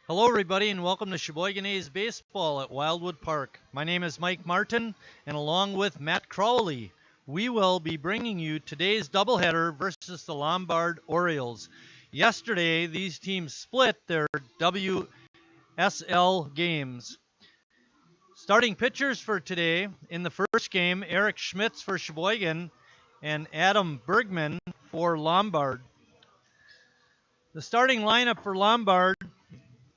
Hello, everybody, and welcome to Sheboygan A's Baseball at Wildwood Park. My name is Mike Martin, and along with Matt Crowley, we will be bringing you today's doubleheader versus the Lombard Orioles. Yesterday, these teams split their WSL games. Starting pitchers for today, in the first game, Eric Schmitz for Sheboygan and Adam Bergman for Lombard. The starting lineup for Lombard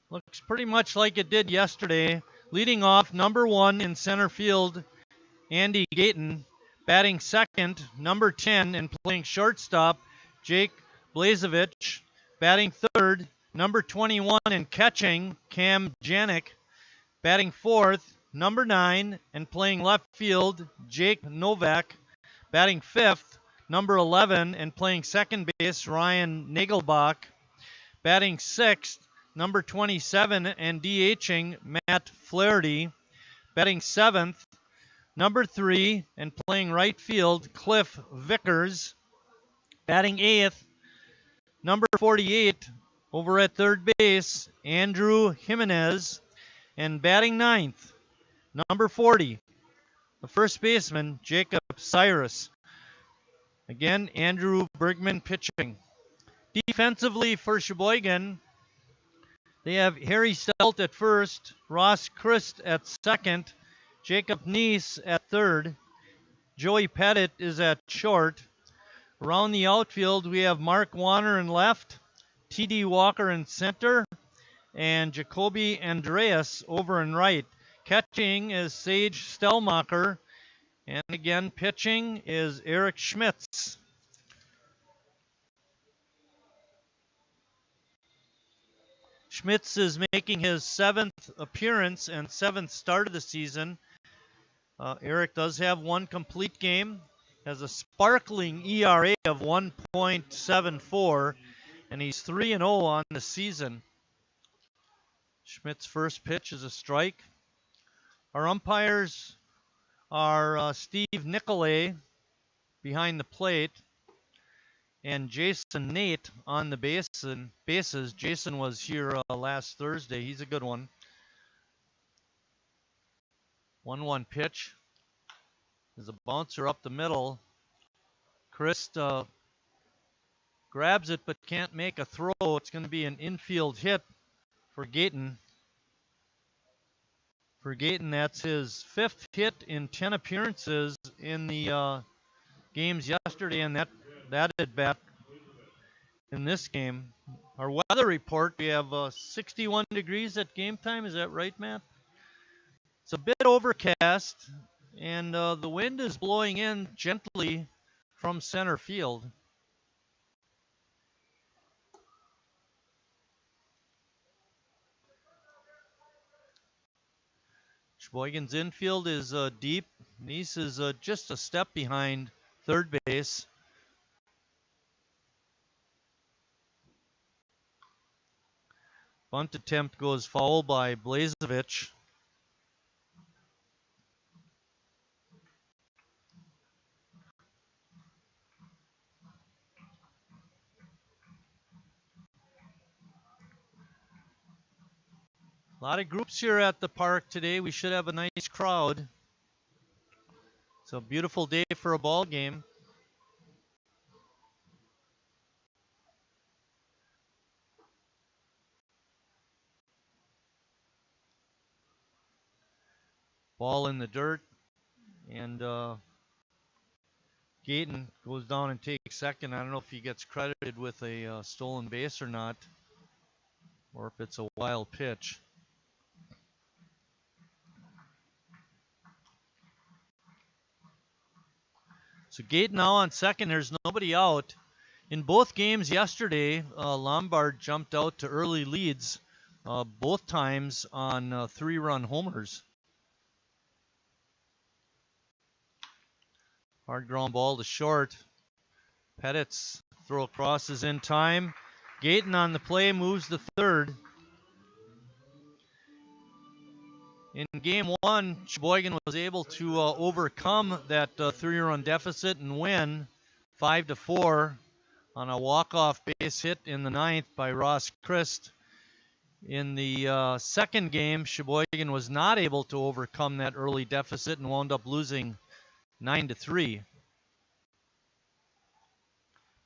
looks pretty much like it did yesterday. Leading off, number 1 in center field, Andy Gayton. Batting second, number 10, and playing shortstop, Jake Blazevich. Batting third, number 21, and catching, Cam Janik. Batting fourth, number 9, and playing left field, Jake Novak. Batting fifth, number 11, and playing second base, Ryan Nagelbach. Batting sixth, number 27 and DHing Matt Flaherty. Batting seventh, number 3 and playing right field Cliff Vickers. Batting eighth, number 48 over at third base Andrew Jimenez. And batting ninth, number 40, the first baseman Jacob Cyrus. Again, Andrew Bergman pitching. Defensively for Sheboygan, they have Harry Stelt at first, Ross Christ at second, Jacob Neese at third, Joey Pettit is at short. Around the outfield, we have Mark Warner in left, T.D. Walker in center, and Jacoby Andreas over in right. Catching is Sage Stelmacher, and again, pitching is Eric Schmitz. Schmitz is making his 7th appearance and 7th start of the season. Eric does have one complete game, has a sparkling ERA of 1.74, and he's 3-0 on the season. Schmidt's first pitch is a strike. Our umpires are Steve Nicolay behind the plate, and Jason Nate on the bases. Jason was here last Thursday. He's a good one. 1-1 pitch. There's a bouncer up the middle. Chris grabs it but can't make a throw. It's going to be an infield hit for Gayton. For Gayton, that's his 5th hit in 10 appearances in the games yesterday, and that at bat in this game. Our weather report, we have 61 degrees at game time. Is that right, Matt? It's a bit overcast, and the wind is blowing in gently from center field. Sheboygan's infield is deep. Neese is just a step behind third base. Bunt attempt goes foul by Blazevich. A lot of groups here at the park today. We should have a nice crowd. It's a beautiful day for a ball game. Ball in the dirt, and Gayton goes down and takes second. I don't know if he gets credited with a stolen base or not, or if it's a wild pitch. So Gayton now on second. There's nobody out. In both games yesterday, Lombard jumped out to early leads, both times on 3-run homers. Hard ground ball to short. Pettit's throw across is in time. Gayton on the play moves to third. In game 1, Sheboygan was able to overcome that 3-run deficit and win 5-4 on a walk-off base hit in the 9th by Ross Christ. In the second game, Sheboygan was not able to overcome that early deficit and wound up losing 9-3.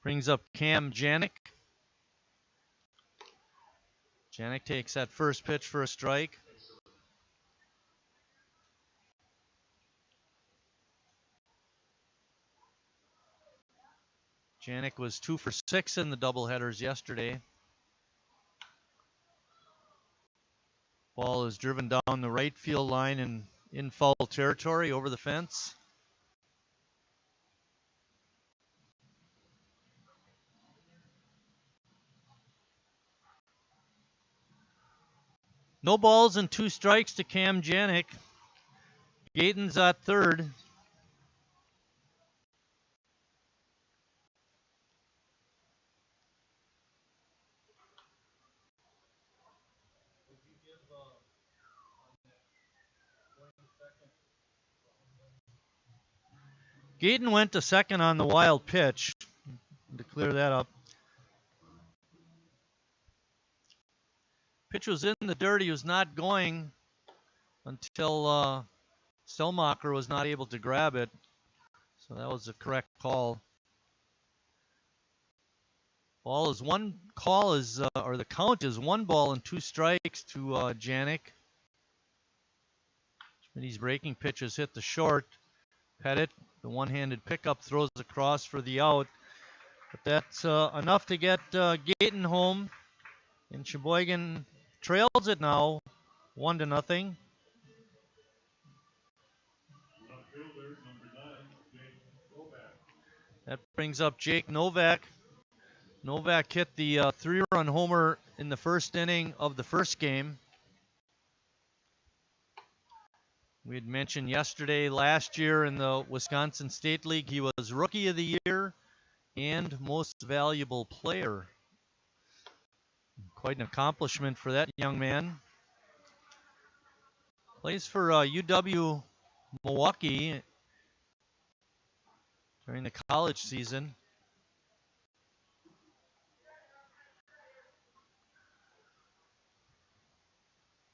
Brings up Cam Janik. Janik takes that first pitch for a strike. Janik was 2 for 6 in the doubleheaders yesterday. Ball is driven down the right field line and in foul territory over the fence. No balls and 2 strikes to Cam Janik. Gayton's at third. Gayton went to second on the wild pitch to clear that up. Pitch was in the dirt. He was not going until Stelmacher was not able to grab it. So that was the correct call. The count is 1 ball and 2 strikes to Janik. Schmitty's breaking pitches hit the short. Pettit, the one-handed pickup, throws across for the out. But that's enough to get Gayton home. And Sheboygan trails it now, 1-0. That brings up Jake Novak. Novak hit the 3-run homer in the first inning of the first game. We had mentioned last year in the Wisconsin State League, he was Rookie of the Year and Most Valuable Player. Quite an accomplishment for that young man. Plays for UW Milwaukee during the college season.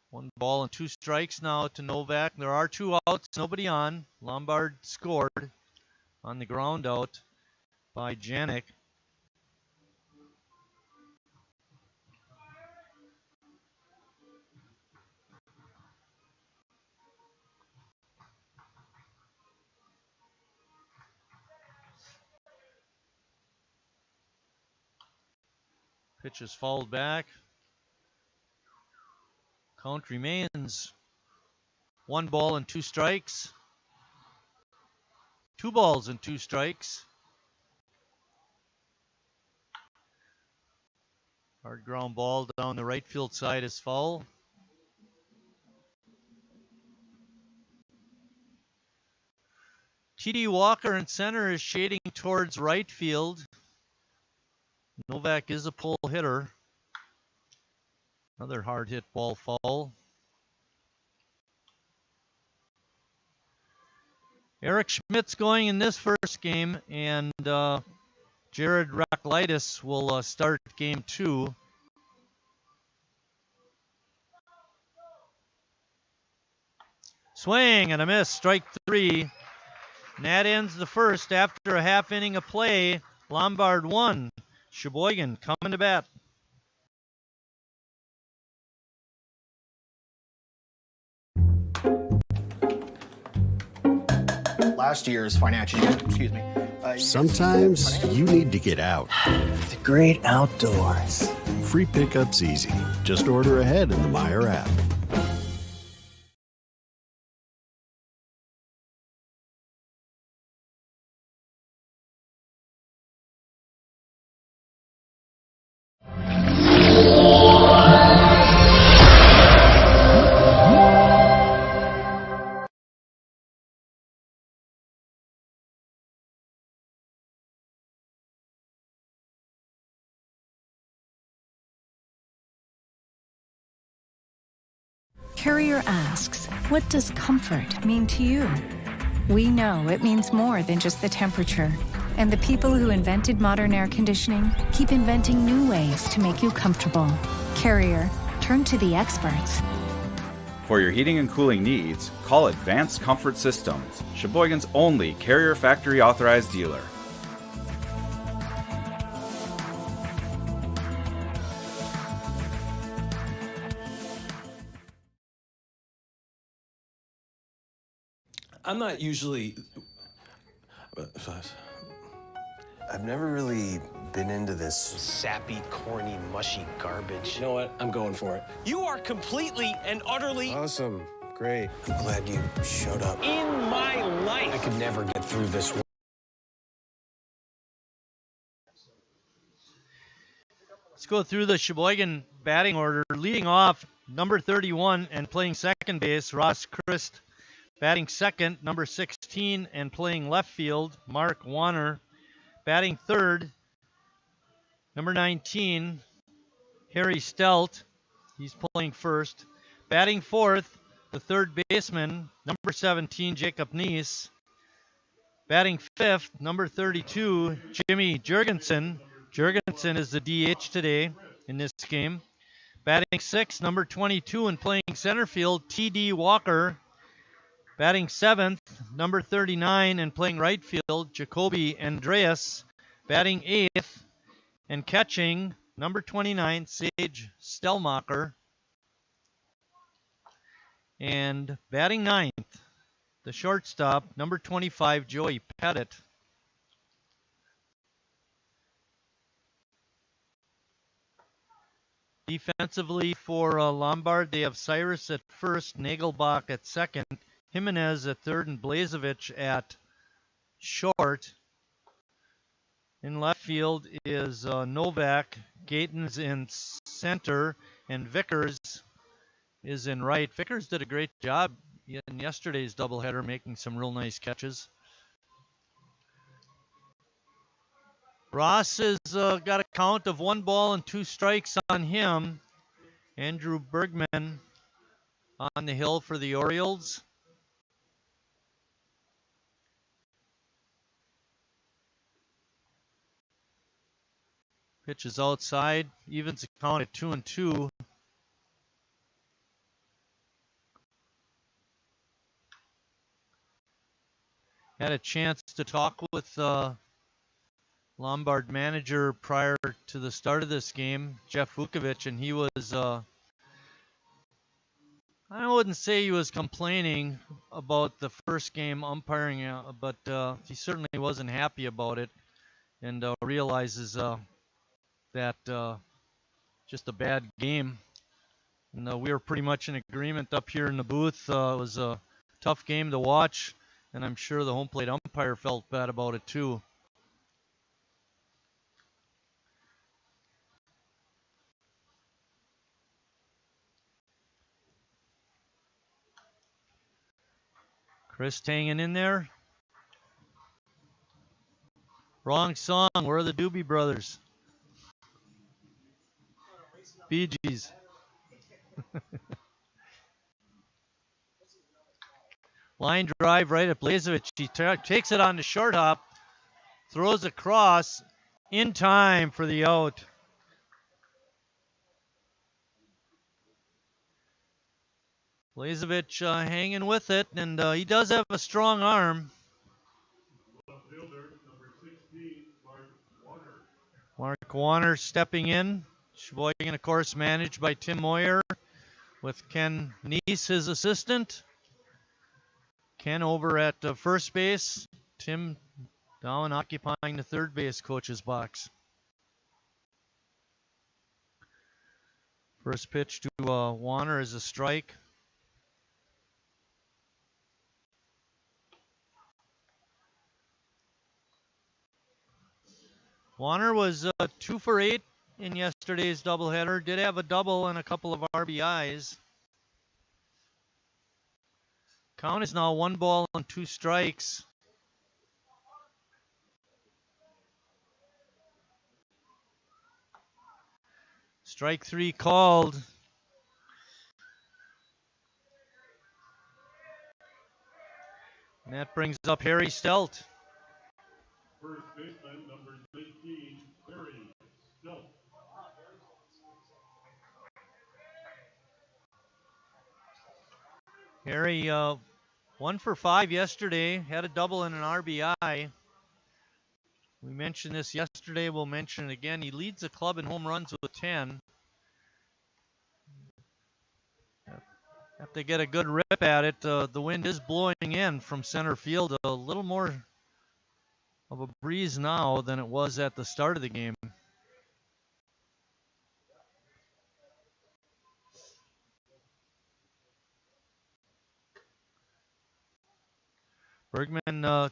One ball and 2 strikes now to Novak. There are 2 outs, nobody on. Lombard scored on the ground out by Janik. Pitch is fouled back. Count remains 1 ball and 2 strikes. 2 balls and 2 strikes. Hard ground ball down the right field side is foul. T.D. Walker in center is shading towards right field. Novak is a pull hitter. Another hard hit ball foul. Eric Schmidt's going in this first game, and Jared Raklitis will start game 2. Swing and a miss, strike 3. And that ends the first after a half inning of play. Lombard 1, Sheboygan coming to bat. Last year's financial year, Sometimes you need to get out. The great outdoors. Free pickup's easy. Just order ahead in the Meijer app. Carrier asks, what does comfort mean to you? We know it means more than just the temperature. And the people who invented modern air conditioning keep inventing new ways to make you comfortable. Carrier, turn to the experts. For your heating and cooling needs, call Advanced Comfort Systems, Sheboygan's only Carrier Factory authorized dealer. I'm not usually. I've never really been into this sappy, corny, mushy garbage. You know what? I'm going for it. You are completely and utterly Awesome. Great. I'm glad you showed up. in my life. I could never get through this one. Let's go through the Sheboygan batting order. Leading off, number 31 and playing second base, Ross Christ. Batting second, number 16 and playing left field, Mark Warner. Batting third, number 19, Harry Stelt. He's playing first. Batting fourth, the third baseman, number 17, Jacob Neese. Batting fifth, number 32, Jimmy Jurgensen. Jurgensen is the DH today in this game. Batting sixth, number 22 and playing center field, T.D. Walker. Batting seventh, number 39 and playing right field, Jacoby Andreas. Batting eighth and catching, number 29, Sage Stelmacher. And batting ninth, the shortstop, number 25, Joey Pettit. Defensively for Lombard, they have Cyrus at first, Nagelbach at second, Jimenez at third, and Blazevich at short. In left field is Novak, Gatens in center, and Vickers is in right. Vickers did a great job in yesterday's doubleheader, making some real nice catches. Ross has got a count of 1 ball and 2 strikes on him. Andrew Bergman on the hill for the Orioles. Pitch is outside, evens the count at 2-2. Had a chance to talk with Lombard manager prior to the start of this game, Jeff Vukovic, and he was, I wouldn't say he was complaining about the first game umpiring, but he certainly wasn't happy about it, and realizes that just a bad game. And we were pretty much in agreement up here in the booth. It was a tough game to watch, and I'm sure the home plate umpire felt bad about it too. Chris hanging in there. Wrong song. Where are the Doobie Brothers? Bee Gees. Line drive right at Blazevich. He takes it on the short hop, throws across in time for the out. Blazevich hanging with it, and he does have a strong arm. Mark Warner stepping in. Sheboygan, of course, managed by Tim Moyer with Ken Neese, his assistant. Ken over at first base. Tim down occupying the third base coach's box. First pitch to Warner is a strike. Warner was 2 for 8 in yesterday's doubleheader. Did have a double and a couple of RBIs. Count is now 1 ball and 2 strikes. Strike 3 called. And that brings up Harry Stelt. First baseman, number 19, Harry Stelt. Harry, 1 for 5 yesterday, had a double and an RBI. We mentioned this yesterday, we'll mention it again. He leads the club in home runs with 10. Have to get a good rip at it. The wind is blowing in from center field, a little more of a breeze now than it was at the start of the game. Bergman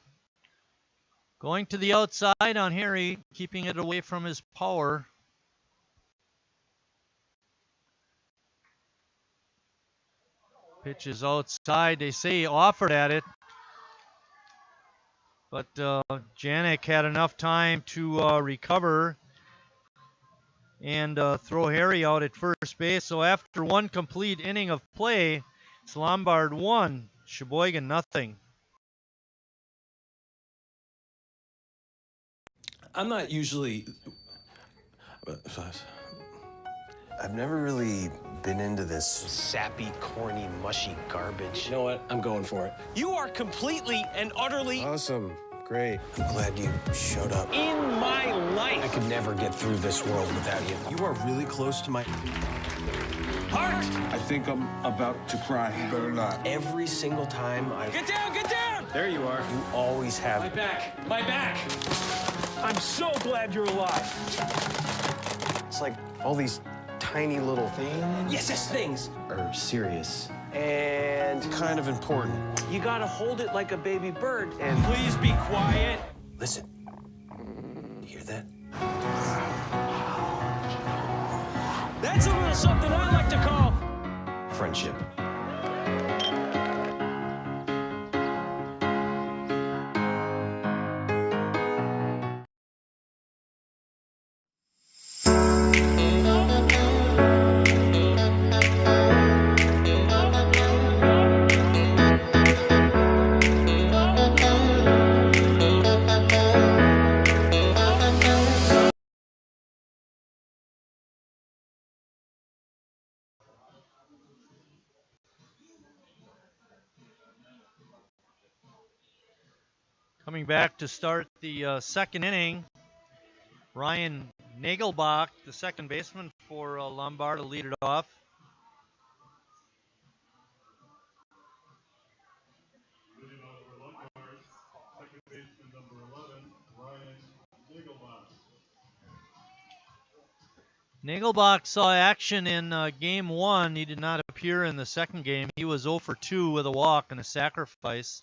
going to the outside on Harry, keeping it away from his power. Pitch is outside. They say he offered at it, but Janik had enough time to recover and throw Harry out at first base. So after one complete inning of play, it's Lombard 1, Sheboygan nothing. I'm not usually... I've never really been into this sappy, corny, mushy garbage. You know what? I'm going for it. You are completely and utterly Awesome. Great. I'm glad you showed up. in my life. I could never get through this world without you. You are really close to my... Heart! I think I'm about to cry. You better not. Every single time I... Get down, get down! There you are. You always have... My back, my back. I'm so glad you're alive. It's like all these tiny little things Yes, things. are serious and kind of important. You gotta hold it like a baby bird. And Please be quiet. listen, you hear that? That's a little something I like to call Friendship. Coming back to start the second inning, Ryan Nagelbach, the second baseman for Lombard, to lead it off. Leading off for Lombard, second baseman number 11, Ryan Nagelbach. Nagelbach saw action in game 1. He did not appear in the second game. He was 0 for 2 with a walk and a sacrifice.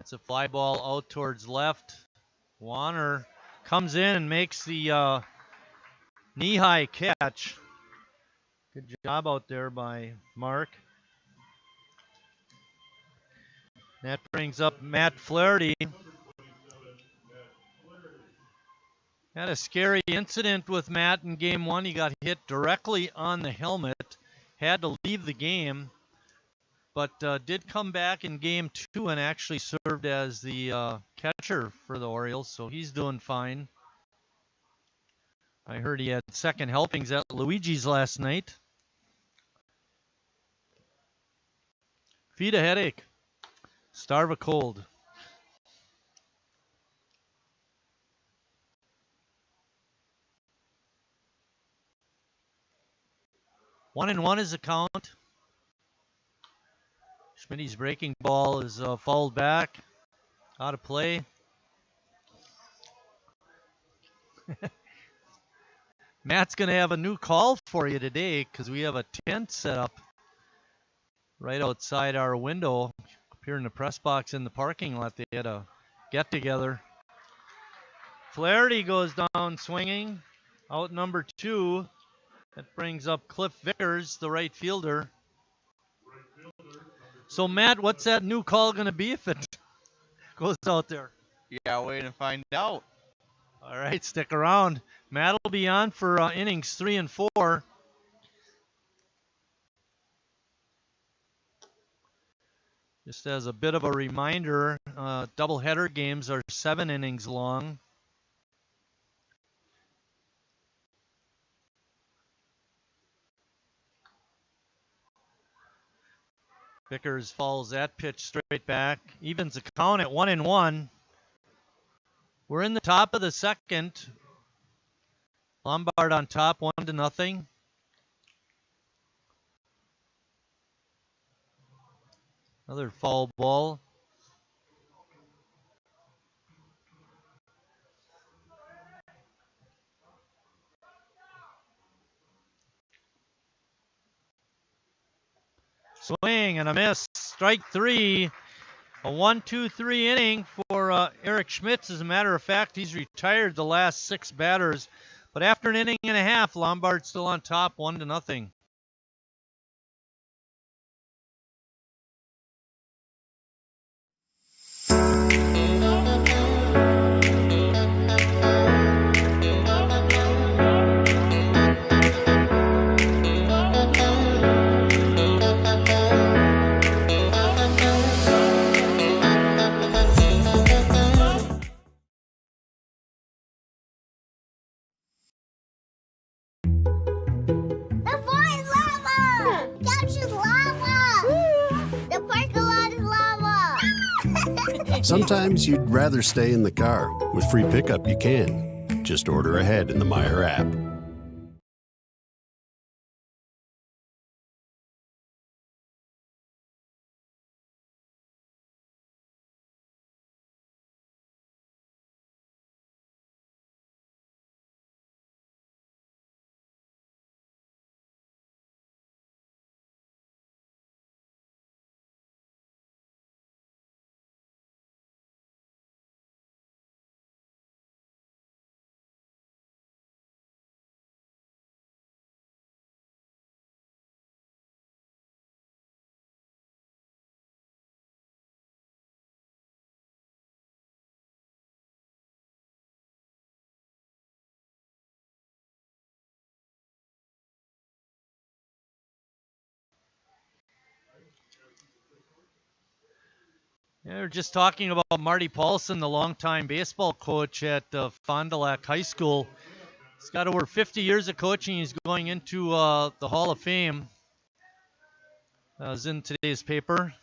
It's a fly ball out towards left. Warner comes in and makes the knee-high catch. Good job out there by Mark. That brings up Matt Flaherty. Had a scary incident with Matt in game 1. He got hit directly on the helmet. Had to leave the game, but did come back in game 2 and actually served as the catcher for the Orioles, so he's doing fine. I heard he had second helpings at Luigi's last night. Feed a headache. Starve a cold. 1-1 is the count. Schmitty's breaking ball is fouled back. Out of play. Matt's going to have a new call for you today because we have a tent set up right outside our window up here in the press box in the parking lot. They had a get-together. Flaherty goes down swinging. Out number 2. That brings up Cliff Vickers, the right fielder. So, Matt, what's that new call going to be if it goes out there? Yeah, wait and find out. All right, stick around. Matt will be on for innings 3 and 4. Just as a bit of a reminder, doubleheader games are 7 innings long. Vickers follows that pitch straight back. Evens the count at 1-1. We're in the top of the second. Lombard on top, 1-0. Another foul ball. Swing and a miss. Strike three. A 1-2-3 inning for Eric Schmitz. As a matter of fact, he's retired the last 6 batters. But after an inning and a half, Lombard's still on top, 1-0. Sometimes you'd rather stay in the car. With free pickup, you can. Just order ahead in the Meijer app. Yeah, we're just talking about Marty Paulson, the longtime baseball coach at Fond du Lac High School. He's got over 50 years of coaching. He's going into the Hall of Fame. That was in today's paper.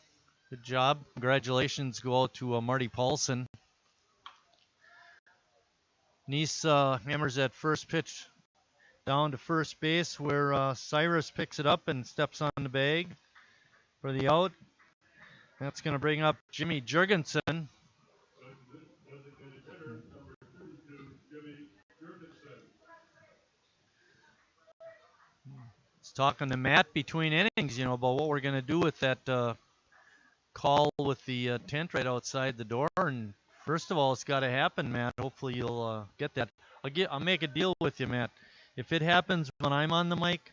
Good job. Congratulations go out to Marty Paulson. Nice hammers that first pitch down to first base where Cyrus picks it up and steps on the bag for the out. That's going to bring up Jimmy Jurgensen. Designated hitter number 32, Jimmy Jurgensen. It's talking to Matt between innings, about what we're going to do with that call with the tent right outside the door. And first of all, it's got to happen, Matt. Hopefully you'll get that. I'll make a deal with you, Matt. If it happens when I'm on the mic,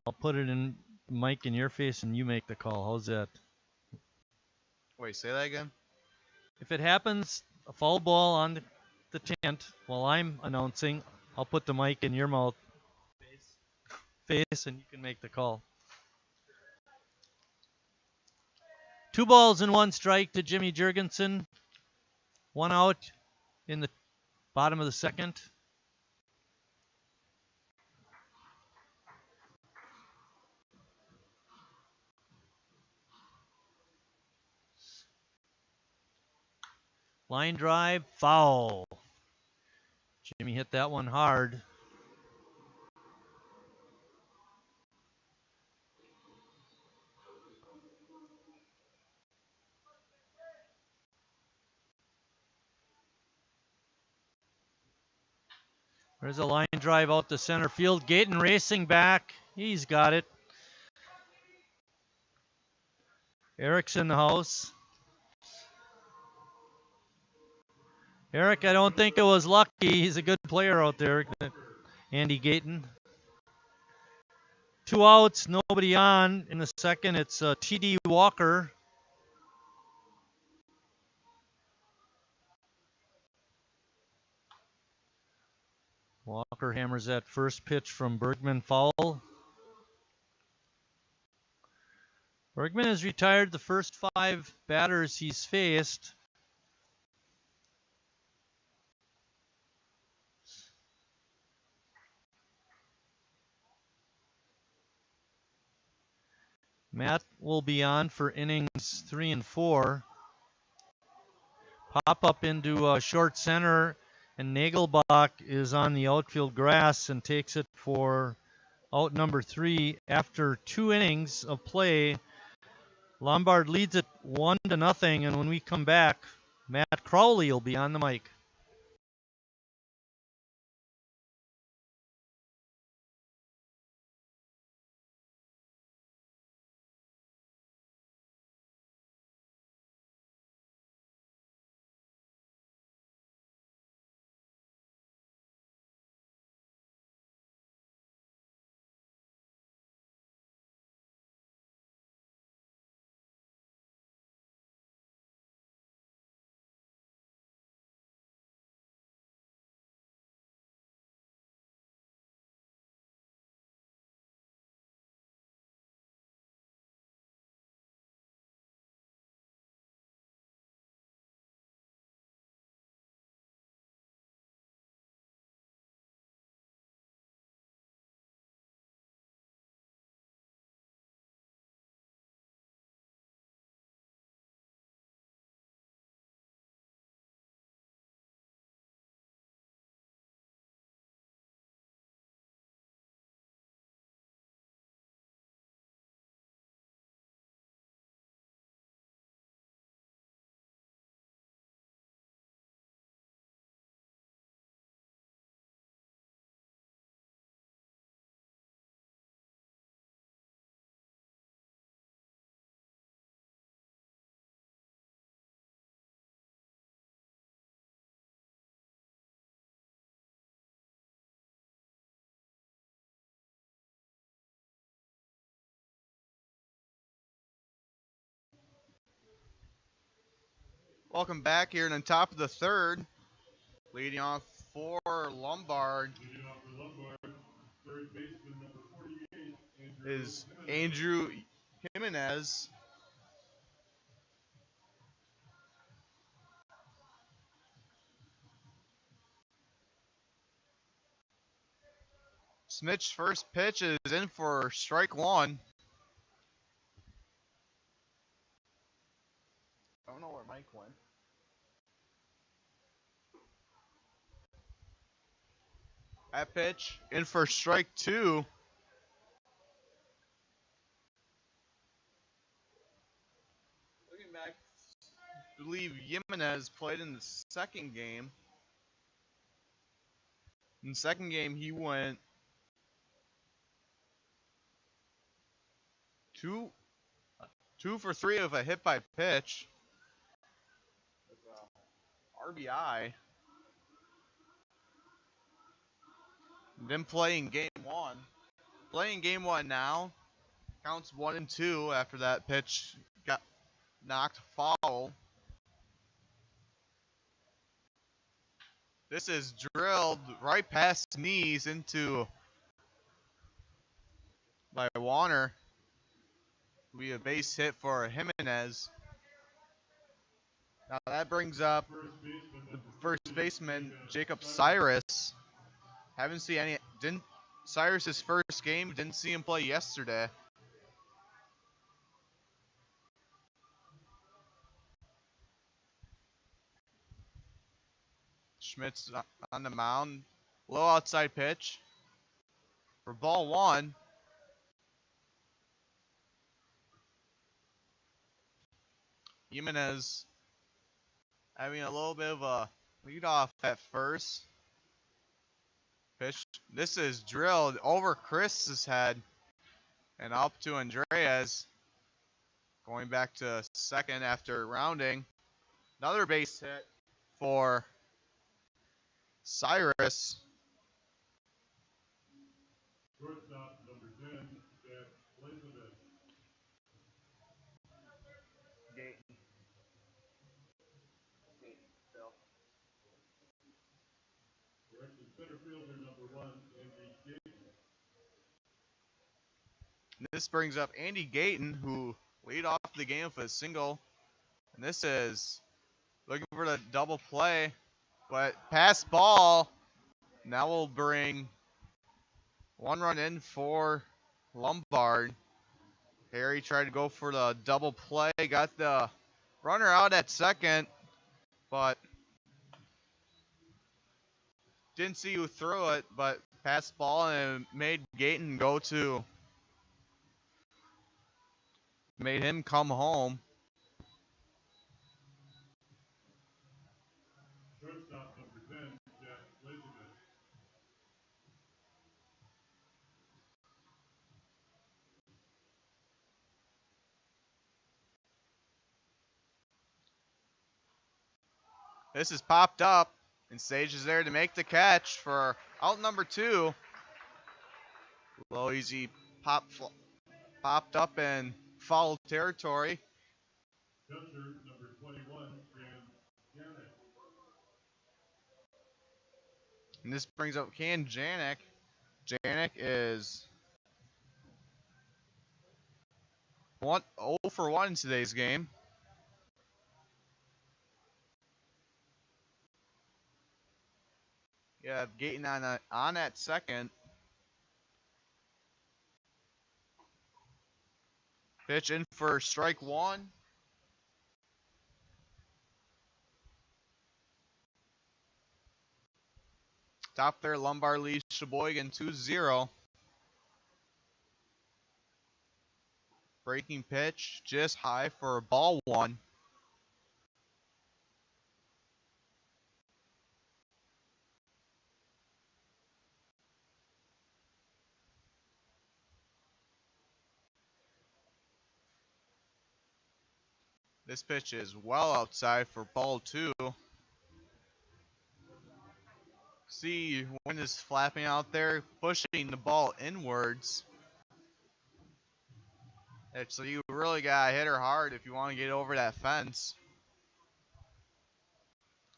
I'll put it in the mic in your face and you make the call. How's that? Wait, say that again? If it happens, a foul ball on the tent while I'm announcing, I'll put the mic in your mouth face and you can make the call. 2 balls and 1 strike to Jimmy Jurgensen. 1 out in the bottom of the second. Line drive, foul. Jimmy hit that one hard. There's a line drive out to center field. Gayton racing back. He's got it. Eric's in the house. Eric, I don't think it was lucky. He's a good player out there. Andy Gayton. 2 outs, nobody on. In the second, it's T.D. Walker. Walker hammers that first pitch from Bergman foul. Bergman has retired the first 5 batters he's faced. Matt will be on for innings 3 and 4. Pop up into short center, and Nagelbach is on the outfield grass and takes it for out number 3 after 2 innings of play. Lombard leads it 1-0, and when we come back, Matt Crowley will be on the mic. Welcome back here in the top of the third. Leading off for Lombard Third baseman number 48, is Andrew Jimenez. Smith's first pitch is in for strike 1. I don't know where Mike went. That pitch in for strike 2. Looking back, I believe Jimenez played in the second game. In the second game, he went 2 for 3 of a hit by pitch. RBI. Then playing game 1. Playing game 1 now. Counts 1 and 2 after that pitch got knocked foul. This is drilled right past knees into by Warner. We a base hit for Jimenez. Now that brings up the first baseman Jacob Cyrus. Haven't seen any. Didn't Cyrus's first game? Didn't see him play yesterday. Schmidt's on the mound. Low outside pitch for ball 1. Jimenez having a little bit of a lead off at first. Pitch. This is drilled over Chris's head and up to Andreas. Going back to second after rounding. Another base hit for Cyrus. Shortstop number 10, Jack Lazovic. Correction, center fielder number 1, Andy Gayton. This brings up Andy Gayton, who lead off the game with a single. And this is looking for the double play, but pass ball. Now we'll bring 1 run in for Lombard. Harry tried to go for the double play, got the runner out at second, but didn't see who threw it, but passed ball and made Gayton made him come home. Shortstop number 10, Jack Laserman. This is popped up, and Sage is there to make the catch for out number 2. Low easy popped up in foul territory. Catcher number 21, Jan Janek. And this brings up Can Janek. Janek is 0 for 1 in today's game. Yeah, Gayton on at second. Pitch in for strike 1. Top there, Lombard leads Sheboygan 2-0. Breaking pitch, just high for ball 1. This pitch is well outside for ball 2. See, wind is flapping out there, pushing the ball inwards. So you really gotta hit her hard if you want to get over that fence.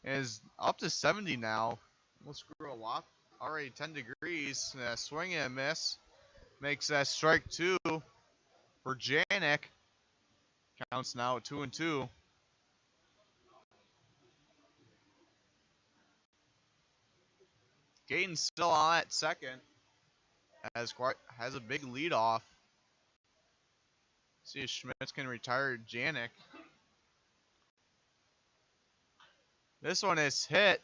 It is up to 70 now. We'll screw a lot. Already 10 degrees. Swing and a miss. Makes that strike 2 for Janek. Counts now at 2-2. Gayton's still on at second. Has a big lead off. See if Schmitz can retire Janek. This one is hit.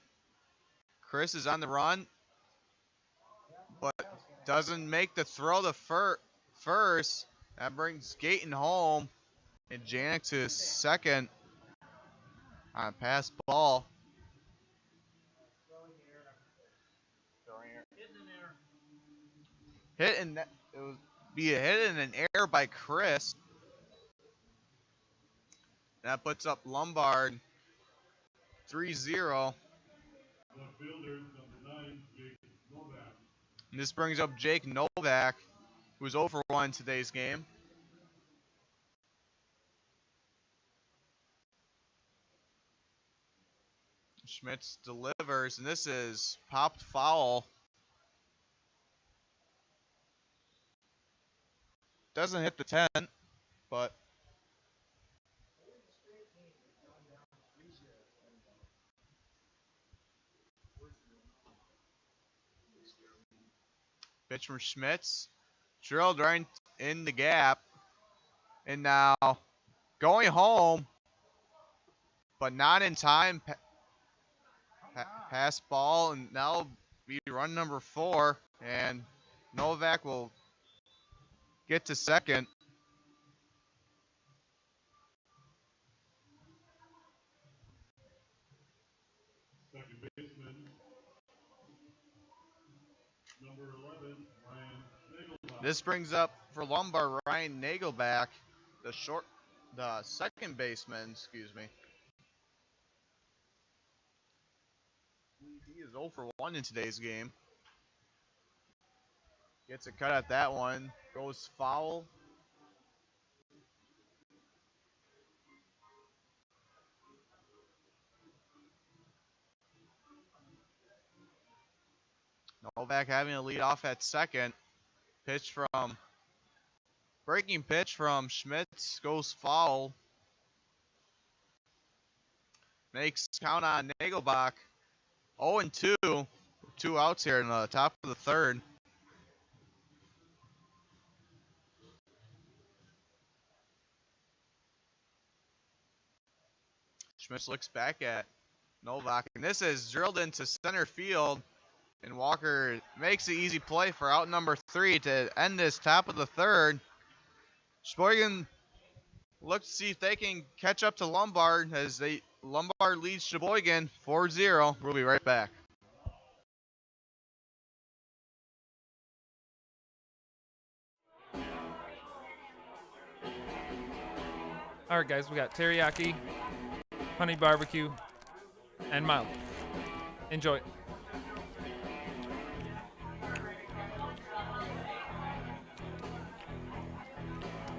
Chris is on the run, but doesn't make the throw to first. That brings Gayton home, and Janek to second on a pass ball. Hit and it would be a hit in an air by Chris. That puts up Lombard 3-0. Left fielder number 9, Jake Novak. And this brings up Jake Novak, who's 0 for 1 in today's game. Schmitz delivers, and this is popped foul. Doesn't hit the 10, but pitch from Schmitz. Drilled right in the gap. And now going home, but not in time. Pass ball, and now be run number 4. And Novak will get to second. Second baseman number 11, Ryan Nagelbach. This brings up for Lombard Ryan Nagelbach, the second baseman, excuse me. He is 0 for 1 in today's game. Gets a cut at that one. Goes foul. Novak having a lead off at second. Breaking pitch from Schmitz goes foul. Makes count on Nagelbach. 0-2. 2 outs here in the top of the third. Schmitz looks back at Novak, and this is drilled into center field, and Walker makes the easy play for out number 3 to end this top of the third. Sheboygan look to see if they can catch up to Lombard as Lombard leads Sheboygan 4-0. We'll be right back. All right, guys, we got teriyaki, honey barbecue, and mild. Enjoy.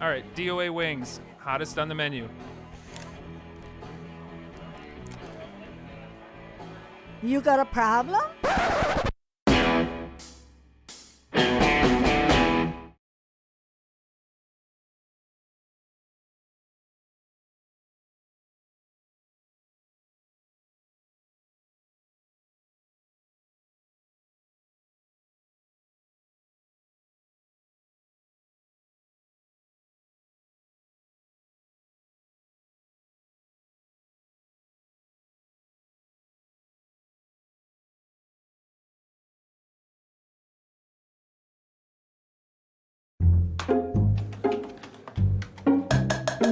All right, DOA wings, hottest on the menu. You got a problem?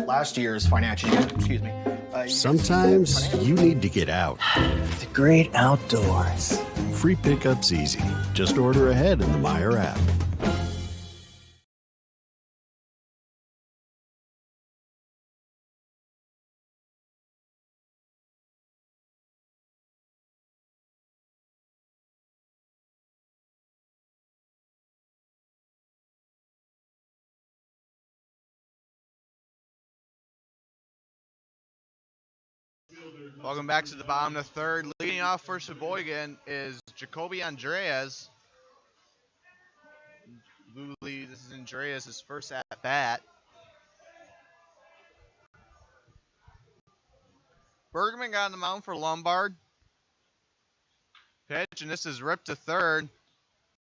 Last year's financial year, Sometimes you need to get out. The great outdoors. Free pickup's easy. Just order ahead in the Meijer app. Welcome back to the bottom of the third. Leading off for Sheboygan is Jacoby Andreas. Luli, this is Andreas' first at bat. Bergman got on the mound for Lombard. Pitch, and this is ripped to third.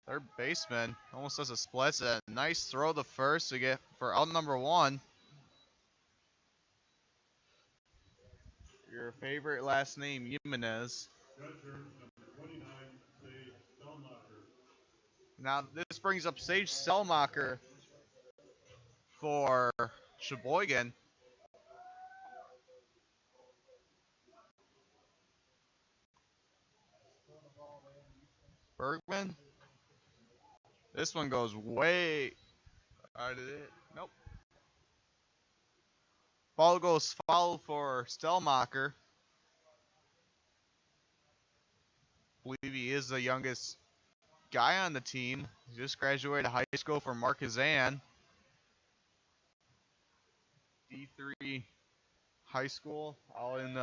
Third baseman almost does a split. A nice throw to first to get for out number 1. Your favorite last name, Jimenez. Now this brings up Sage Selmacher for Sheboygan. Bergman. This one goes way. Did it? Nope. Ball goes foul for Stelmacher. Believe he is the youngest guy on the team. He just graduated high school from Marquezan. D3 high school, all in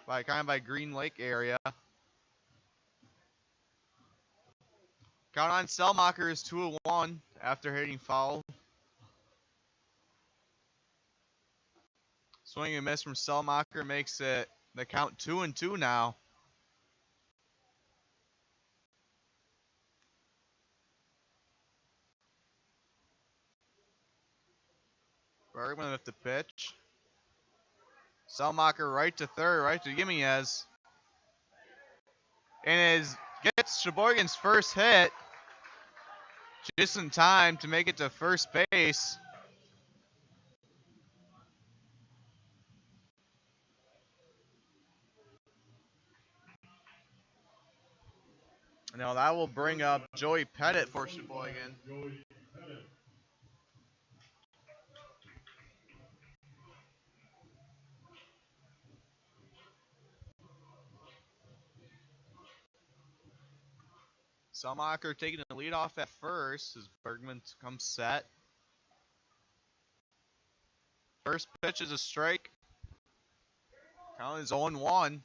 by Green Lake area. Count on Stelmacher is 2-1 after hitting foul. Swing and miss from Stelmacher makes it the count 2-2 now. Bergman with the pitch. Stelmacher right to third, right to Jimenez. And gets Sheboygan's first hit just in time to make it to first base. Now that will bring up Joey Pettit for Sheboygan. Selmacher taking the lead off at first as Bergman comes set. First pitch is a strike. Count is 0-1.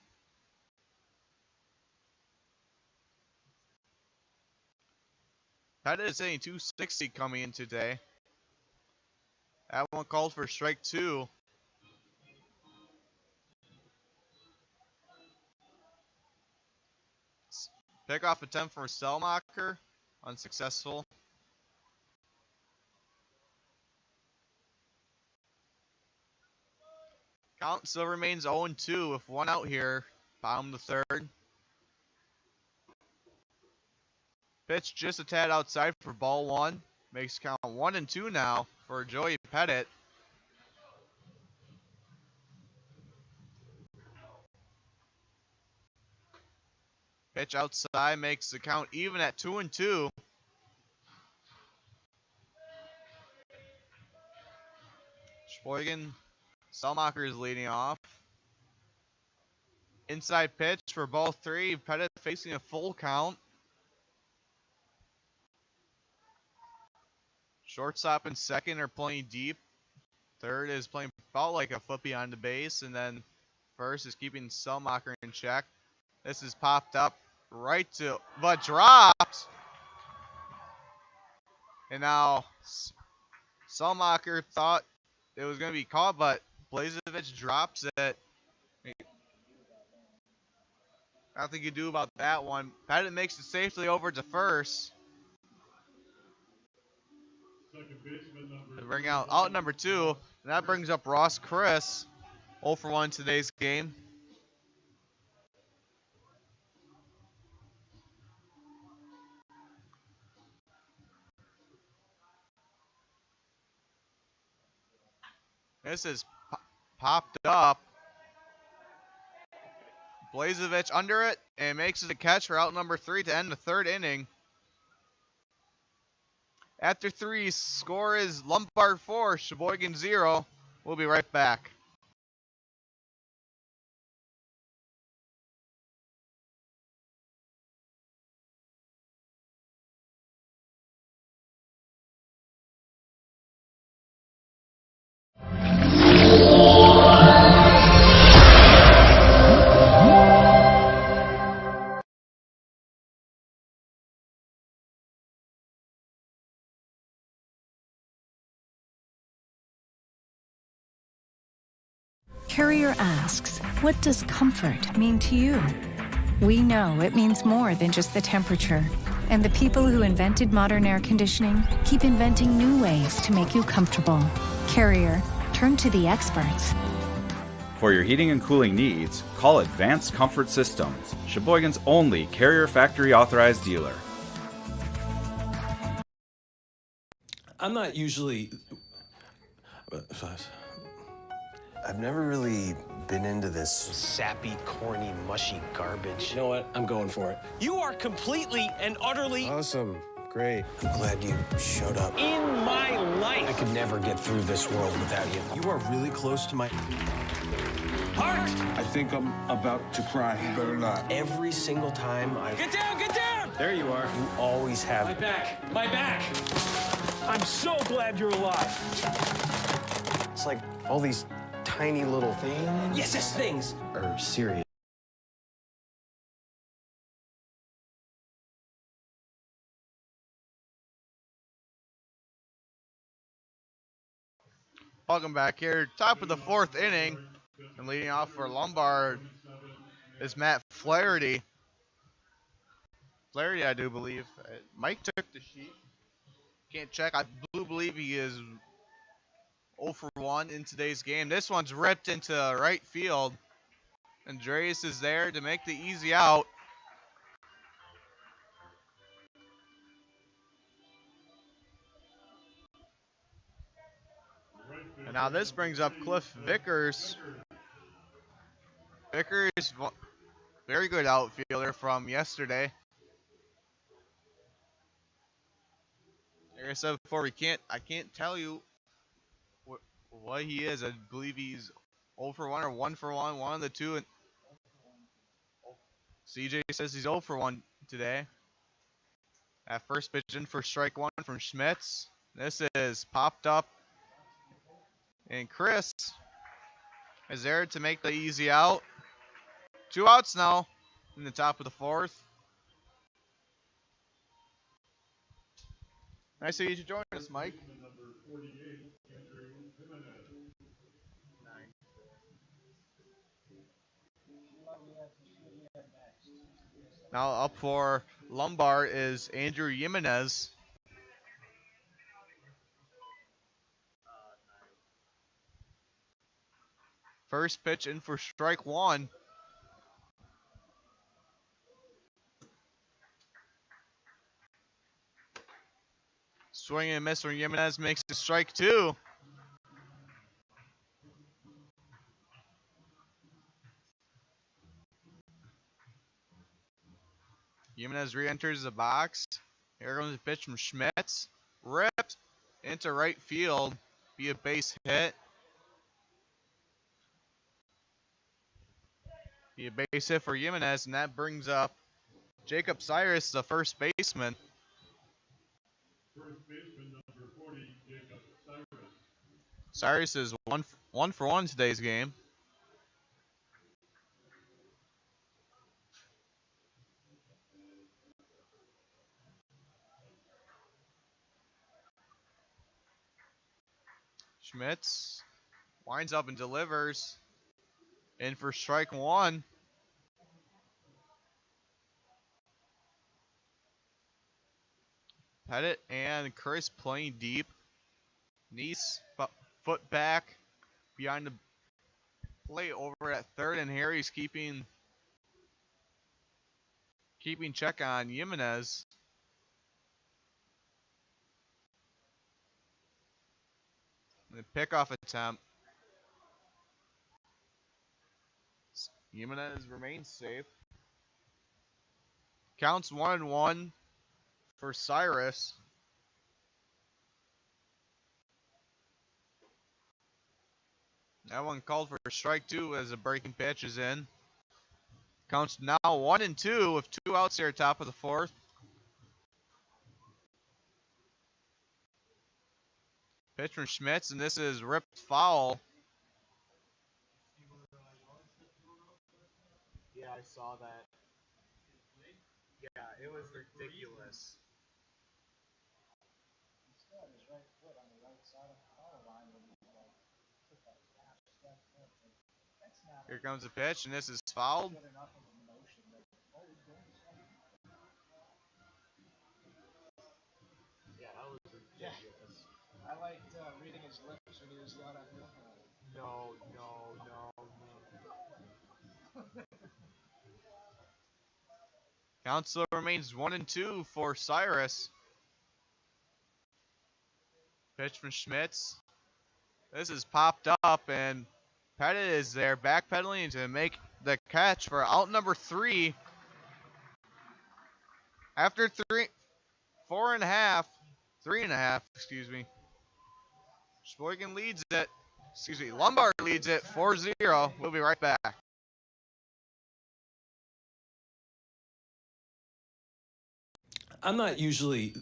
Pettit is hitting 260 coming in today. That one called for strike 2. Pickoff attempt for Stelmacher, unsuccessful. Count still remains 0-2 with one out here. Bottom of the third. Pitch just a tad outside for ball one. Makes count 1-2 now for Joey Pettit. Pitch outside makes the count even at 2-2. Sheboygan, Selmacher is leading off. Inside pitch for ball three. Pettit facing a full count. Shortstop and second are playing deep. Third is playing about like a foot behind the base. And then first is keeping Selmacher in check. This is popped up right to, but dropped. And now Selmacher thought it was going to be caught, but Blazevich drops it. Nothing you can do about that one. Pettit makes it safely over to first. They bring out number two. And that brings up Ross Chris. 0 for 1 today's game. This is popped up. Blazevich under it and makes it a catch for out number three to end the third inning. After three, score is Lombard 4, Sheboygan 0. We'll be right back. Carrier asks, what does comfort mean to you? We know it means more than just the temperature. And the people who invented modern air conditioning keep inventing new ways to make you comfortable. Carrier, turn to the experts. For your heating and cooling needs, call Advanced Comfort Systems, Sheboygan's only Carrier factory authorized dealer. I'm not usually... I've never really been into this sappy, corny, mushy garbage. You know what? I'm going for it. You are completely and utterly Awesome. Great. I'm glad you showed up. in my life. I could never get through this world without you. You are really close to my... Heart! I think I'm about to cry. You better not. Every single time I... Get down, get down! There you are. You always have... My back, my back. I'm so glad you're alive. It's like all these tiny little things... Yes, things. ...are serious. Welcome back here. Top of the fourth inning. And leading off for Lombard is Matt Flaherty. Flaherty, I do believe. Mike took the sheet. Can't check. I do believe he is 0 for 1 in today's game. This one's ripped into right field. Andreas is there to make the easy out. And now this brings up Cliff Vickers. Vickers, very good outfielder from yesterday. Like I said before, I can't tell you what he is. I believe he's 0 for 1 or 1 for 1, one of the two. And CJ says he's 0 for 1 today. At first pitch in for strike one from Schmitz. This is popped up. And Chris is there to make the easy out. 2 outs now in the top of the fourth. Nice of you to join us, Mike. Now up for Lombard is Andrew Jimenez. First pitch in for strike one. Swing and miss from Jimenez makes it strike two. Jimenez re-enters the box. Here comes the pitch from Schmitz. Ripped into right field. Be a base hit. Be a base hit for Jimenez, and that brings up Jacob Cyrus, the first baseman. First baseman number 40, Jacob Cyrus. Cyrus is one for one in today's game. Schmitz winds up and delivers. In for strike one. Pettit and Chris playing deep. Neese foot back behind the plate over at third, and Harry's keeping check on Jimenez. The pickoff attempt. Jimenez remains safe. Counts 1-1 for Cyrus. That one called for strike two as the breaking pitch is in. Counts now 1-2 with 2 outs here, top of the fourth. Pitch from Schmitz, and this is ripped foul. Yeah, I saw that. Yeah, it was ridiculous. Here comes the pitch, and this is fouled. Yeah, that was ridiculous. I liked reading his lips when he was yelling at me. No. Count still remains 1-2 for Cyrus. Pitch from Schmitz. This is popped up, and Pettit is there backpedaling to make the catch for out number 3. After 3.5, excuse me. Sheboygan leads it. Lombard leads it 4-0. We'll be right back. I'm not usually.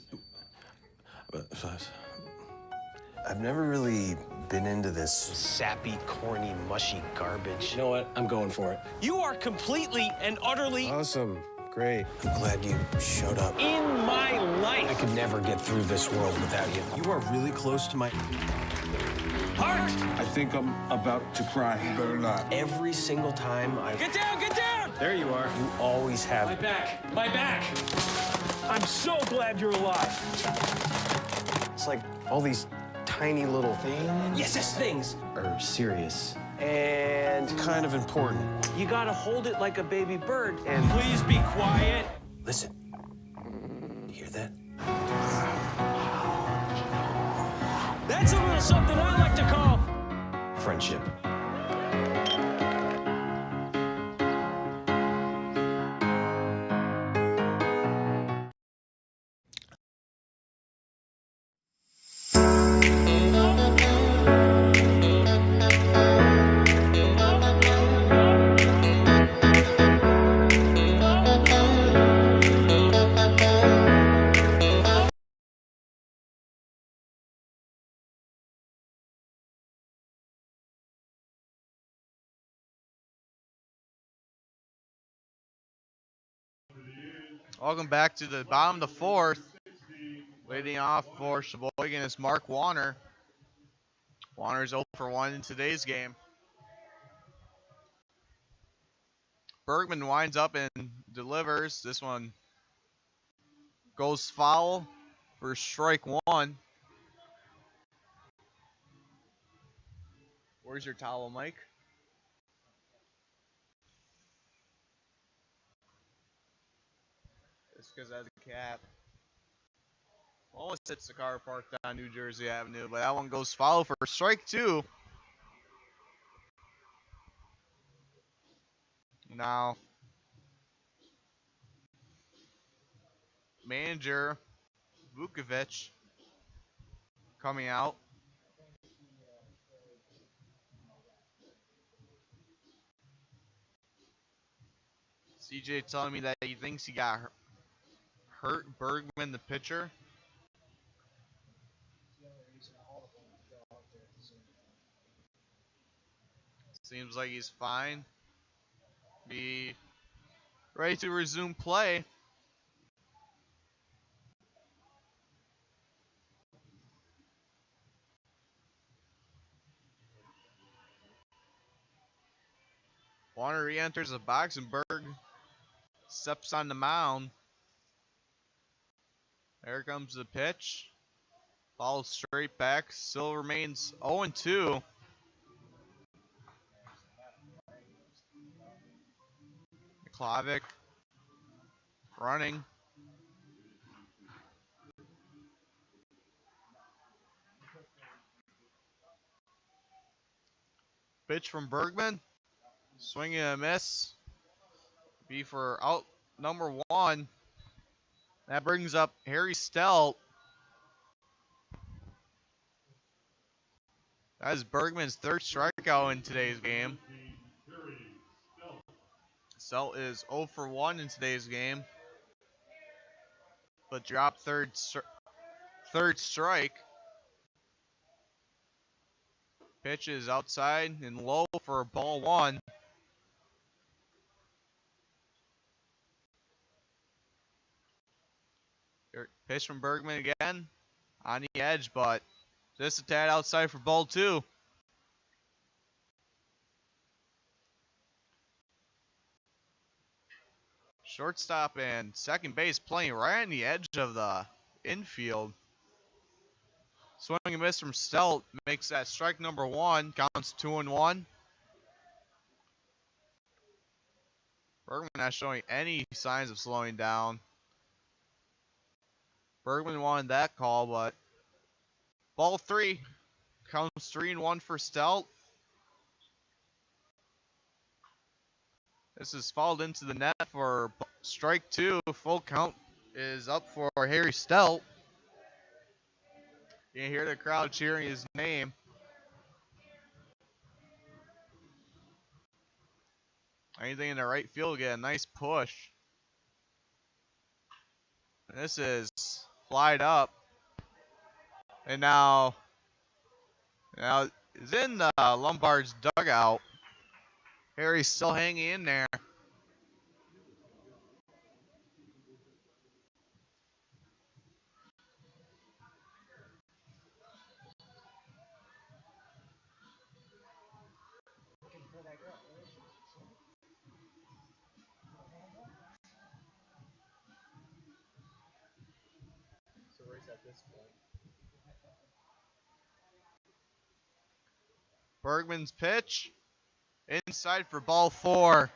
I've never really been into this sappy, corny, mushy garbage. You know what? I'm going for it. You are completely and utterly Awesome. Great. I'm glad you showed up. in my life. I could never get through this world without you. You are really close to my Heart! I think I'm about to cry. You better not. every single time I. Get down, get down! There you are. You always have. My back! I'm so glad you're alive. It's like all these tiny little things. Yes, things. Are serious and kind of important. You gotta hold it like a baby bird. And Please be quiet. listen. You hear that? That's a little something I like to call Friendship. Welcome back to the bottom of the fourth. Leading off for Sheboygan is Mark Warner. Warner's 0 for 1 in today's game. Bergman winds up and delivers. This one goes foul for strike one. Where's your towel, Mike? because of the cap. Almost hits the car parked on New Jersey Avenue, but that one goes foul for strike 2. Now, manager Vukovic coming out. CJ telling me that he thinks he got hurt Bergman, the pitcher. Seems like he's fine. Be ready to resume play. Warner re-enters the box and Berg steps on the mound. There comes the pitch. Ball straight back. Still remains 0-2. Klavic running. Pitch from Bergman. Swing and a miss. Be for out number 1. That brings up Harry Stout. That is Bergman's 3rd strikeout in today's game. Stout is 0 for 1 in today's game, but dropped third strike. Pitch is outside and low for ball 1. Pitch from Bergman again on the edge, but just a tad outside for ball 2. Shortstop and second base playing right on the edge of the infield. Swing and miss from Stout makes that strike number 1. Counts 2-1. Bergman not showing any signs of slowing down. Bergman wanted that call, but ball 3 counts 3-1 for Stout. This is fouled into the net for strike 2. Full count is up for Harry Stout. You can hear the crowd cheering his name. Anything in the right field, get a nice push. This is flied up. And now is in Lombard's dugout. Harry's still hanging in there. Bergman's pitch. Inside for ball 4.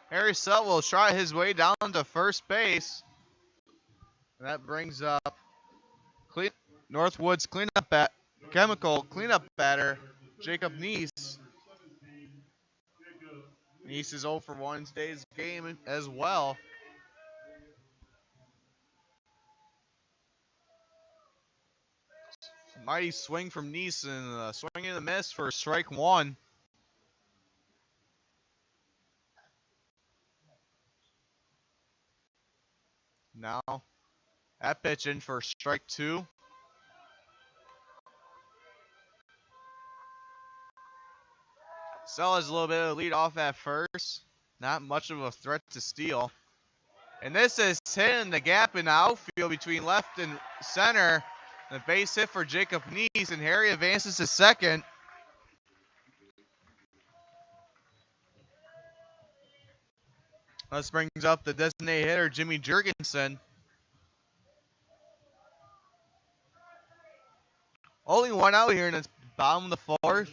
Harry Stout will try his way down to first base. And that brings up Northwood's chemical cleanup batter, Jacob Neese. Neese is 0 for 1 in today's game as well. Mighty swing from Neese and swing and a miss for strike 1. Now, that pitch in for strike 2. Sell has a little bit of a lead off at first. Not much of a threat to steal. And this is hit in the gap in the outfield between left and center. The base hit for Jacob Neese, and Harry advances to second. This brings up the designated hitter, Jimmy Jurgensen. Only one out here in the bottom of the 4th.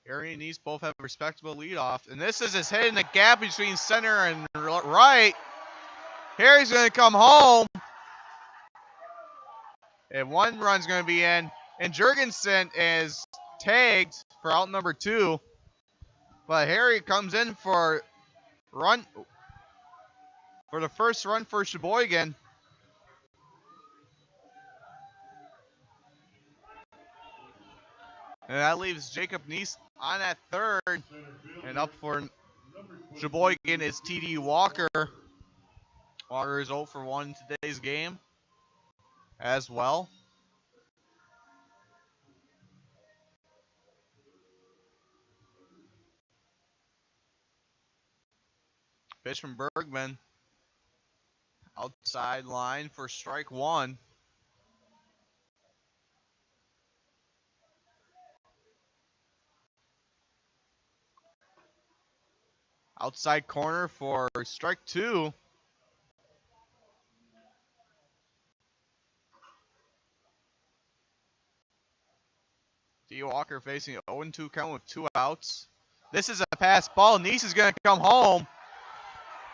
Harry and East both have a respectable leadoff. And this is his hit in the gap between center and right. Harry's going to come home. And one run's going to be in. And Jurgensen is tagged for out number 2. But Harry comes in for the first run for Sheboygan. And that leaves Jacob Neese on at third. And up for Sheboygan is TD Walker. Walker is 0 for 1 in today's game as well. Pitch from Bergman. Outside line for strike 1. Outside corner for strike 2. D. Walker facing an 0-2 count with 2 outs. This is a pass ball. Neese is going to come home.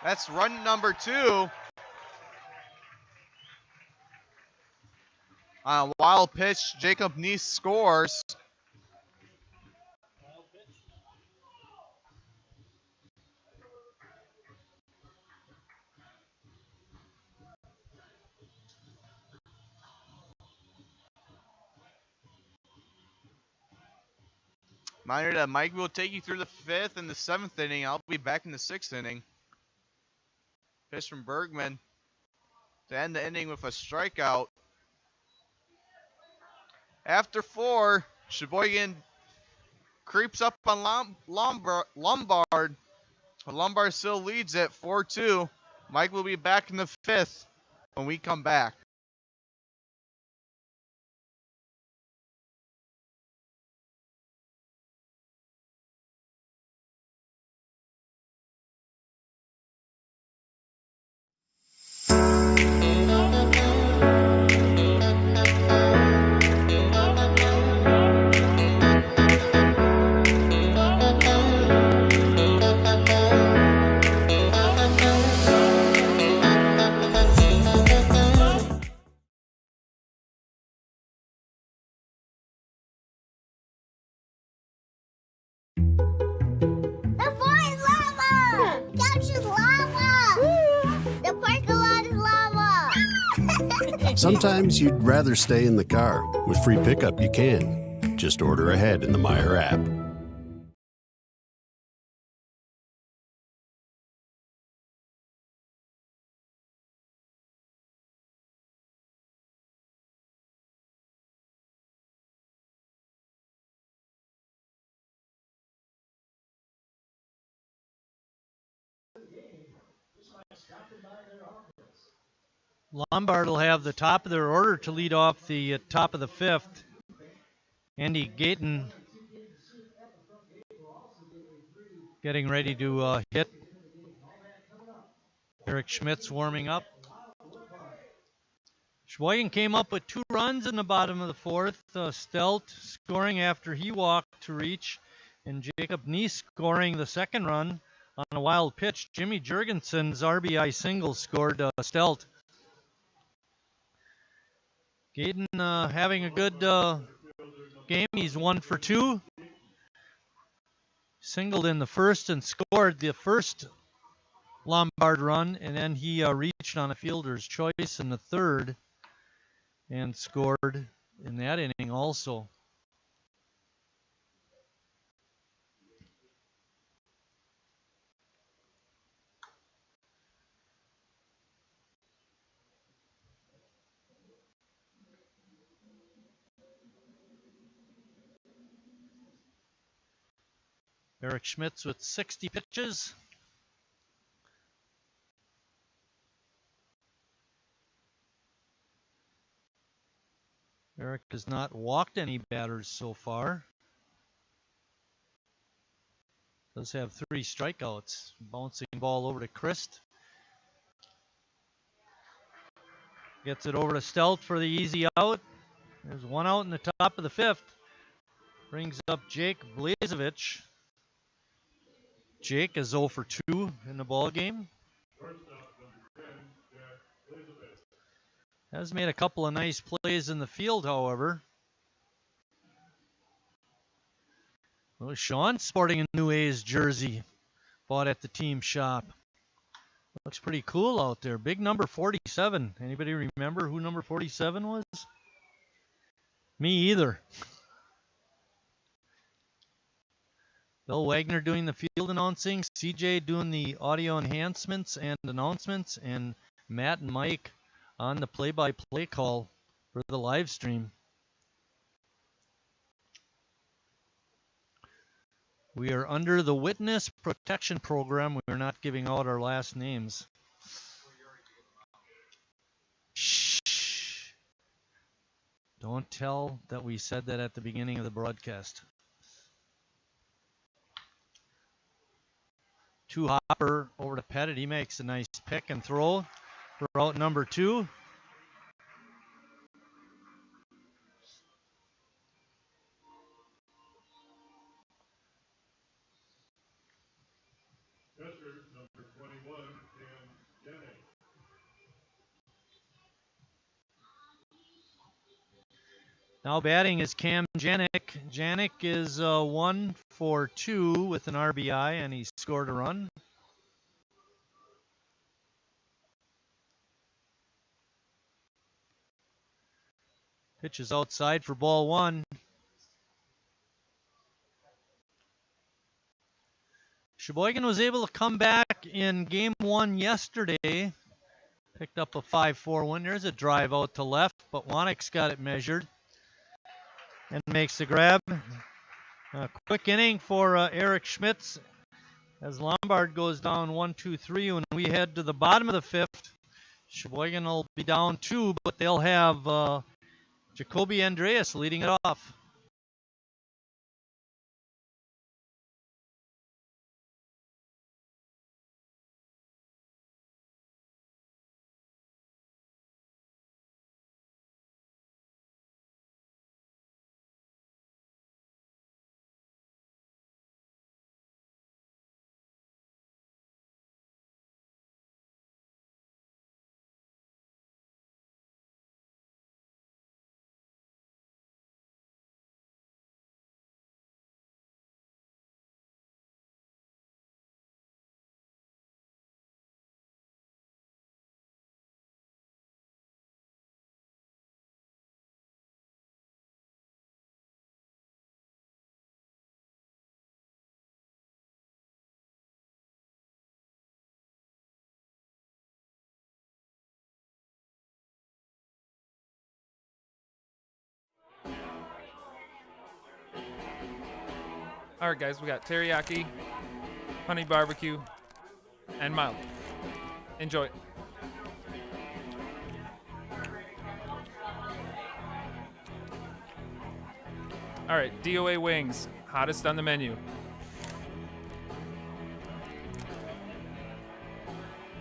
That's run number 2. On a wild pitch, Jacob Neese scores. Reminder that Mike will take you through the 5th and the 7th inning. I'll be back in the 6th inning. Pitch from Bergman to end the inning with a strikeout. After 4, Sheboygan creeps up on Lombard. But Lombard still leads it 4-2. Mike will be back in the 5th when we come back. The floor is lava! Couch is lava! The parking lot is lava! Sometimes you'd rather stay in the car. With free pickup, you can. Just order ahead in the Meyer app. Lombard will have the top of their order to lead off the top of the 5th. Andy Gayton getting ready to hit. Eric Schmitz warming up. Sheboygan came up with 2 runs in the bottom of the 4th. Stelt scoring after he walked to reach, and Jacob Neese scoring the 2nd run on a wild pitch. Jimmy Jurgensen's RBI single scored Stelt. Gayton having a good game. He's 1 for 2. Singled in the 1st and scored the 1st Lombard run, and then he reached on a fielder's choice in the 3rd and scored in that inning also. Eric Schmitz with 60 pitches. Eric has not walked any batters so far. Does have 3 strikeouts. Bouncing ball over to Christ. Gets it over to Stelt for the easy out. There's 1 out in the top of the 5th. Brings up Jake Blazevich. Jake is 0 for 2 in the ball game. Has made a couple of nice plays in the field, however. Well, Sean's sporting a new A's jersey bought at the team shop. Looks pretty cool out there. Big number 47. Anybody remember who number 47 was? Me either. Bill Wagner doing the field announcing, CJ doing the audio enhancements and announcements, and Matt and Mike on the play-by-play call for the live stream. We are under the witness protection program. We are not giving out our last names. Shh. Don't tell that we said that at the beginning of the broadcast. Two hopper over to Pettit. He makes a nice pick and throw for route number 2. Catcher number 21, Cam Janik. Now batting is Cam Janik. Janik is 1 for 2 with an RBI, and he scored a run. Pitch is outside for ball 1. Sheboygan was able to come back in game 1 yesterday. Picked up a 5-4 win. There's a drive out to left, but Wannick's got it measured and makes the grab. A quick inning for Eric Schmitz as Lombard goes down 1-2-3. When we head to the bottom of the 5th, Sheboygan will be down 2, but they'll have Jacoby Andreas leading it off. All right, guys, we got teriyaki, honey barbecue, and mild. Enjoy it. All right, DOA wings, hottest on the menu.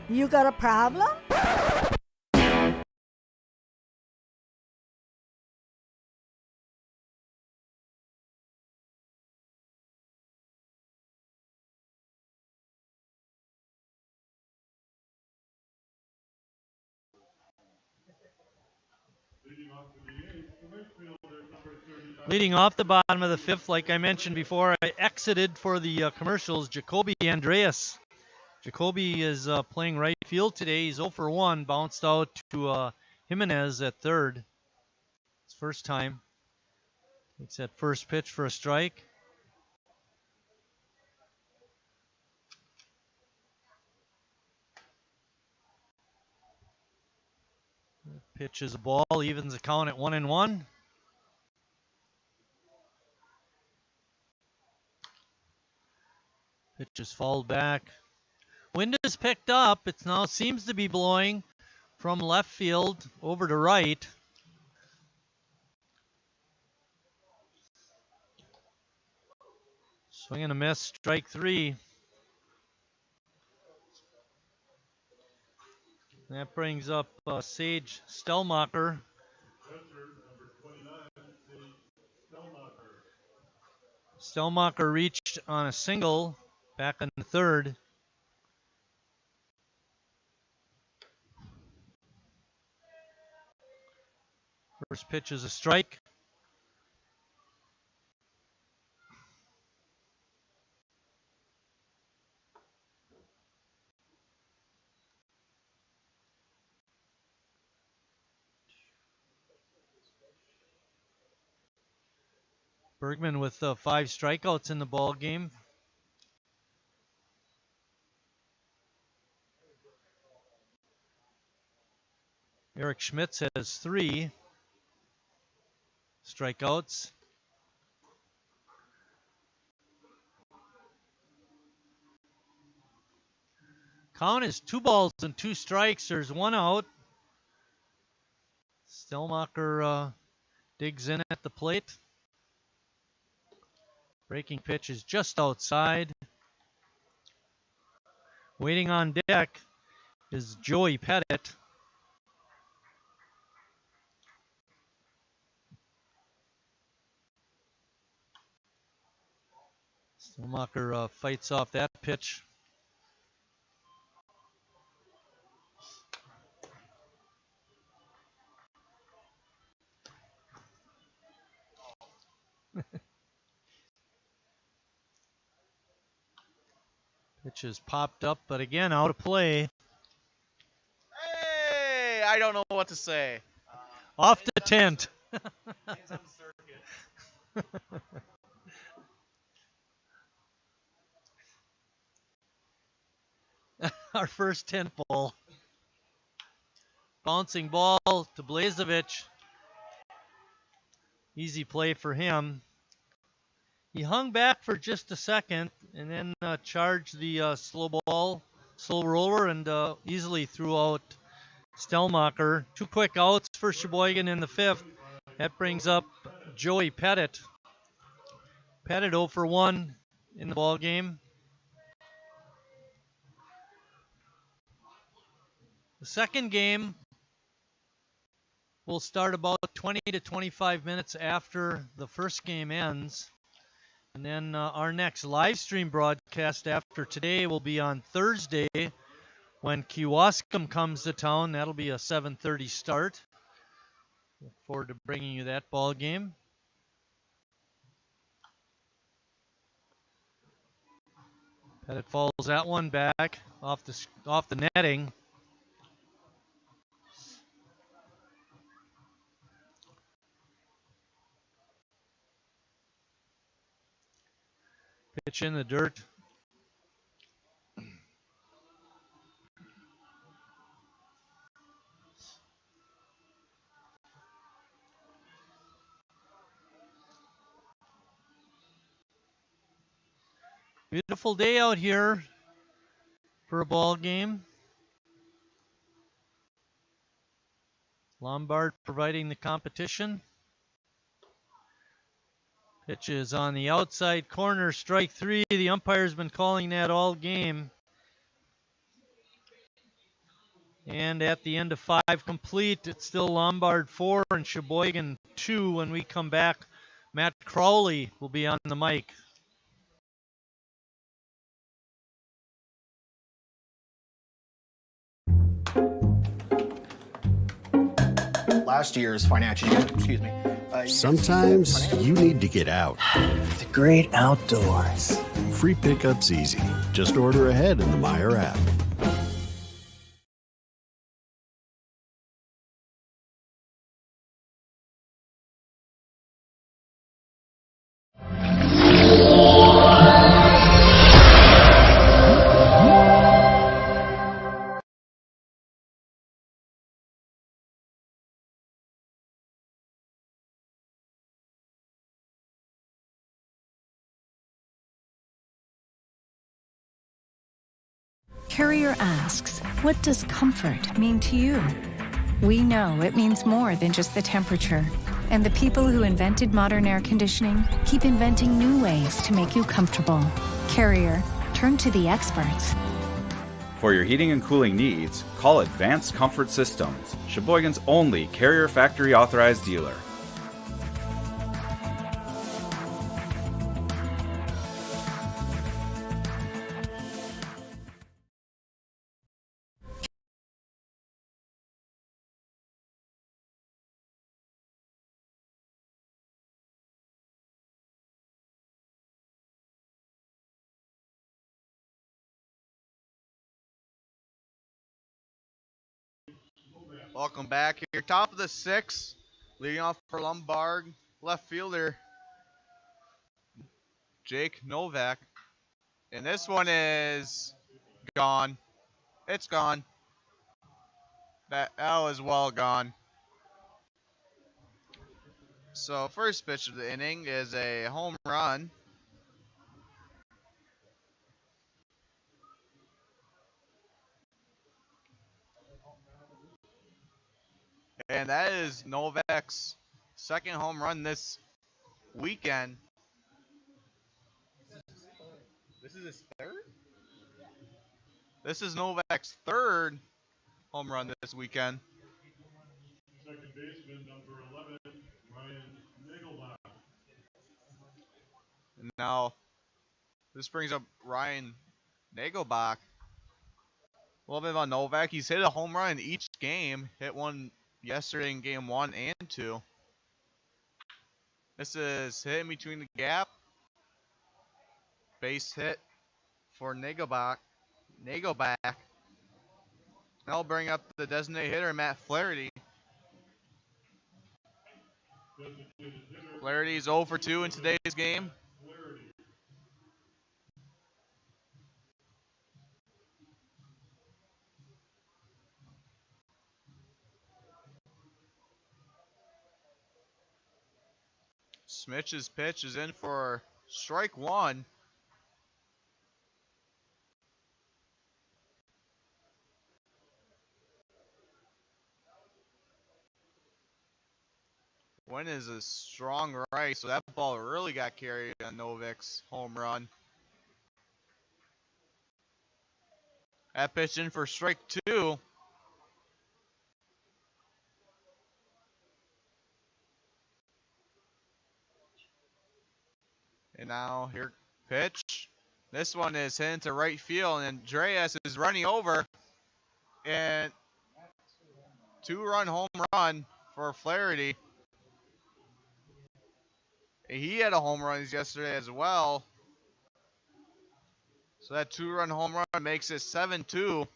You got a problem? Leading off the bottom of the 5th, like I mentioned before, I exited for the commercials, Jacoby Andreas. Jacoby is playing right field today. He's 0 for 1, bounced out to Jimenez at third. His first time. Takes that first pitch for a strike. Pitch is a ball, evens the count at 1-1. Pitch is fouled back. Wind is picked up. It now seems to be blowing from left field over to right. Swing and a miss, strike 3. That brings up Sage Stelmacher. Stelmacher reached on a single back in the third. First pitch is a strike. Bergman with 5 strikeouts in the ball game. Eric Schmitz has 3 strikeouts. Count is 2 balls and 2 strikes. There's 1 out. Stelmacher digs in at the plate. Breaking pitch is just outside. Waiting on deck is Joey Pettit. Stelmacher fights off that pitch. Pitch is popped up, but again out of play. Hey, I don't know what to say. Off the tent. Our first tent ball. Bouncing ball to Blazevich. Easy play for him. He hung back for just a second and then charged the slow roller, and easily threw out Stelmacher. 2 quick outs for Sheboygan in the 5th. That brings up Joey Pettit. Pettit 0 for 1 in the ball game. The second game will start about 20 to 25 minutes after the first game ends. And then our next live stream broadcast after today will be on Thursday when Kewaskum comes to town. That'll be a 7:30 start. Look forward to bringing you that ball game. Pettit falls that one back off the netting. Pitch in the dirt. Beautiful day out here for a ball game. Lombard providing the competition. Pitch is on the outside corner, strike 3. The umpire's been calling that all game. And at the end of 5 complete, it's still Lombard 4 and Sheboygan 2. When we come back, Matt Crowley will be on the mic. Last year's financial year, excuse me. Sometimes you need to get out. The great outdoors. Free pickup's easy. Just order ahead in the Meijer app. Carrier asks, what does comfort mean to you? We know it means more than just the temperature. And the people who invented modern air conditioning keep inventing new ways to make you comfortable. Carrier, turn to the experts. For your heating and cooling needs, call Advanced Comfort Systems, Sheboygan's only Carrier factory authorized dealer. Welcome back here. Top of the sixth, leading off for Lombard, left fielder Jake Novak. And this one is gone. It's gone. That was well gone. So first pitch of the inning is a home run. And that is Novak's second home run this weekend. This is his third? This is Novak's third home run this weekend. Second baseman, number 11, Ryan Nagelbach. And now, this brings up Ryan Nagelbach. A little bit about Novak. He's hit a home run in each game. Hit one yesterday in game 1 and 2. This is hit in between the gap. Base hit for Nagelbach. I'll bring up the designated hitter, Matt Flaherty. Flaherty's 0 for 2 in today's game. Smitch's pitch is in for strike 1. Wynn is a strong right, so that ball really got carried on Novak's home run. That pitch in for strike 2. And now here pitch. This one is hit into right field, and Andreas is running over. And 2-run home run for Flaherty. He had a home run yesterday as well. So that 2-run home run makes it 7-2.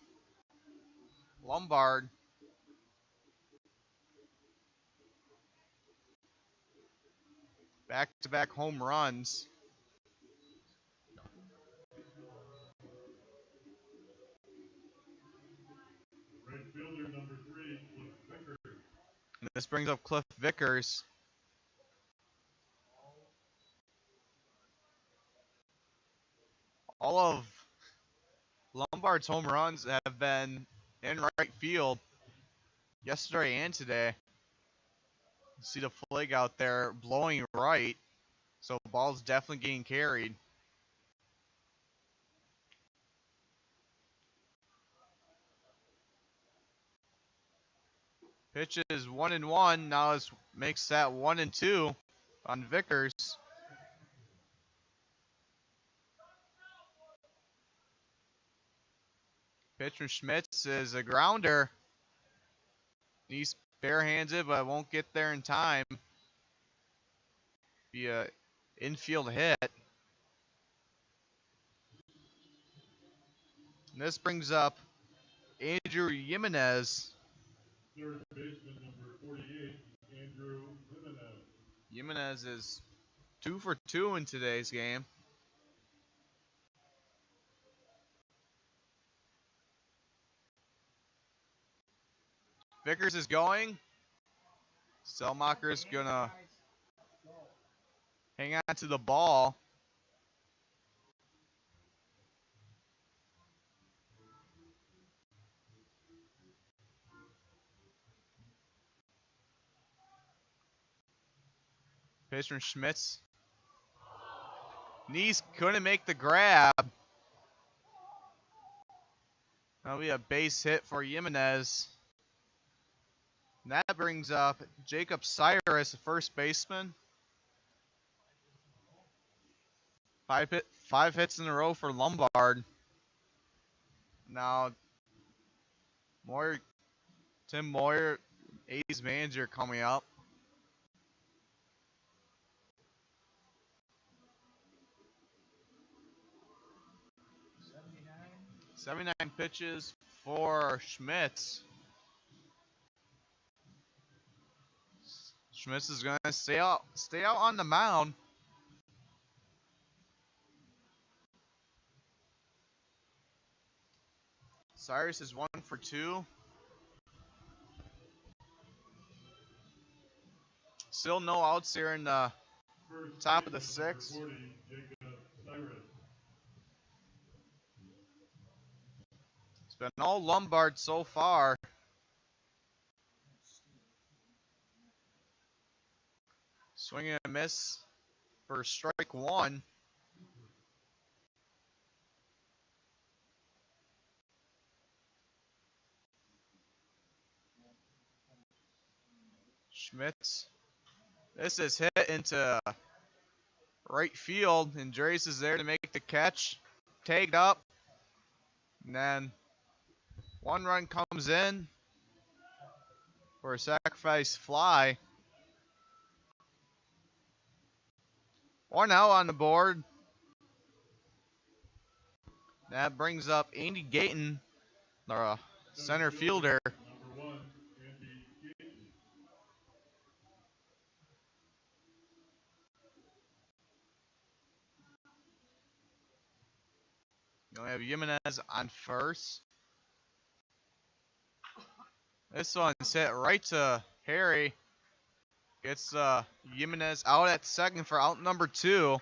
Lombard. Back-to-back home runs. Right fielder, number 3, Cliff Vickers. And this brings up Cliff Vickers. All of Lombard's home runs have been in right field yesterday and today. You see the flag out there blowing right, so the ball's definitely getting carried. Pitch is 1-1. Now it makes that 1-2 on Vickers. Pitch from Schmitz is a grounder. He's barehanded, but won't get there in time. Be a infield hit. And this brings up Andrew Jimenez. Third baseman, number 48, Andrew Jimenez. Jimenez is 2 for 2 in today's game. Vickers is going. Selmacher's gonna hang on to the ball. Pitch from Schmitz. Neese couldn't make the grab. That'll be a base hit for Jimenez. And that brings up Jacob Cyrus, the first baseman. 5 hits in a row for Lombard. Now, Tim Moyer, A's manager, coming up. '79 pitches for Schmitz. Schmitz is gonna stay out on the mound. Cyrus is 1 for 2. Still no outs here in the top of the 6th. It's been all Lombard so far. Swing and a miss for strike 1. Schmitz. This is hit into right field, and Drace is there to make the catch. Tagged up. And then 1 run comes in for a sacrifice fly. 1 out on the board. That brings up Andy Gayton, the center fielder. You have Jimenez on first. This one's hit right to Harry. Gets Jimenez out at second for out number 2.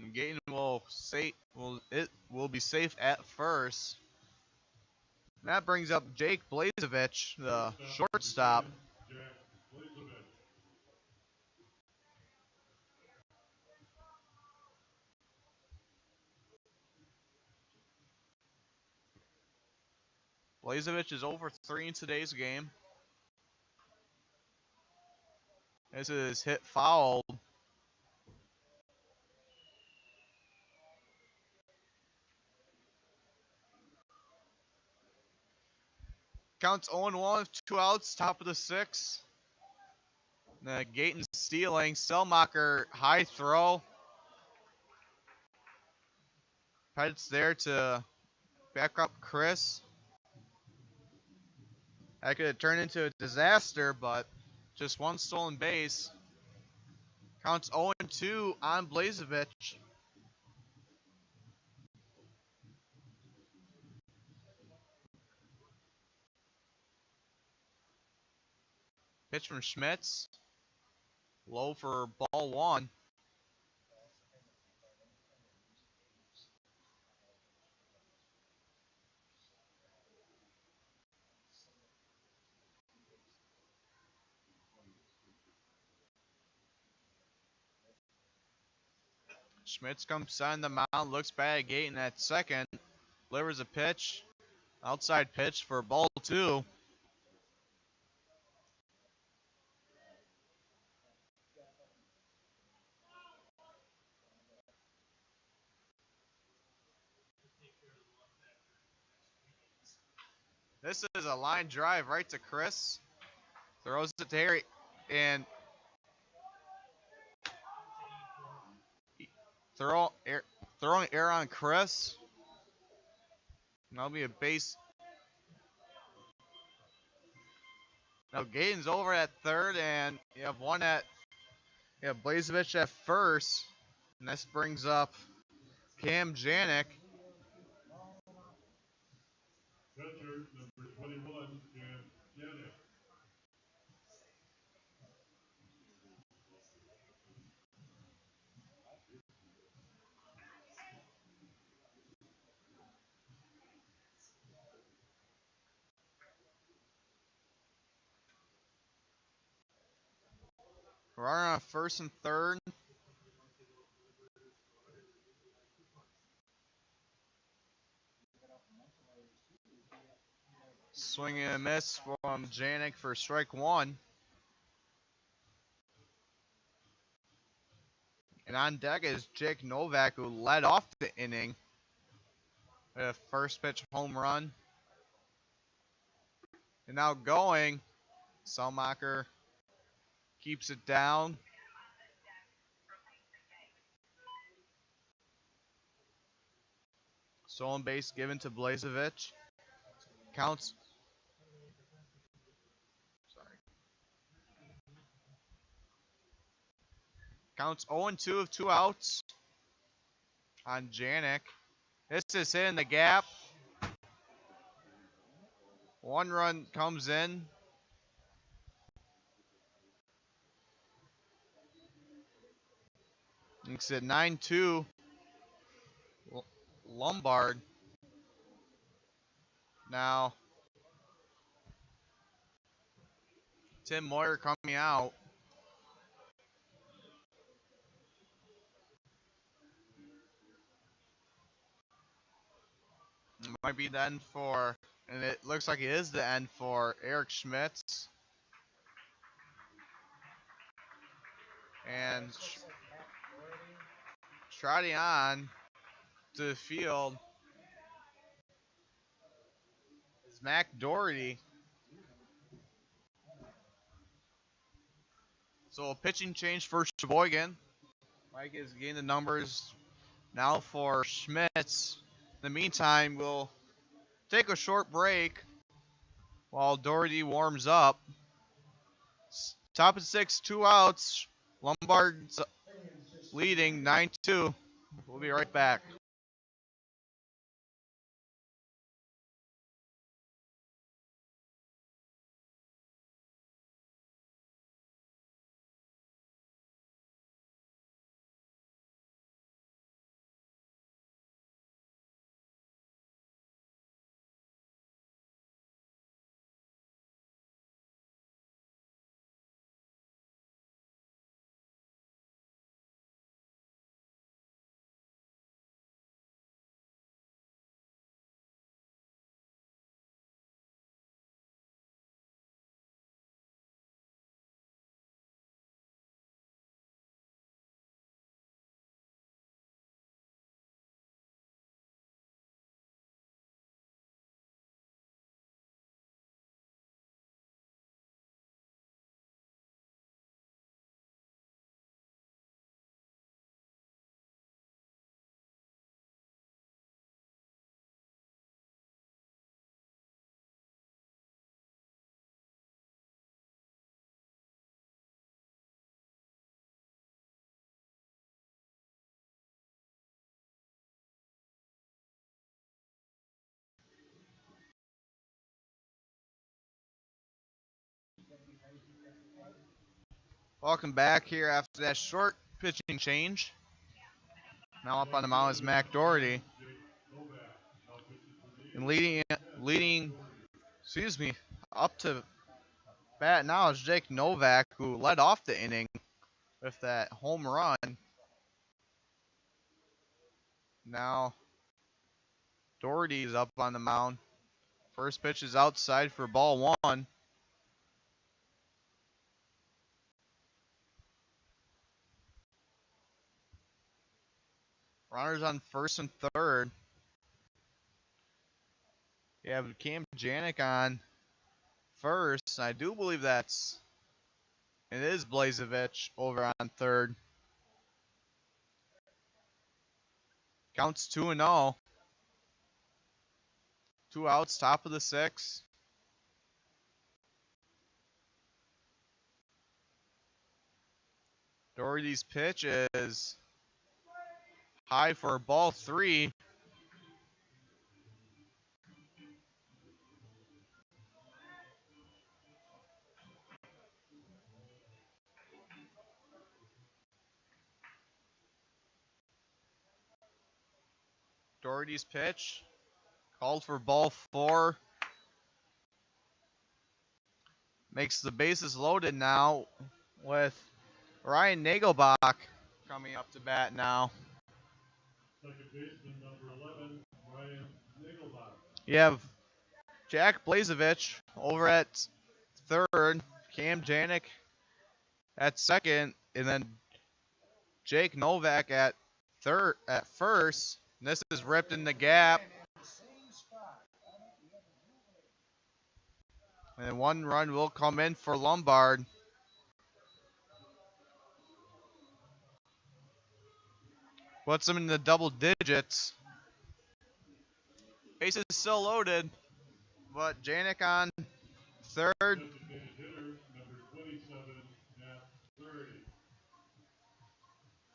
And Gayton will be safe at first. And that brings up Jake Blazevich, the shortstop. Blazevich is over 3 in today's game. This is hit foul. Counts 0-1 with 2 outs, top of the 6th. Gayton stealing. Selmacher high throw. Pettis there to back up Chris. That could have turned into a disaster, but just 1 stolen base. Counts 0-2 on Blazevich. Pitch from Schmitz. Low for ball 1. Schmitz comes on the mound, looks back at Gayton at second, delivers a pitch, outside pitch for ball 2. This is a line drive right to Chris. Throws it to Harry, and throwing air on Chris. And that'll be a base. Now Gayton's over at third, and you have Blazevich at first. And this brings up Cam Janik. Catcher number 21, Cam Janik. Runner on first and third. Swing and a miss from Janik for strike 1. And on deck is Jake Novak, who led off the inning. A first pitch home run. And now going, Selmacher keeps it down. Stolen base given to Blazevich. counts. Counts 0-2 of 2 outs on Janik. This is in the gap. 1 run comes in. Makes it 9-2. Lombard. Now, Tim Moyer coming out. It might be the end for, and it looks like it is the end for Eric Schmitz. And trotting on to the field is Mac Doherty. So a pitching change for Sheboygan. Mike is getting the numbers now for Schmitz. In the meantime, we'll take a short break while Doherty warms up. Top of 6, 2 outs. Lombard's leading 9-2. We'll be right back. Welcome back here after that short pitching change. Now up on the mound is Mac Doherty. And leading, up to bat now is Jake Novak, who led off the inning with that home run. Now Doherty is up on the mound. First pitch is outside for ball 1. Runners on first and third. You have Cam Janik on first. I do believe it is Blazevich over on third. Counts 2-0. 2 outs, top of the 6. Doherty's pitch is high for ball 3. Doherty's pitch called for ball 4. Makes the bases loaded now with Ryan Nagelbach coming up to bat now. Second baseman number 11, Ryan Nagelbach. You have Jack Blazevich over at third, Cam Janik at second, and then Jake Novak at first. And this is ripped in the gap. And 1 run will come in for Lombard. Puts him in the double digits. Bases still loaded, but Janik on third. Designated hitter number 27, Matt Flaherty.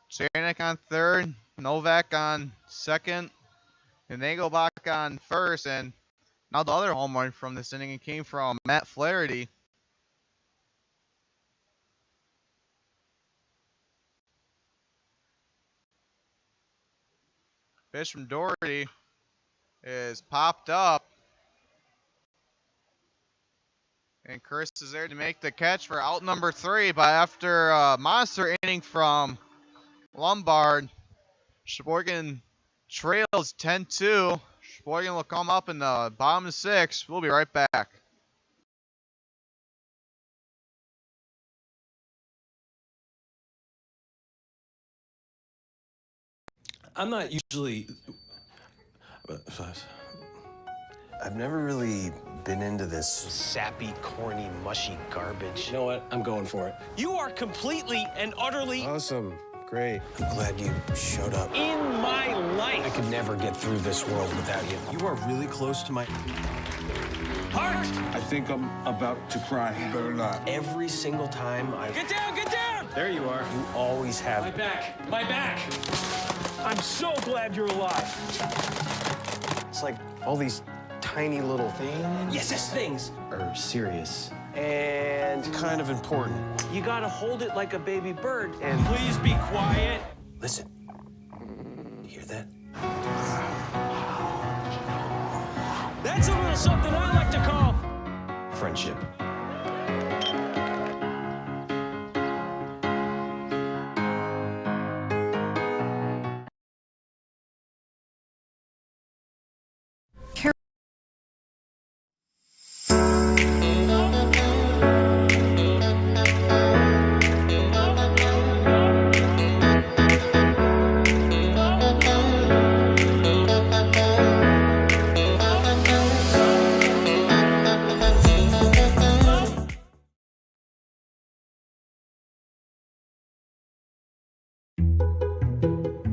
Janik on third. Novak on second. And they go back on first. And now the other home run from this inning came from Matt Flaherty. Pitch from Doherty is popped up. And Chris is there to make the catch for out number 3. But after a monster inning from Lombard, Sheboygan trails 10-2. Sheboygan will come up in the bottom of 6. We'll be right back. I'm not usually... I've never really been into this sappy, corny, mushy garbage. You know what? I'm going for it. You are completely and utterly Awesome. Great. I'm glad you showed up. in my life. I could never get through this world without you. You are really close to my... Heart! I think I'm about to cry. You better not. Every single time I... Get down, get down! There you are. You always have... My back, my back. I'm so glad you're alive. It's like all these tiny little things... Yes, things. ...are serious and kind of important. You gotta hold it like a baby bird. And... Please be quiet. Listen. You hear that? That's a little something I like to call Friendship.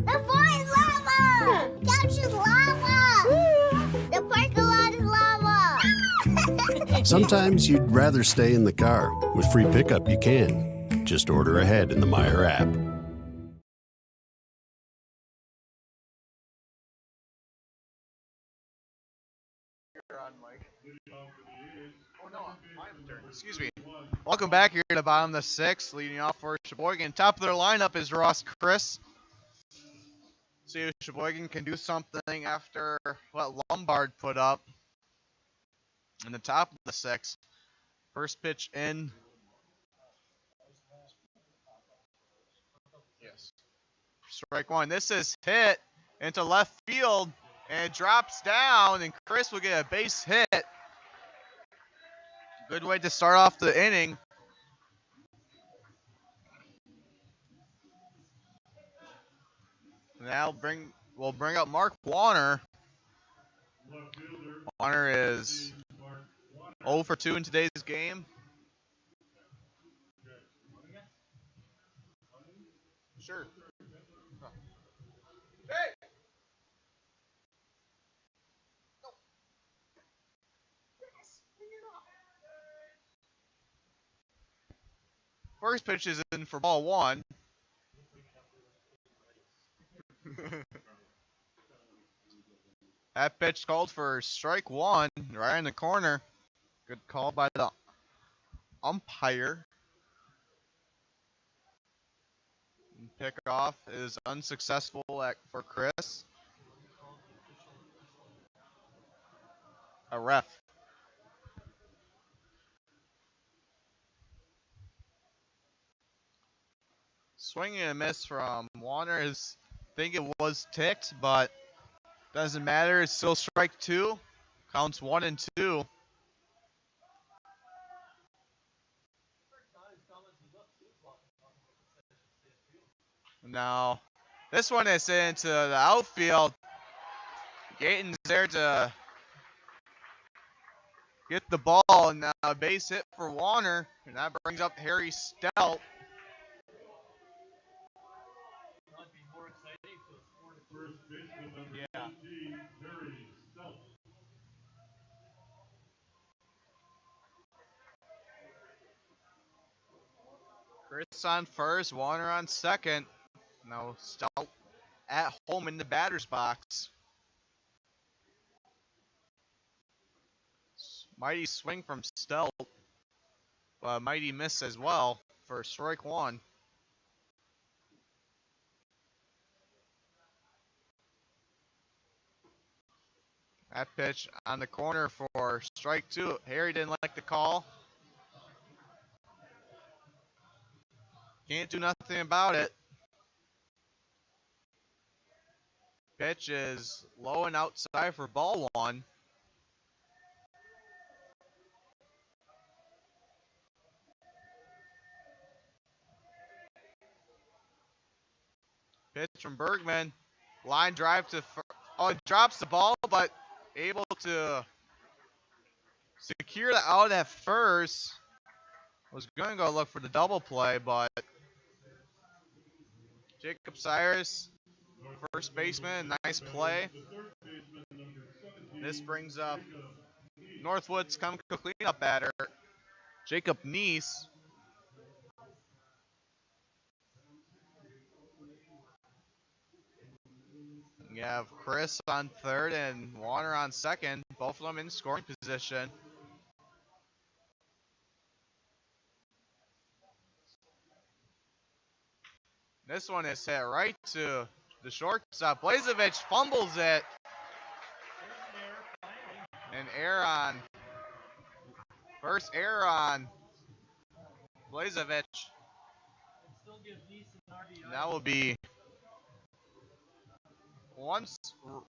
The floor is lava! Couch is lava! The parking lot is lava! Sometimes you'd rather stay in the car. With free pickup, you can. Just order ahead in the Meyer app. Excuse me. Welcome back here to the bottom of the 6th. Leading off for Sheboygan. Top of their lineup is Ross Chris. See if Sheboygan can do something after what Lombard put up in the top of the 6th. First pitch in. Yes. Strike one. This is hit into left field and it drops down and Chris will get a base hit. Good way to start off the inning. Now we'll bring up Mark Warner. Warner is 0 for 2 in today's game. Sure. Hey! First pitch is in for ball 1. That pitch called for strike 1 right in the corner. Good call by the umpire. Pickoff is unsuccessful for Chris. A ref. Swinging and a miss from Warner. I think it was ticked, but doesn't matter. It's still strike 2. Counts 1 and 2. Now, this one is into the outfield. Gayton's there to get the ball, and now a base hit for Warner, and that brings up Harry Stout. First baseman number 18, Harry Stout. Chris on first, Warner on second. Now Stout at home in the batter's box. Mighty swing from Stout, but mighty miss as well for strike one. That pitch on the corner for strike two. Harry didn't like the call. Can't do nothing about it. Pitch is low and outside for ball one. Pitch from Bergman. Line drive to, oh, drops the ball, but able to secure the out at first. Was going to go look for the double play, but Jacob Cyrus, first baseman, nice play. This brings up Northwood's chemical cleanup batter, Jacob Neese. You have Chris on third and Warner on second, both of them in scoring position. This one is hit right to the shortstop. Blazevich fumbles it. And error on, first error on Blazevich. That will be once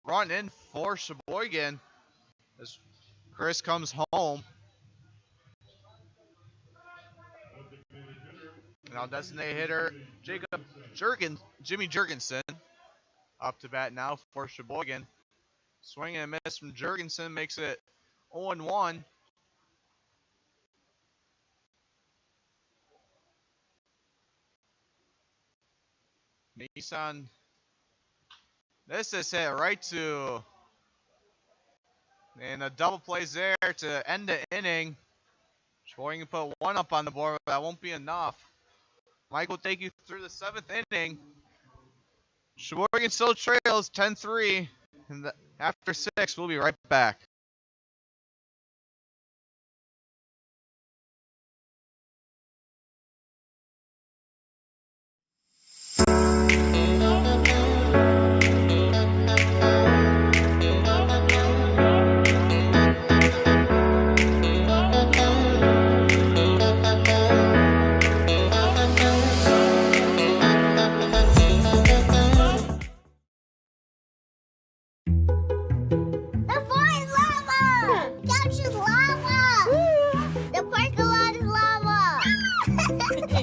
run in for Sheboygan as Chris comes home. Now designated hitter Jimmy Jurgensen up to bat now for Sheboygan. Swing and a miss from Jurgensen makes it 0-1. Nissan. This is hit right to, and a double plays there to end the inning. Sheboygan put one up on the board, but that won't be enough. Mike will take you through the seventh inning. Sheboygan still trails 10-3. And after 6, we'll be right back.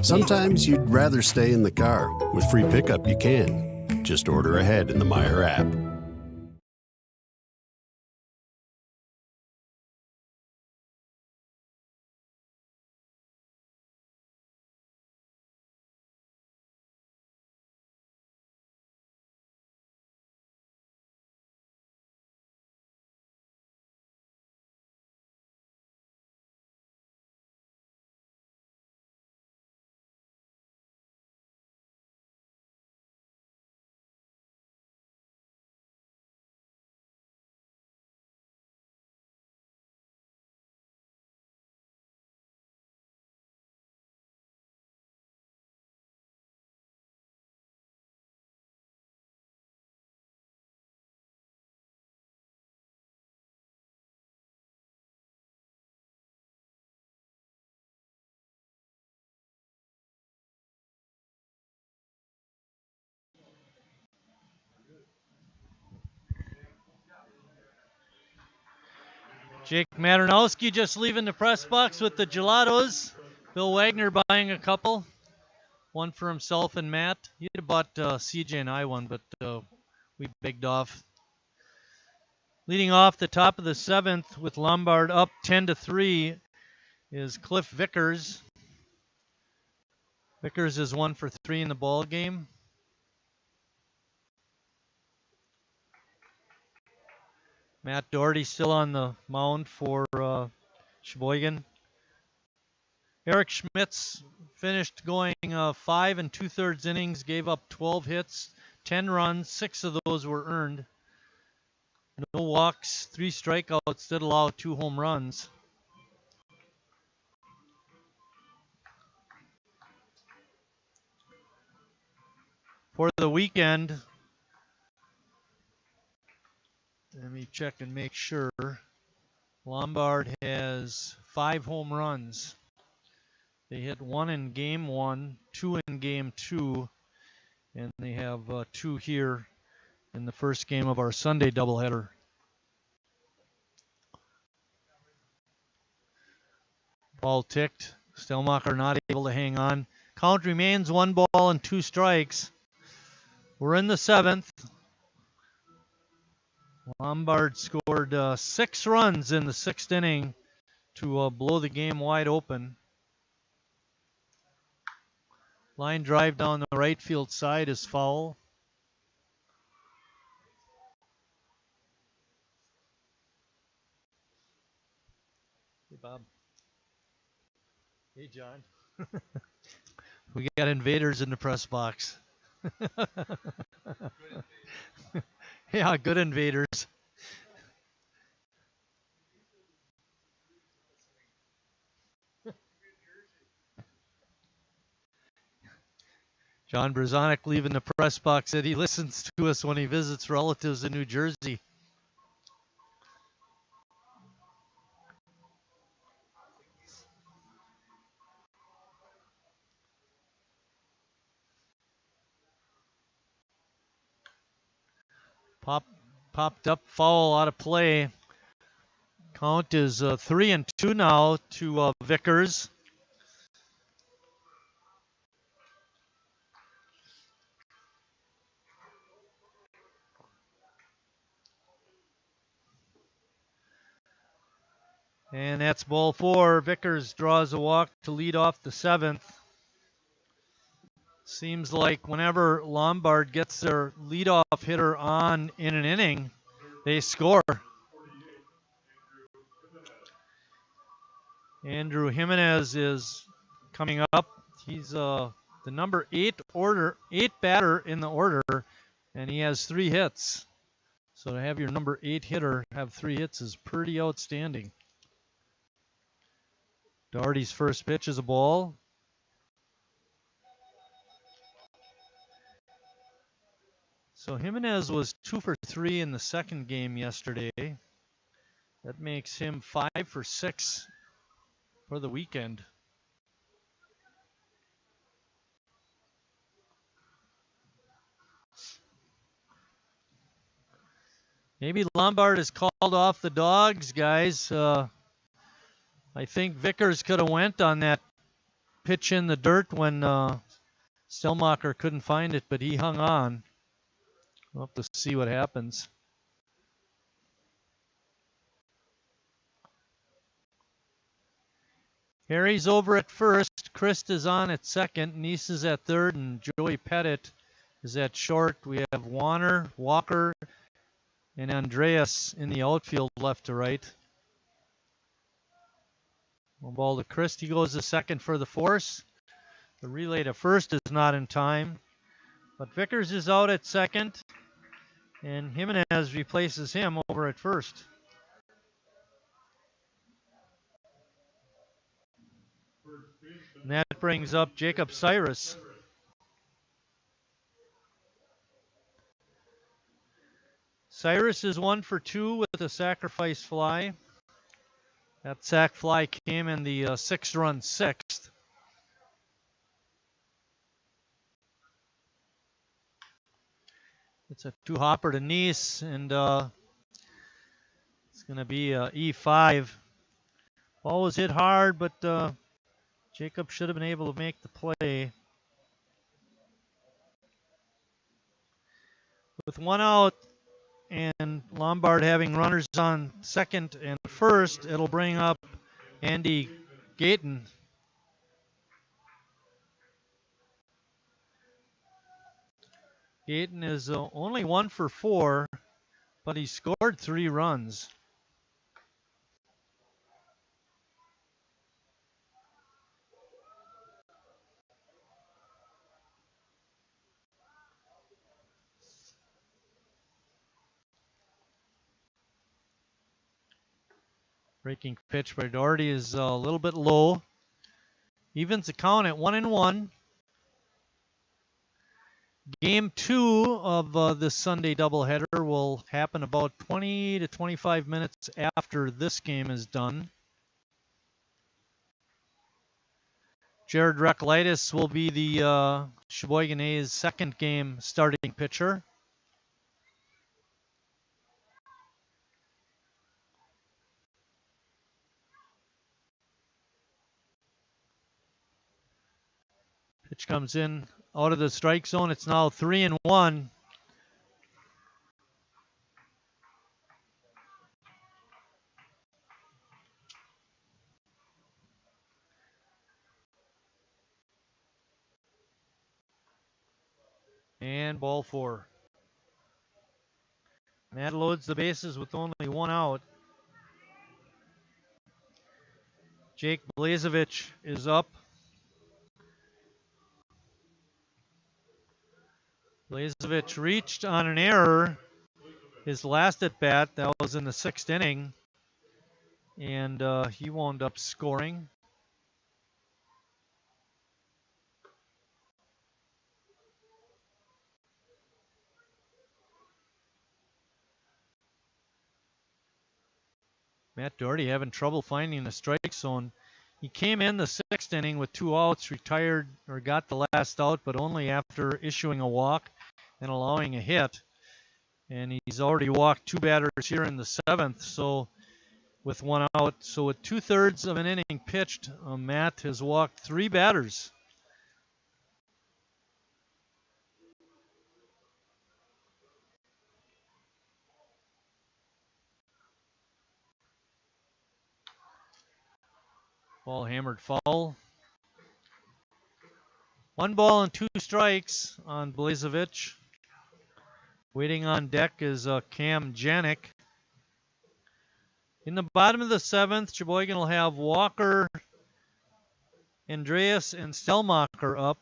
Sometimes you'd rather stay in the car. With free pickup, you can. Just order ahead in the Meijer app. Jake Maternowski just leaving the press box with the gelatos. Bill Wagner buying a couple. One for himself and Matt. He had bought CJ and I one, but we begged off. Leading off the top of the seventh with Lombard up 10-3 is Cliff Vickers. Vickers is 1 for 3 in the ball game. Matt Doherty still on the mound for Sheboygan. Eric Schmitz finished going 5 2/3 innings, gave up 12 hits, 10 runs, 6 of those were earned. No walks, 3 strikeouts, did allow 2 home runs. For the weekend, let me check and make sure. Lombard has 5 home runs. They hit 1 in game 1, 2 in game 2, and they have 2 here in the first game of our Sunday doubleheader. Ball ticked. Stelmacher not able to hang on. Count remains 1 ball and 2 strikes. We're in the 7th. Lombard scored 6 runs in the 6th inning to blow the game wide open. Line drive down the right field side is foul. Hey, Bob. Hey, John. We got invaders in the press box. Yeah, good invaders. John Brzonek leaving the press box said he listens to us when he visits relatives in New Jersey. Popped up, foul out of play. Count is 3-2 now to Vickers. And that's ball 4. Vickers draws a walk to lead off the 7th. Seems like whenever Lombard gets their leadoff hitter on in an inning, they score. Andrew Jimenez is coming up. He's the number 8 batter in the order, and he has 3 hits. So to have your number 8 hitter have 3 hits is pretty outstanding. Doherty's first pitch is a ball. So Jimenez was 2 for 3 in the second game yesterday. That makes him 5 for 6 for the weekend. Maybe Lombard has called off the dogs, guys. I think Vickers could have went on that pitch in the dirt when Stelmacher couldn't find it, but he hung on. We'll have to see what happens. Harry's over at first. Christ is on at second. Neese is at third, and Joey Pettit is at short. We have Warner, Walker, and Andreas in the outfield left to right. One ball to Christ. He goes to second for the force. The relay to first is not in time. But Vickers is out at second, and Jimenez replaces him over at first. And that brings up Jacob Cyrus. Cyrus is 1 for 2 with a sacrifice fly. That sac fly came in the 6-run 6th. It's a 2-hopper to Neese, and it's going to be E5. Ball was hit hard, but Jacob should have been able to make the play. With 1 out and Lombard having runners on second and first, it'll bring up Andy Gayton. Gayton is only 1 for 4, but he scored 3 runs. Breaking pitch by Doherty is a little bit low. Evens the count at 1-1. Game 2 of this Sunday doubleheader will happen about 20 to 25 minutes after this game is done. Jared Reklitis will be the Sheboygan A's second game starting pitcher. Pitch comes in out of the strike zone. It's now 3-1. And ball 4. And that loads the bases with only 1 out. Jake Blazevich is up. Blazevich reached on an error his last at bat. That was in the 6th inning. And he wound up scoring. Matt Doherty having trouble finding the strike zone. He came in the 6th inning with 2 outs, retired or got the last out, but only after issuing a walk and allowing a hit. And he's already walked 2 batters here in the 7th, so with 1 out. So with 2/3 of an inning pitched, Matt has walked 3 batters. Ball hammered foul. 1 ball and 2 strikes on Blazevich. Waiting on deck is Cam Janik. In the bottom of the 7th, Sheboygan will have Walker, Andreas, and Stelmacher up.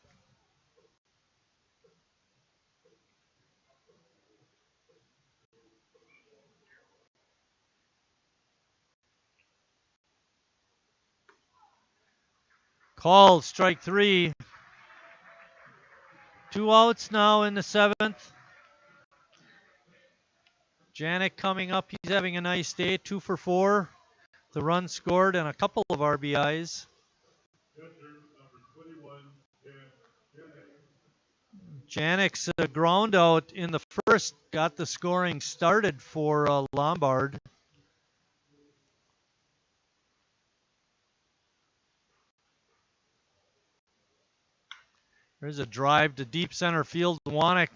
Called strike 3. 2 outs now in the 7th. Janik coming up. He's having a nice day. 2 for 4. The run scored and a couple of RBIs. Janik's ground out in the 1st got the scoring started for Lombard. There's a drive to deep center field. Wanek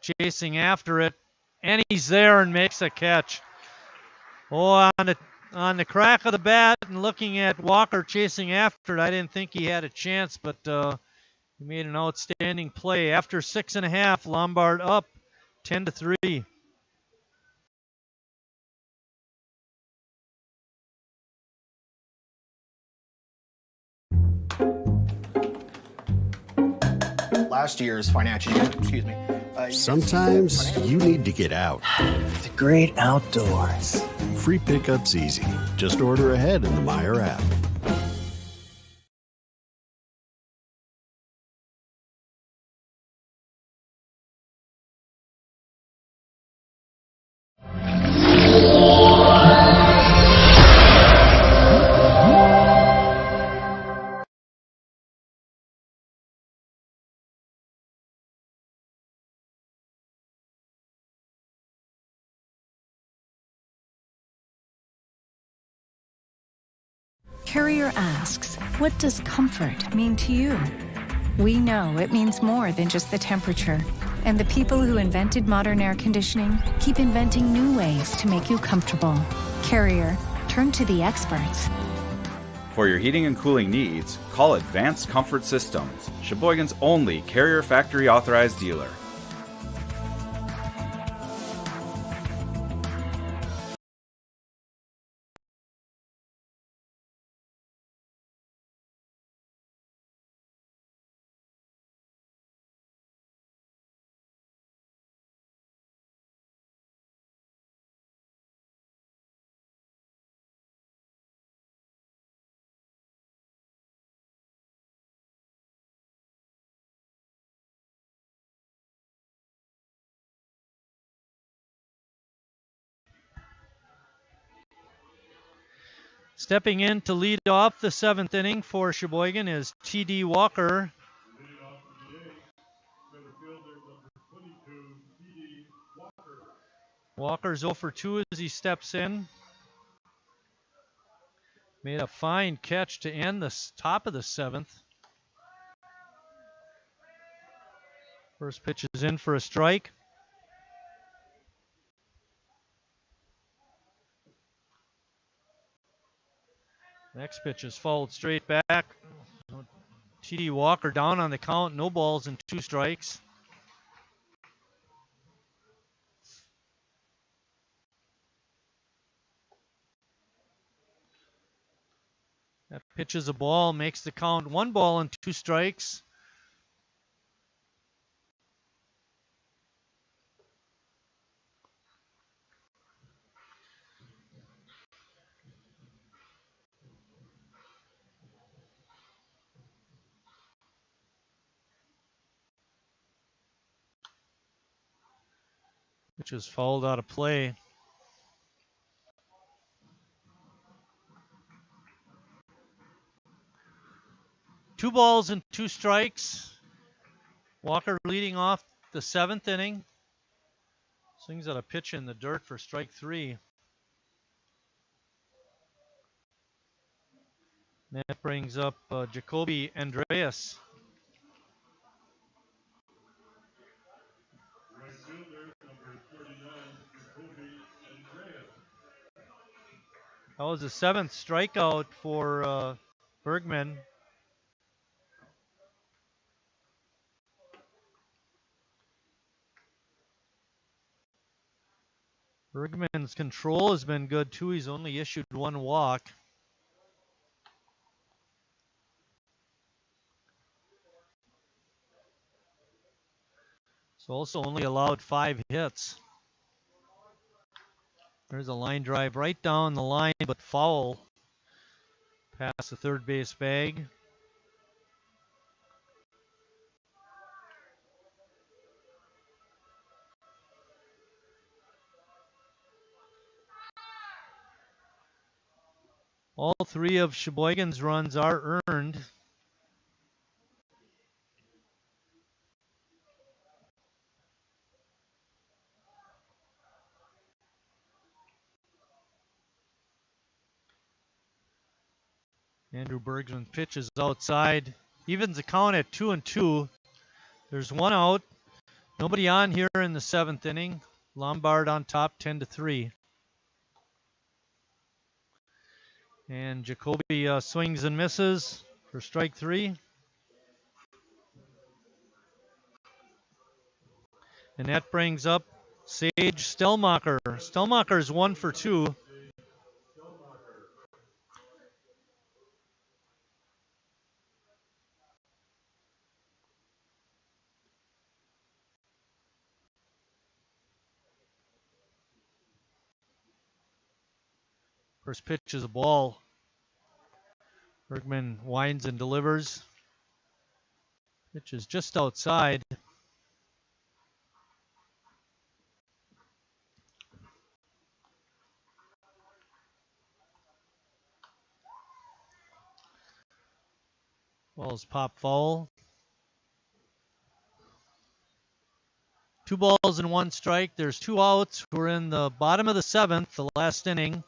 chasing after it, and he's there and makes a catch. Oh, on the crack of the bat and looking at Walker chasing after it, I didn't think he had a chance, but he made an outstanding play. After 6.5, Lombard up 10-3. Last year's financial year, Sometimes you need to get out. The great outdoors. Free pickup's easy. Just order ahead in the Meyer app. Carrier asks, what does comfort mean to you? We know it means more than just the temperature. And the people who invented modern air conditioning keep inventing new ways to make you comfortable. Carrier, turn to the experts. For your heating and cooling needs, call Advanced Comfort Systems, Sheboygan's only Carrier factory authorized dealer. Stepping in to lead off the 7th inning for Sheboygan is T.D. Walker. Leading off for the eighth, center fielder number 22, T.D. Walker. Walker's 0 for 2 as he steps in. Made a fine catch to end the top of the 7th. First pitch is in for a strike. Next pitch is fouled straight back. T.D. Walker down on the count, no balls and 2 strikes. That pitch is a ball, makes the count 1 ball and 2 strikes. Pitch is fouled out of play. Two balls and 2 strikes. Walker leading off the 7th inning. Swings at a pitch in the dirt for strike 3. That brings up Jacoby Andreas. Right fielder number 39, Jacoby Andreas. That was the 7th strikeout for Bergman. Bergman's control has been good too. He's only issued 1 walk. He's also only allowed 5 hits. There's a line drive right down the line, but foul past the third base bag. All 3 of Sheboygan's runs are earned. Andrew Bergman pitches outside. Evens the count at 2-2. There's 1 out. Nobody on here in the 7th inning. Lombard on top 10-3. And Jacoby swings and misses for strike 3. And that brings up Sage Stelmacher. Stelmacher's 1 for 2. First pitch is a ball. Bergman winds and delivers. Pitch is just outside. Ball's pop foul. 2 balls and 1 strike. There's 2 outs. We're in the bottom of the 7th, the last inning.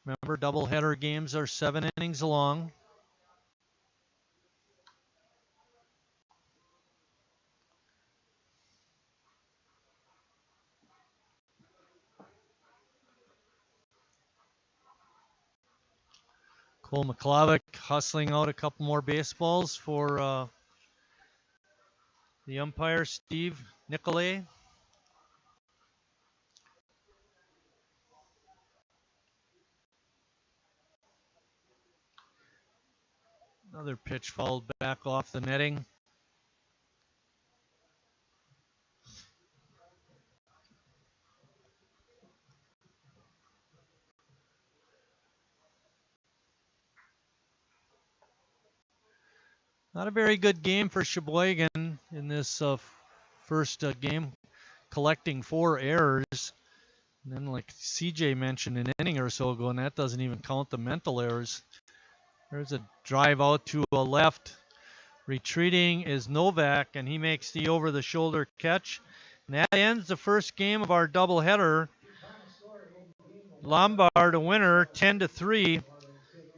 Remember, doubleheader games are 7 innings long. Cole McClavick hustling out a couple more baseballs for the umpire, Steve Nicolay. Another pitch fouled back off the netting. Not a very good game for Sheboygan in this first game, collecting 4 errors. And then, like CJ mentioned an inning or so ago, and that doesn't even count the mental errors. There's a drive out to a left. Retreating is Novak, and he makes the over-the-shoulder catch. And that ends the first game of our doubleheader. Lombard a winner, 10-3.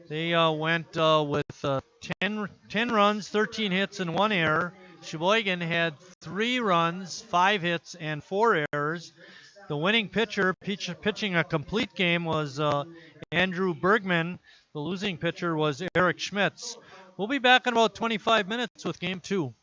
They went with 10 runs, 13 hits, and 1 error. Sheboygan had 3 runs, 5 hits, and 4 errors. The winning pitcher pitching a complete game was Andrew Bergman. The losing pitcher was Eric Schmitz. We'll be back in about 25 minutes with game 2.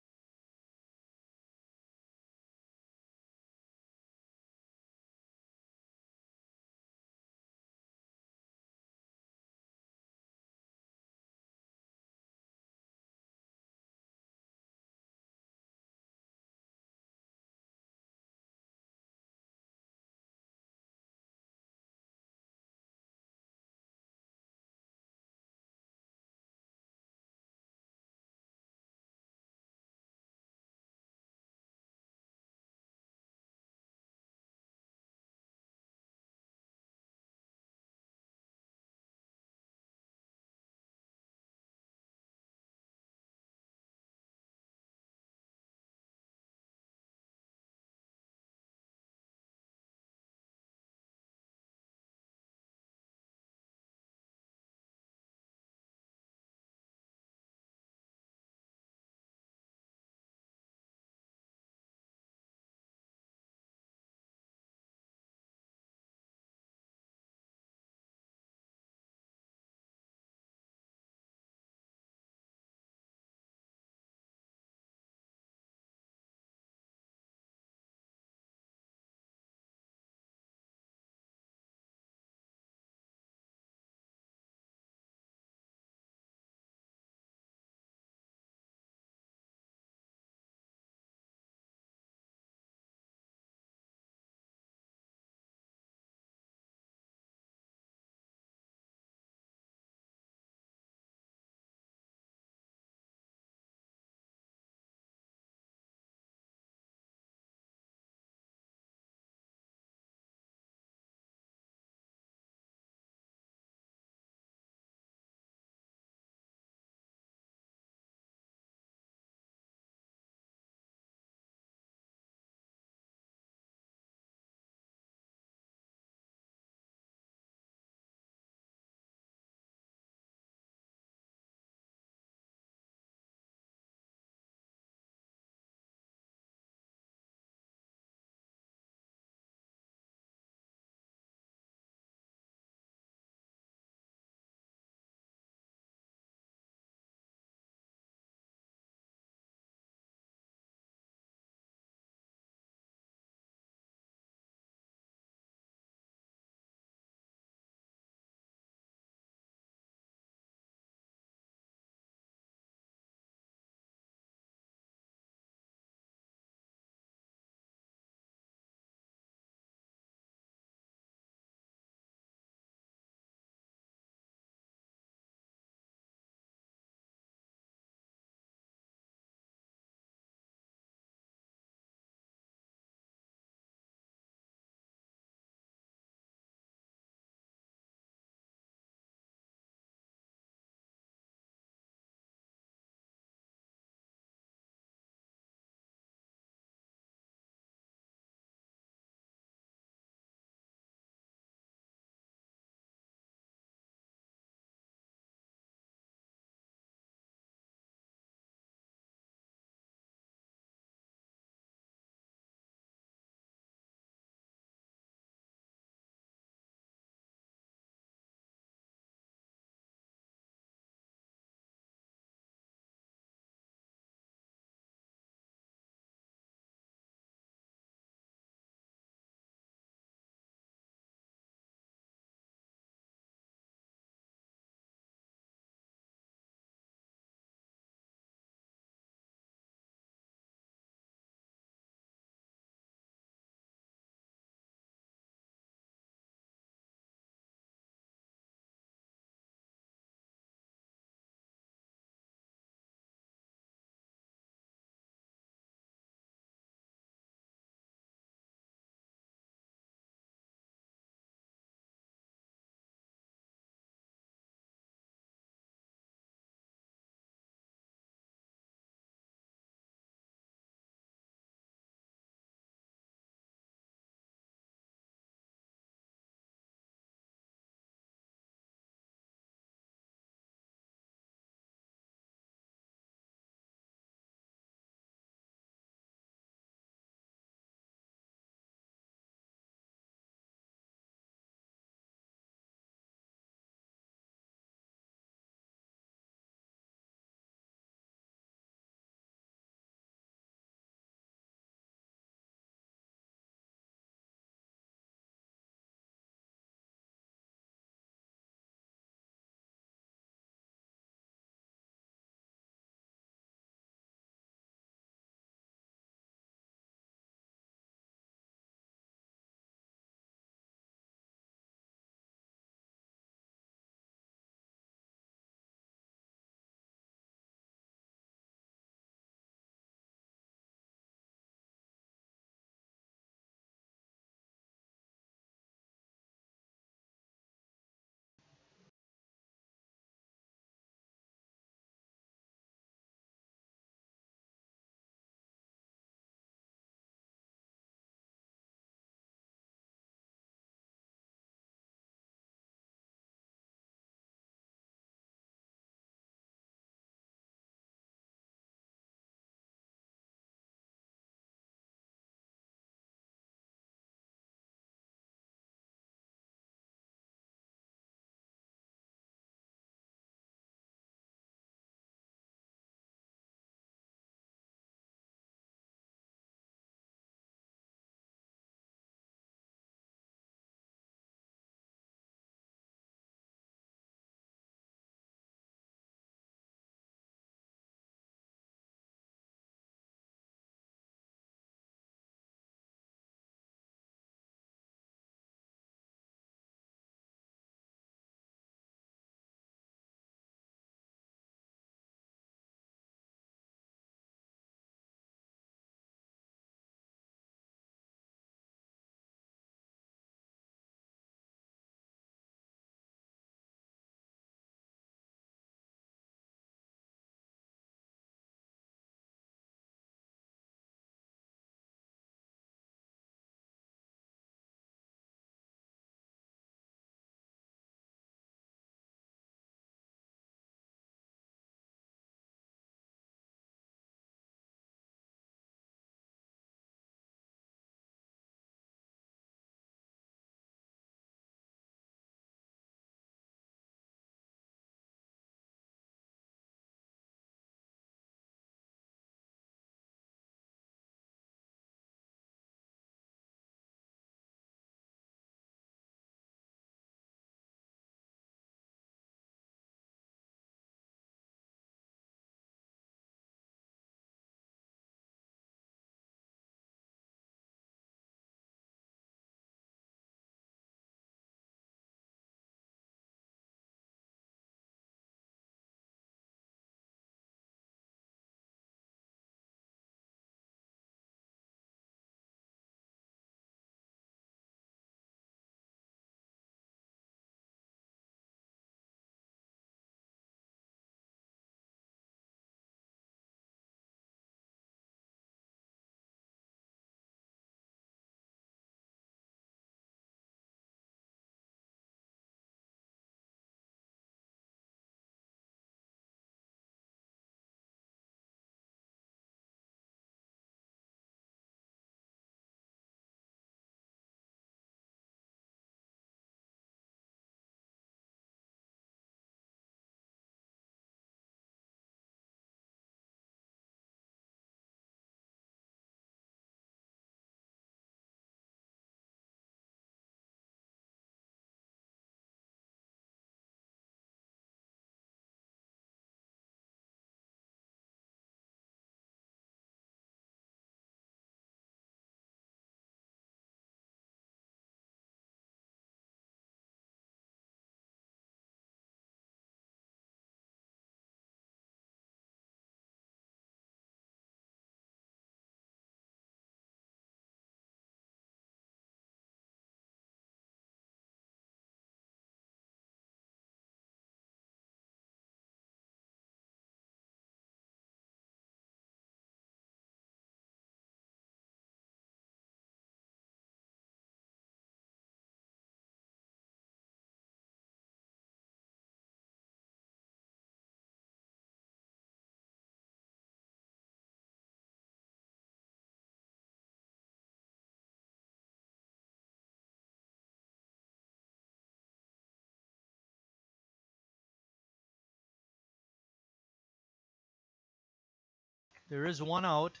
There is one out.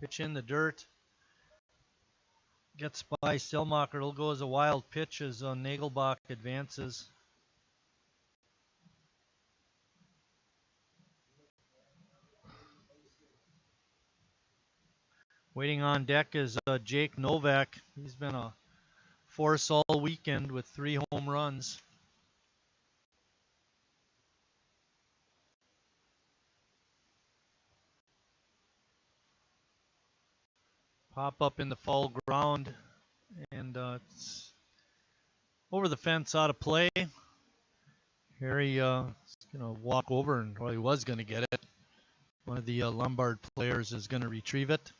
Pitch in the dirt. Gets by Stelmacher. It'll go as a wild pitch as Nagelbach advances. Waiting on deck is Jake Novak. He's been a force all weekend with 3 home runs. Pop up in the foul ground, and it's over the fence out of play. Harry is going to walk over, and well, he was going to get it. One of the Lombard players is going to retrieve it.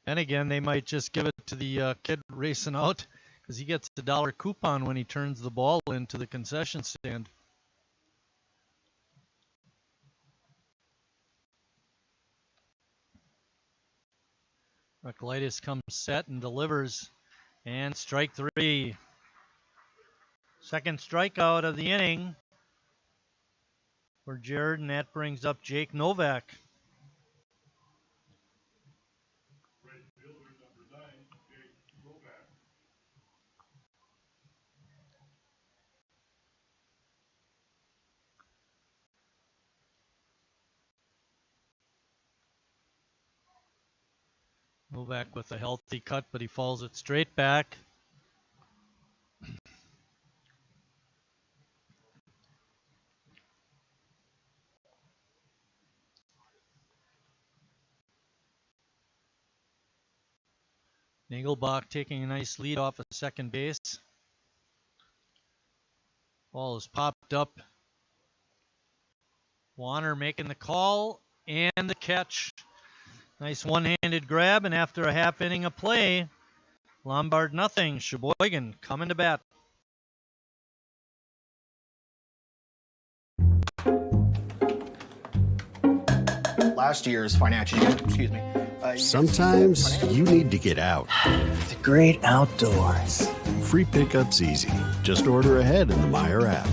And again, they might just give it to the kid racing out because he gets a $1 coupon when he turns the ball into the concession stand. Recklitis comes set and delivers. And strike 3. Second strikeout of the inning for Jared, and that brings up Jake Novak. Right fielder number 9, Jake Novak. Novak with a healthy cut, but he falls it straight back. Nagelbach taking a nice lead off of second base. Ball is popped up. Warner making the call and the catch. Nice one-handed grab, and after a half inning of play, Lombard nothing. Sheboygan coming to bat. Last year's financial, Sometimes you need to get out. The great outdoors. Free pickup's easy. Just order ahead in the Meijer app.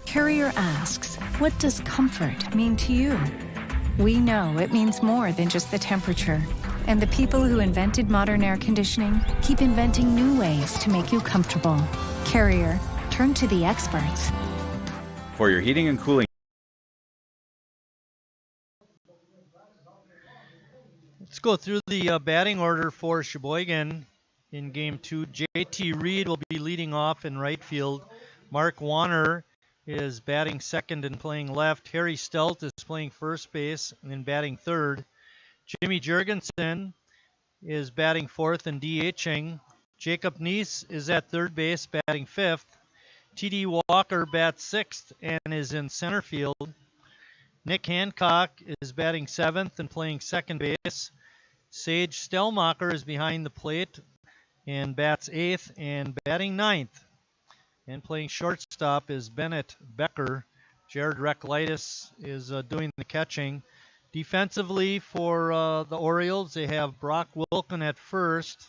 Carrier asks, what does comfort mean to you? We know it means more than just the temperature. And the people who invented modern air conditioning keep inventing new ways to make you comfortable. Carrier, turn to the experts. For your heating and cooling. Let's go through the batting order for Sheboygan in Game 2. J.T. Reed will be leading off in right field. Mark Warner is batting second and playing left. Harry Stelt is playing first base and batting third. Jimmy Jurgensen is batting fourth and DHing. Jacob Neese is at third base batting fifth. T.D. Walker bats sixth and is in center field. Nick Hancock is batting seventh and playing second base. Sage Stelmacher is behind the plate and bats eighth and batting ninth. And playing shortstop is Bennett Becker. Jared Recklitis is doing the catching. Defensively for the Orioles, they have Brock Wilken at first,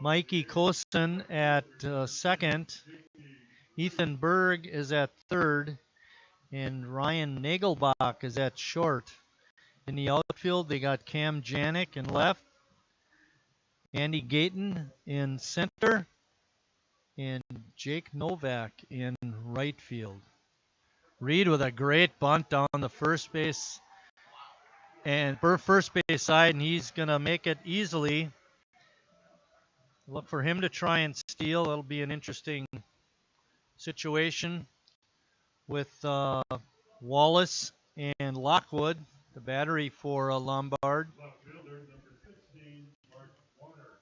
Mikey Kosten at second, Ethan Berg is at third, and Ryan Nagelbach is at short. In the outfield, they got Cam Janik in left, Andy Gayton in center, and Jake Novak in right field. Reed with a great bunt down the first base side, and he's going to make it easily. Look for him to try and steal. That'll be an interesting situation with Wallace and Lockwood, the battery for Lombard. Left fielder number 16, Mark Warner.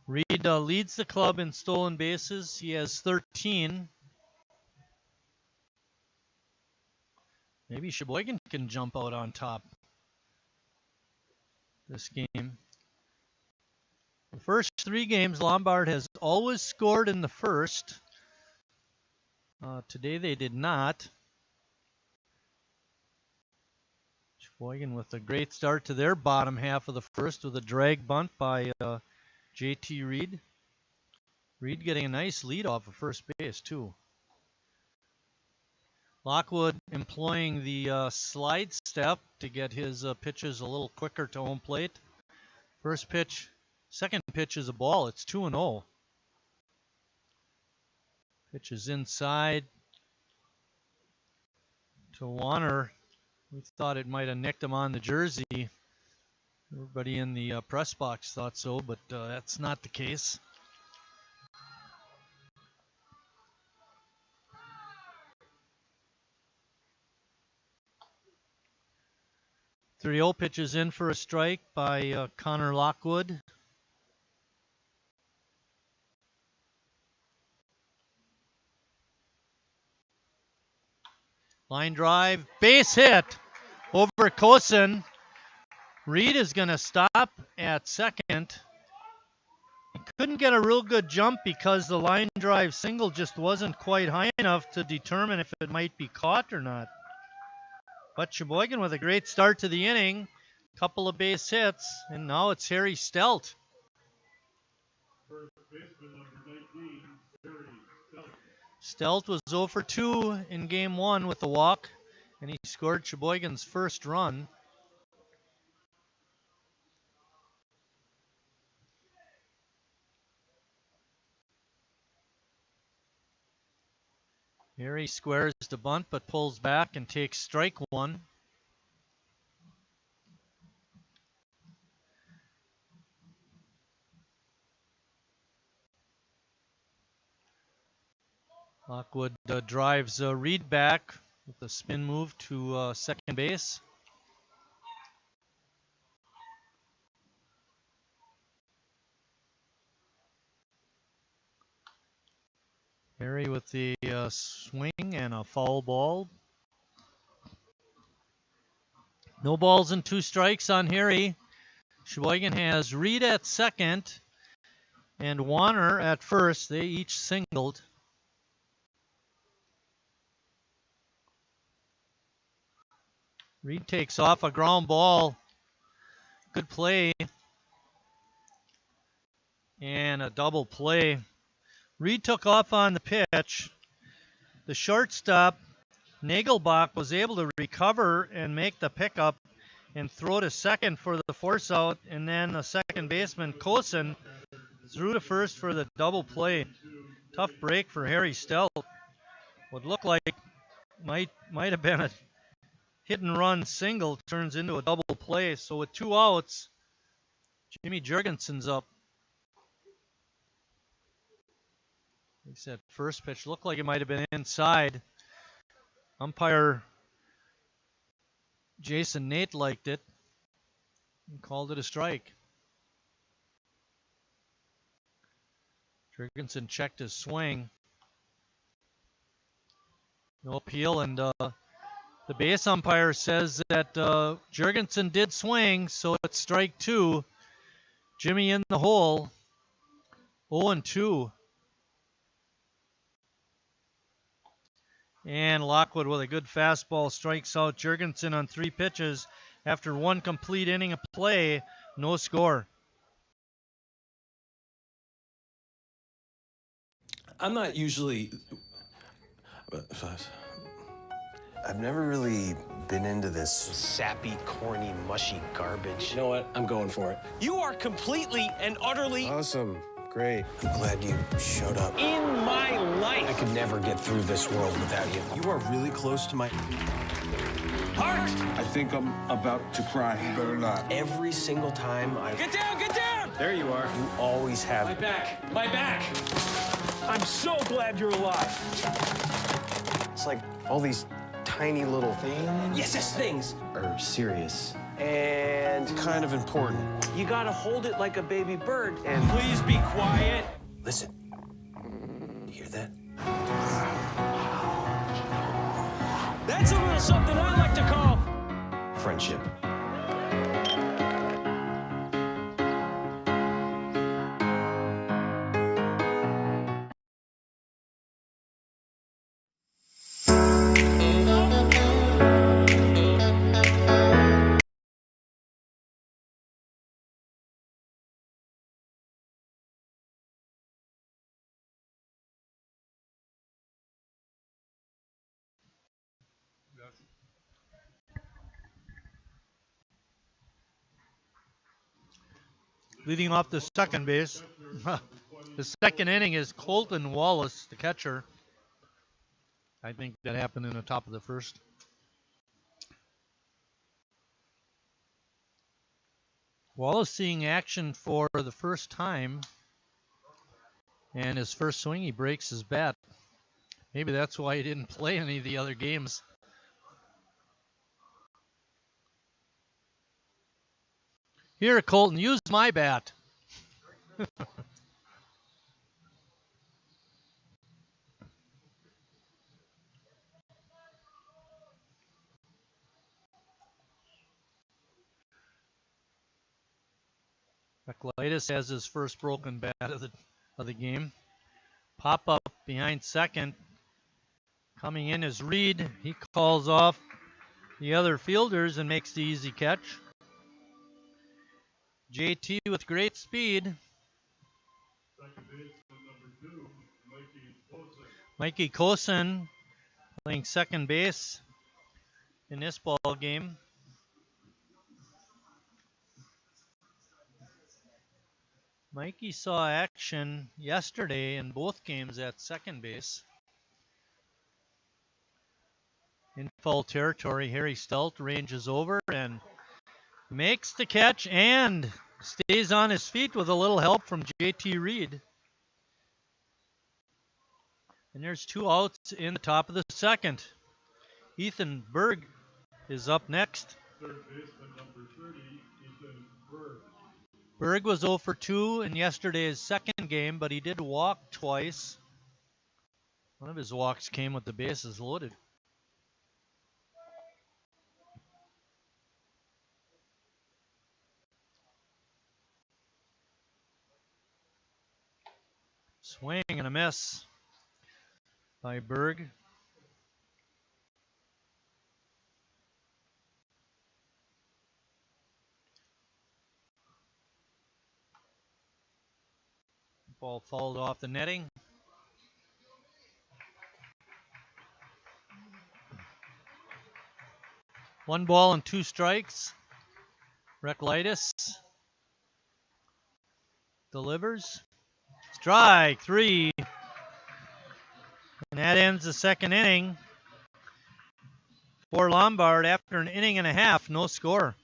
Reed leads the club in stolen bases. He has 13. Maybe Sheboygan can jump out on top this game. The first 3 games, Lombard has always scored in the first. Today they did not. Sheboygan with a great start to their bottom half of the first with a drag bunt by JT Reed. Reed getting a nice lead off of first base too. Lockwood employing the slide step to get his pitches a little quicker to home plate. First pitch, second pitch is a ball. It's 2-0. Pitch is inside to Warner. We thought it might have nicked him on the jersey. Everybody in the press box thought so, but that's not the case. .30 pitches in for a strike by Connor Lockwood. Line drive, base hit over Kosen. Reed is going to stop at second. He couldn't get a real good jump because the line drive single just wasn't quite high enough to determine if it might be caught or not. But Sheboygan with a great start to the inning, couple of base hits, and now it's Harry Stelt. First baseman number 19, Harry Stelt. Stelt was 0 for 2 in game 1 with a walk, and he scored Sheboygan's first run. Harry squares the bunt but pulls back and takes strike 1. Lockwood drives Reed back with a spin move to second base. Harry with the swing and a foul ball. No balls and 2 strikes on Harry. Sheboygan has Reed at second and Warner at first. They each singled. Reed takes off a ground ball. Good play. And a double play. Reed took off on the pitch. The shortstop, Nagelbach, was able to recover and make the pickup and throw to second for the force out. And then the second baseman, Kosen, threw to first for the double play. Tough break for Harry Stelt. Would look like might have been a hit and run single, turns into a double play. So with 2 outs, Jimmy Jurgensen's up. He said first pitch looked like it might have been inside. Umpire Jason Nate liked it and called it a strike. Jurgensen checked his swing. No appeal, and the base umpire says that Jurgensen did swing, so it's strike 2. Jimmy in the hole, 0-2. And Lockwood with a good fastball strikes out Jurgensen on 3 pitches after 1 complete inning of play. No score. I'm not usually... I've never really been into this sappy, corny, mushy garbage. You know what? I'm going for it. You are completely and utterly Awesome. Great. I'm glad you showed up. in my life. I could never get through this world without you. You are really close to my... Heart! I think I'm about to cry. Better not. Every single time I... Get down, get down! There you are. You always have... My back, my back. I'm so glad you're alive. It's like all these tiny little things... Yes, things. ...are serious and kind of important. You gotta hold it like a baby bird. And please be quiet. listen. You hear that? That's a little something I like to call friendship. Leading off the second base, the second inning is Colton Wallace, the catcher. I think that happened in the top of the first. Wallace seeing action for the first time, and his first swing, he breaks his bat. Maybe that's why he didn't play any of the other games. Here, Colton, use my bat. Reklaitis has his first broken bat of the game. Pop up behind second. Coming in is Reed. He calls off the other fielders and makes the easy catch. JT with great speed. Mikey Kosen playing second base in this ball game. Mikey saw action yesterday in both games at second base. In foul territory, Harry Stelt ranges over and makes the catch and stays on his feet with a little help from JT Reed. And there's 2 outs in the top of the second. Ethan Berg is up next. Third baseman number 30, Ethan Berg. Berg was 0 for 2 in yesterday's second game, but he did walk twice. One of his walks came with the bases loaded. Swing and a miss by Berg. Ball fouled off the netting. One ball and 2 strikes. Reklaitis delivers. Strike 3. And that ends the second inning for Lombard after an inning and a half, no score.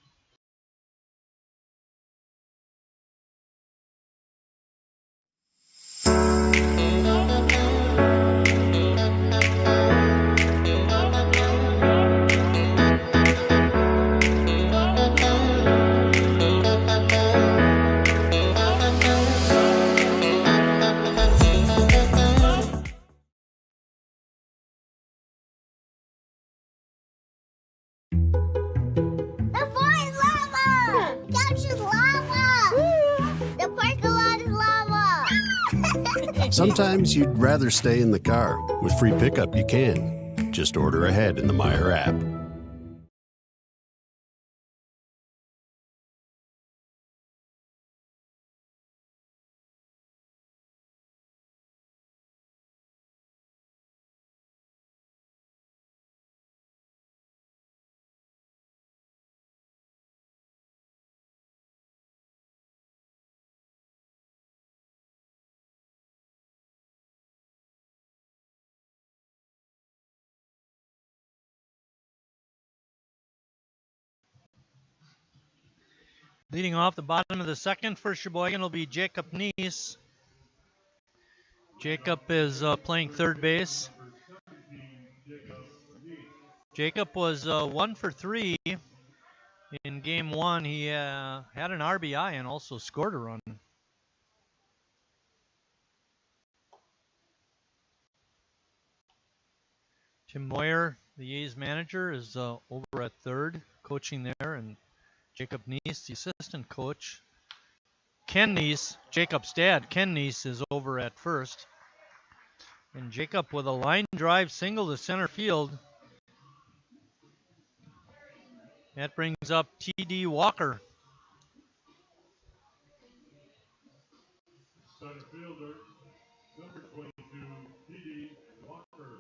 The floor is lava! Couch is lava! The parking lot is lava! Sometimes you'd rather stay in the car. With free pickup, you can. Just order ahead in the Meijer app. Leading off the bottom of the second for Sheboygan will be Jacob Neese. Jacob is playing third base. Jacob was 1 for 3 in game 1. He had an RBI and also scored a run. Tim Moyer the A's manager, is over at third, coaching there, and Jacob Neese, the assistant coach. Ken Neese, Jacob's dad, Ken Neese, is over at first. And Jacob with a line drive single to center field. That brings up T.D. Walker. Center fielder, number 22, T.D. Walker.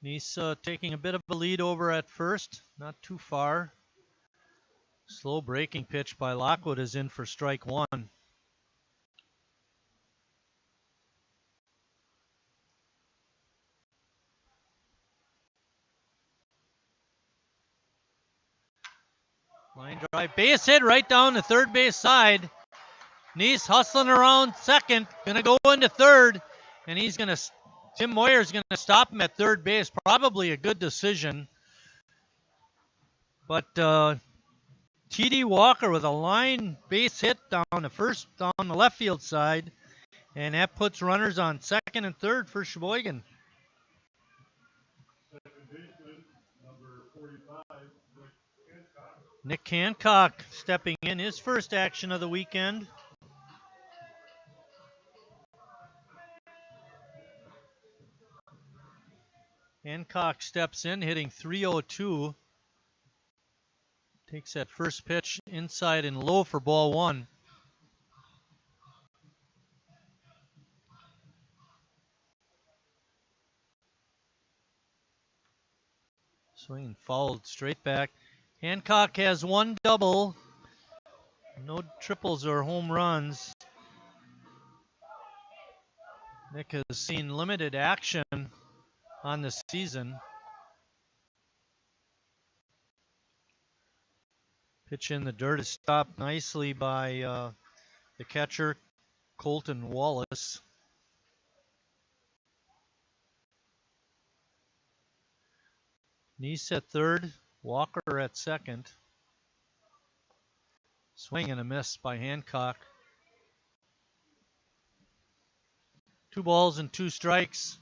Neese taking a bit of a lead over at first, not too far. Slow breaking pitch by Lockwood is in for strike one. Line drive, base hit right down the third base side. Neese hustling around second, gonna go into third, and Tim Moyer's gonna stop him at third base. Probably a good decision. But T.D. Walker with a line base hit down the left field side, and that puts runners on second and third for Sheboygan. Second baseman, number 45, Nick Hancock stepping in, his first action of the weekend. Hancock steps in, hitting .302. Takes that first pitch inside and low for ball one. Swing and fouled straight back. Hancock has one double. No triples or home runs. Nick has seen limited action on the season. Pitch in the dirt is stopped nicely by the catcher, Colton Wallace. Neese at third, Walker at second. Swing and a miss by Hancock. 2 balls and 2 strikes.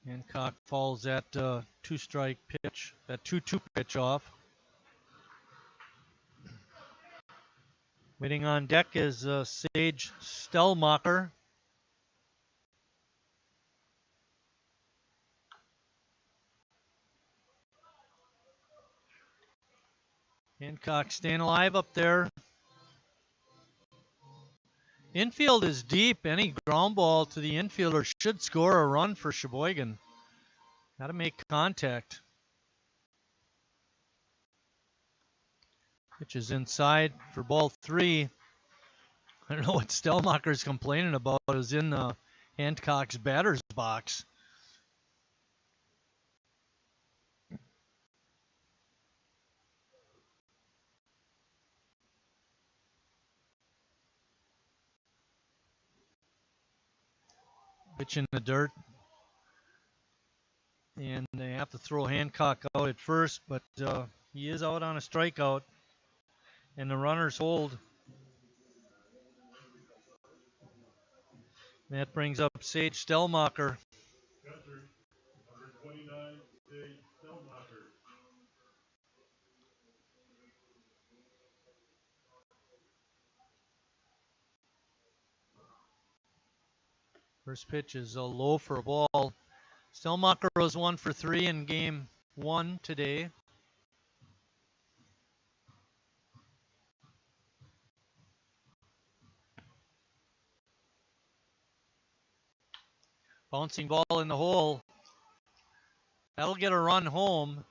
Hancock falls that 2-strike pitch, that 2-2 pitch off. Waiting on deck is Sage Stellmacher. Hancock staying alive up there. Infield is deep. Any ground ball to the infielder should score a run for Sheboygan. Got to make contact. Pitch is inside for ball 3. I don't know what Stellmacher's complaining about. Is in Hancock's batter's box. Pitch in the dirt. And they have to throw Hancock out at first, but he is out on a strikeout. And the runners hold. That brings up Sage Stellmacher. catcher, number 29, Sage Stellmacher. First pitch is a low for a ball. Stellmacher was 1 for 3 in game 1 today. Bouncing ball in the hole. That'll get a run home.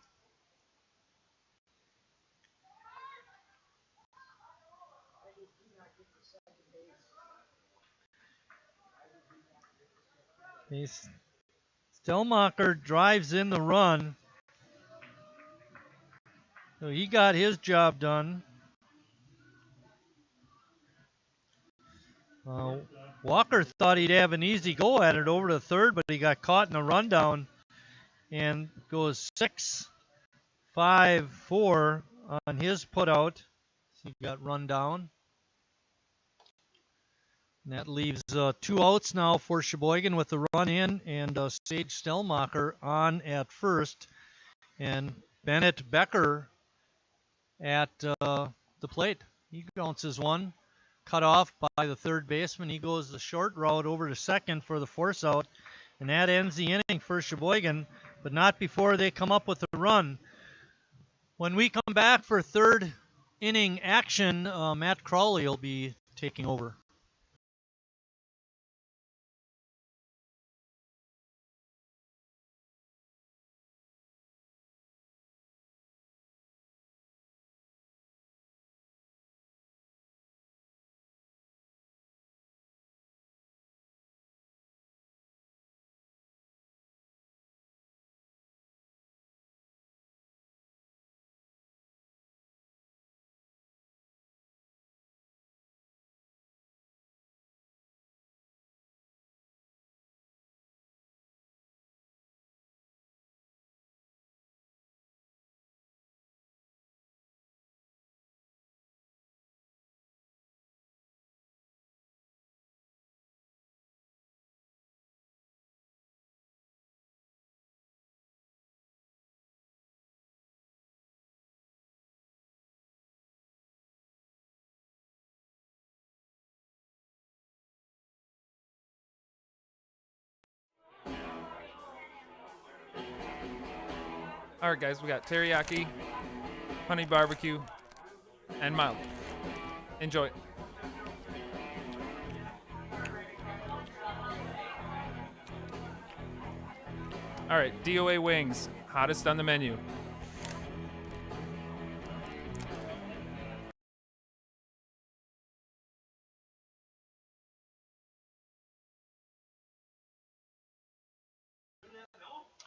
Stellmacher drives in the run. So he got his job done. Walker thought he'd have an easy go at it over to third, but he got caught in a rundown and goes 6-5-4 on his putout. He got run down. And that leaves 2 outs now for Sheboygan with the run in and Sage Stellmacher on at first. And Bennett Becker at the plate. He bounces one. Cut off by the third baseman. He goes the short route over to second for the force out. And that ends the inning for Sheboygan, but not before they come up with a run. When we come back for third inning action, Matt Crowley will be taking over. All right, guys, we got teriyaki, honey barbecue, and mild. Enjoy. All right, DOA wings, hottest on the menu.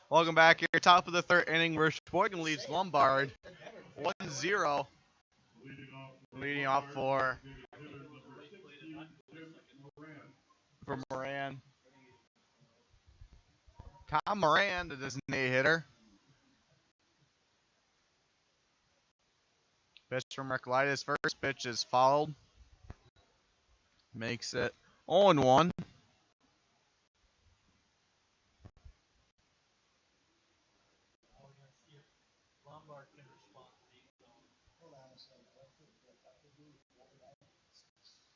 Welcome back here. Top of the third inning where Sheboygan leads Lombard 1-0. Leading off for Moran. Tom Moran, the designated hitter. Pitch from Merkelitis. First pitch is fouled. Makes it 0-1.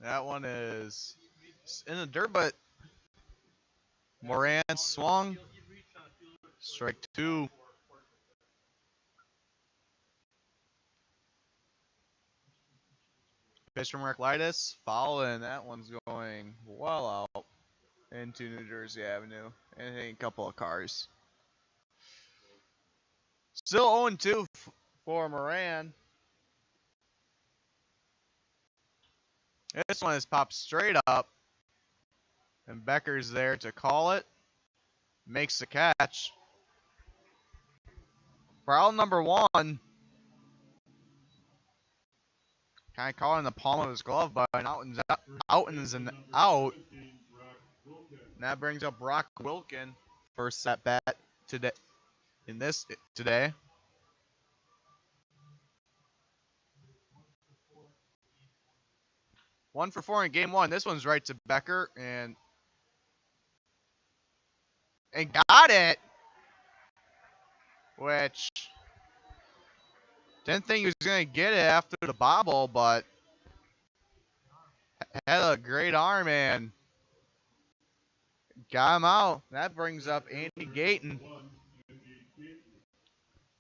That one is in the dirt, but Moran swung. Strike 2. Pitch from Merkelitis. Foul, and that one's going well out into New Jersey Avenue and hitting a couple of cars. Still 0-2 for Moran. This one is popped straight up. And Becker's there to call it. Makes the catch. Foul number 1. Kind of caught in the palm of his glove, but out and out. And that brings up Brock Wilkin. First at bat today. Today. One for 4 in game 1. This one's right to Becker and got it. Which didn't think he was gonna get it after the bobble, but had a great arm and got him out. That brings up Andy Gayton.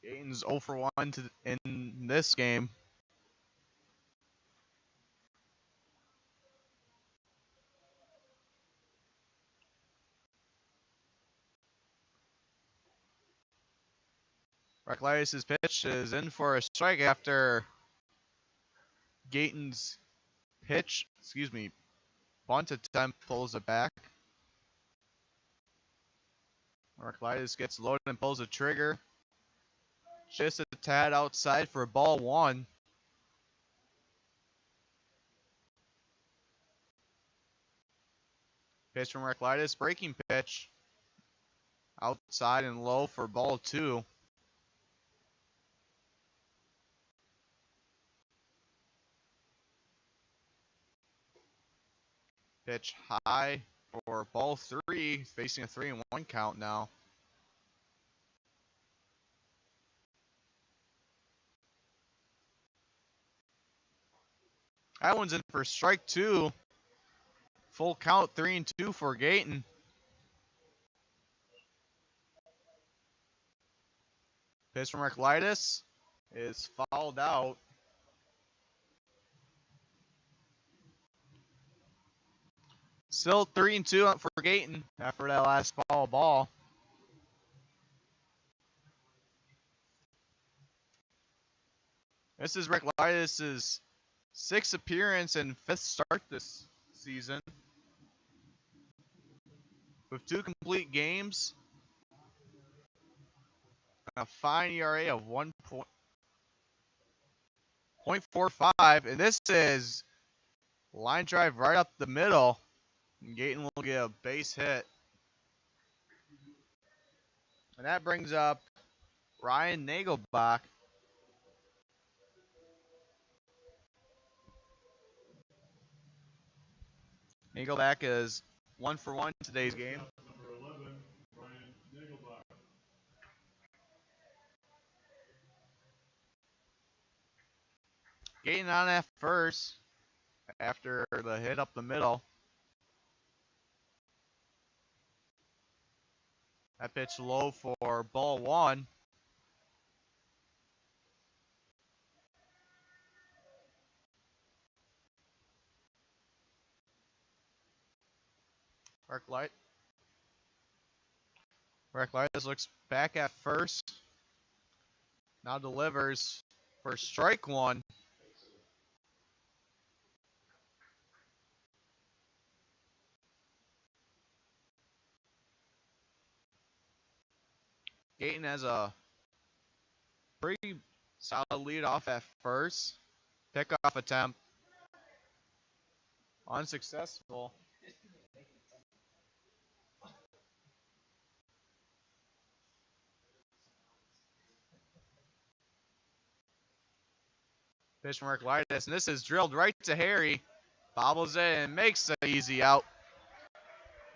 Gayton's 0 for 1 in this game. Recklarius' pitch is in for a strike after Gayton's bunt attempt pulls it back. Recklarius gets loaded and pulls the trigger. Just a tad outside for ball 1. Pitch from Reclitus, breaking pitch. Outside and low for ball 2. Pitch high for ball 3, facing a 3-1 count now. That one's in for strike 2. Full count, 3-2 for Gayton. Pitch from Reclitus is fouled out. Still 3-2 for Gayton after that last foul ball. This is Reclitus' 6th appearance and 5th start this season. With 2 complete games, a fine ERA of 1.45, and this is line drive right up the middle. And Gayton will get a base hit. And that brings up Ryan Nagelbach. Nagelbach is 1 for 1 today's game. Number 11, Ryan Nagelbach. Gayton on at first after the hit up the middle. That pitch low for ball 1. Reclitus looks back at first. Now delivers for strike 1. Gayton has a pretty solid lead off at first. Pickoff attempt unsuccessful. Pitch from Reclitus, and this is drilled right to Harry. Bobbles it and makes the easy out.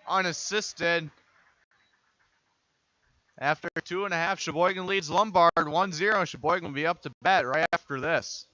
Unassisted. After 2.5, Sheboygan leads Lombard 1-0. Sheboygan will be up to bat right after this.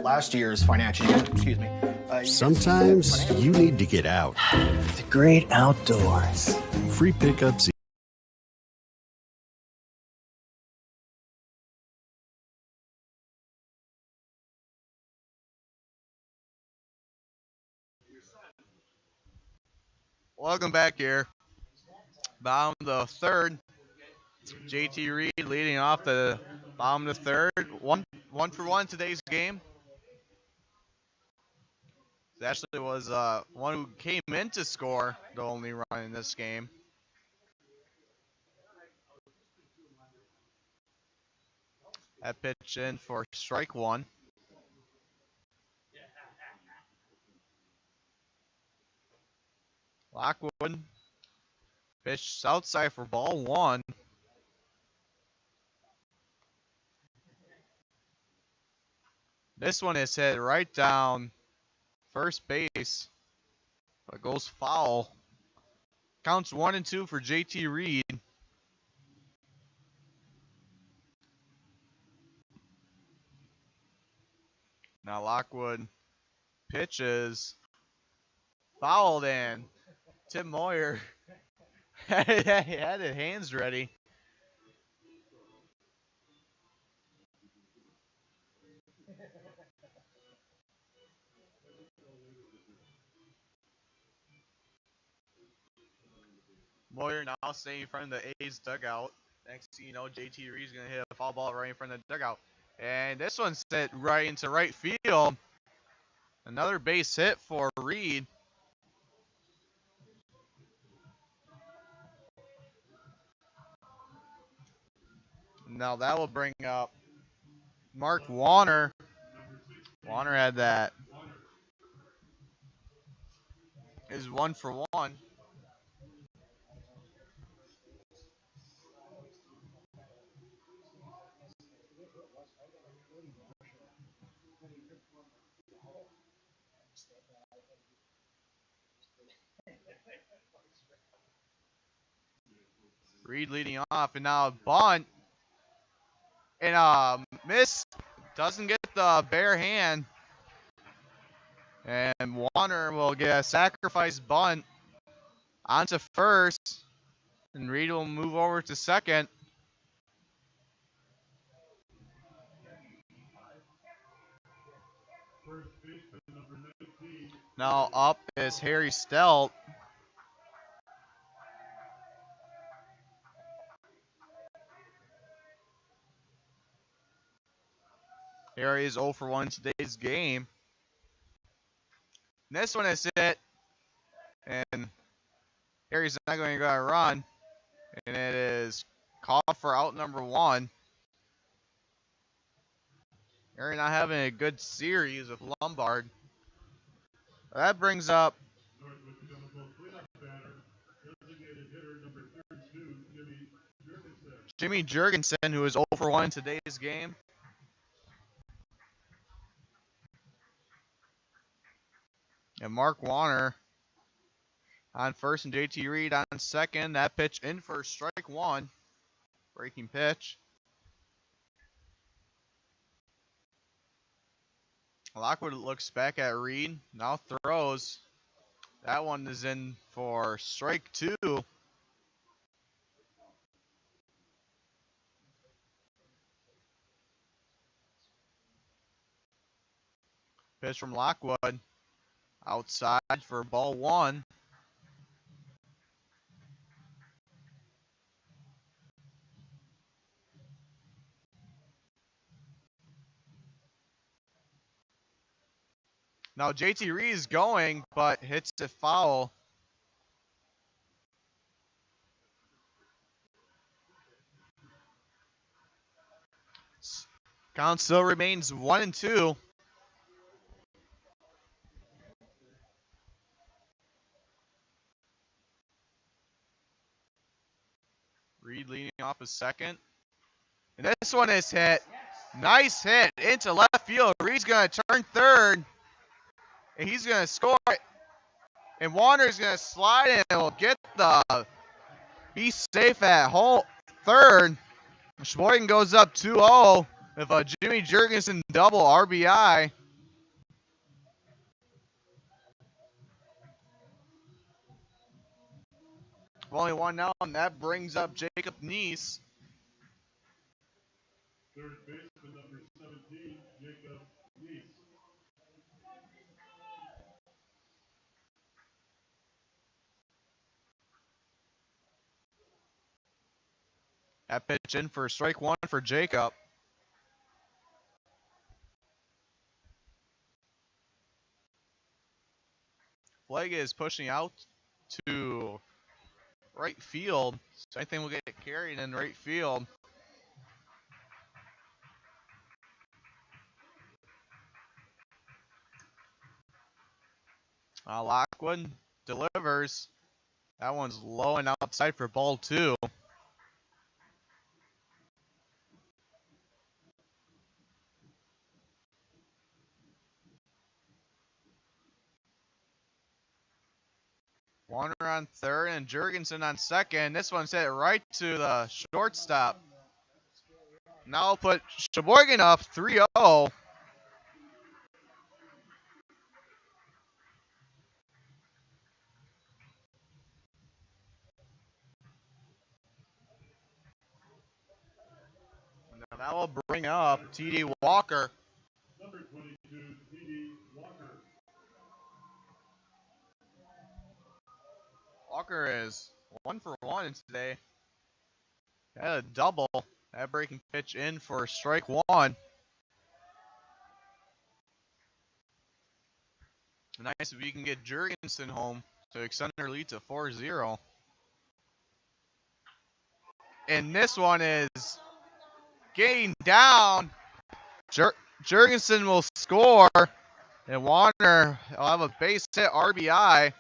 Last year's financial year, Sometimes you need to get out. The great outdoors. Free pickups. Welcome back here. Bottom of the 3rd. JT Reed leading off the bottom of the 3rd. One for 1 today's game. It actually was one who came in to score the only run in this game. That pitch in for strike 1. Lockwood pitched outside for ball 1. This one is hit right down first base. But goes foul. Counts 1 and 2 for JT Reed. Now Lockwood pitches. Fouled in. Tim Moyer had his hands ready. Moyer now staying in front of the A's dugout. Next thing you know, JT Reed's going to hit a foul ball right in front of the dugout. And this one's set right into right field. Another base hit for Reed. Now that will bring up Mark Warner. Warner had that. Is 1 for 1. Reed leading off, and now a bunt. And miss. Doesn't get the bare hand. And Warner will get a sacrifice bunt onto first. And Reed will move over to second. Now up is Harry Stelt. Harry is 0 for 1 in today's game. And this one is hit. And Harry's not going to go a run. And it is called for out number 1. Harry not having a good series with Lombard. That brings up Jimmy Jurgensen, who is 0 for 1 in today's game. And Mark Warner on first and JT Reed on second. That pitch in for strike 1. Breaking pitch. Lockwood looks back at Reed. Now throws. That one is in for strike 2. Pitch from Lockwood. Outside for ball 1. Now JT Reed is going, but hits it foul. Count still remains 1 and 2. Reed leading off a second. And this one is hit. Nice hit into left field. Reed's going to turn third. And he's going to score it. And Warner's going to slide in and will get the. He's safe at home third. Sheboygan goes up 2-0 with a Jimmy Jurgensen double RBI. Only one now, and that brings up Jacob Neese. Third baseman number 17, Jacob Neese. That pitch in for strike 1 for Jacob. Flag is pushing out to right field. So I think we'll get carried in right field. Lockwood delivers. That one's low and outside for ball 2. Warner on third and Jurgensen on second. This one's hit right to the shortstop. Now put Sheboygan up 3-0. Now that will bring up T.D. Walker. Number 22, T.D. Walker. Walker is 1 for 1 today. Had a double. That breaking pitch in for strike one. Nice if you can get Jurgensen home to extend their lead to 4-0. And this one is getting down. Jurgensen will score. And Warner will have a base hit RBI.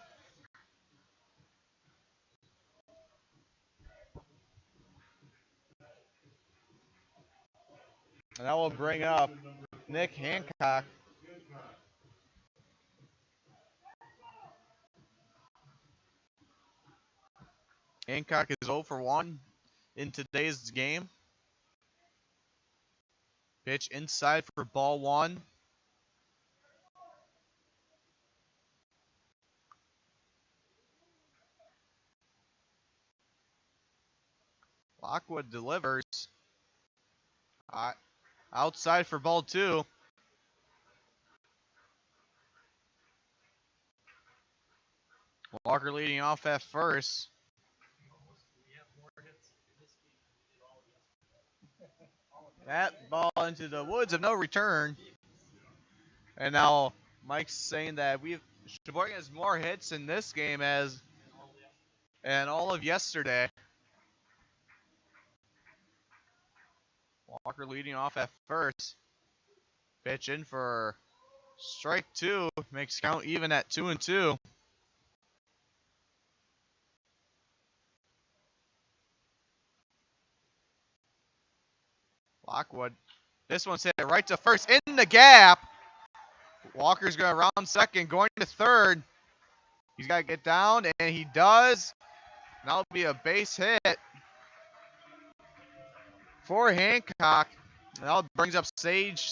And that will bring up Nick Hancock. Hancock is 0 for 1 in today's game. Pitch inside for ball one. Lockwood delivers. Outside for ball two. Walker leading off at first. That ball into the woods of no return. And now Mike's saying that Sheboygan has more hits in this game and all of yesterday. Walker leading off at first. Pitch in for strike two. Makes count even at 2-2. Lockwood. This one's hit right to first in the gap. Walker's going to round second, going to third. He's got to get down, and he does. That'll be a base hit for Hancock. That brings up Sage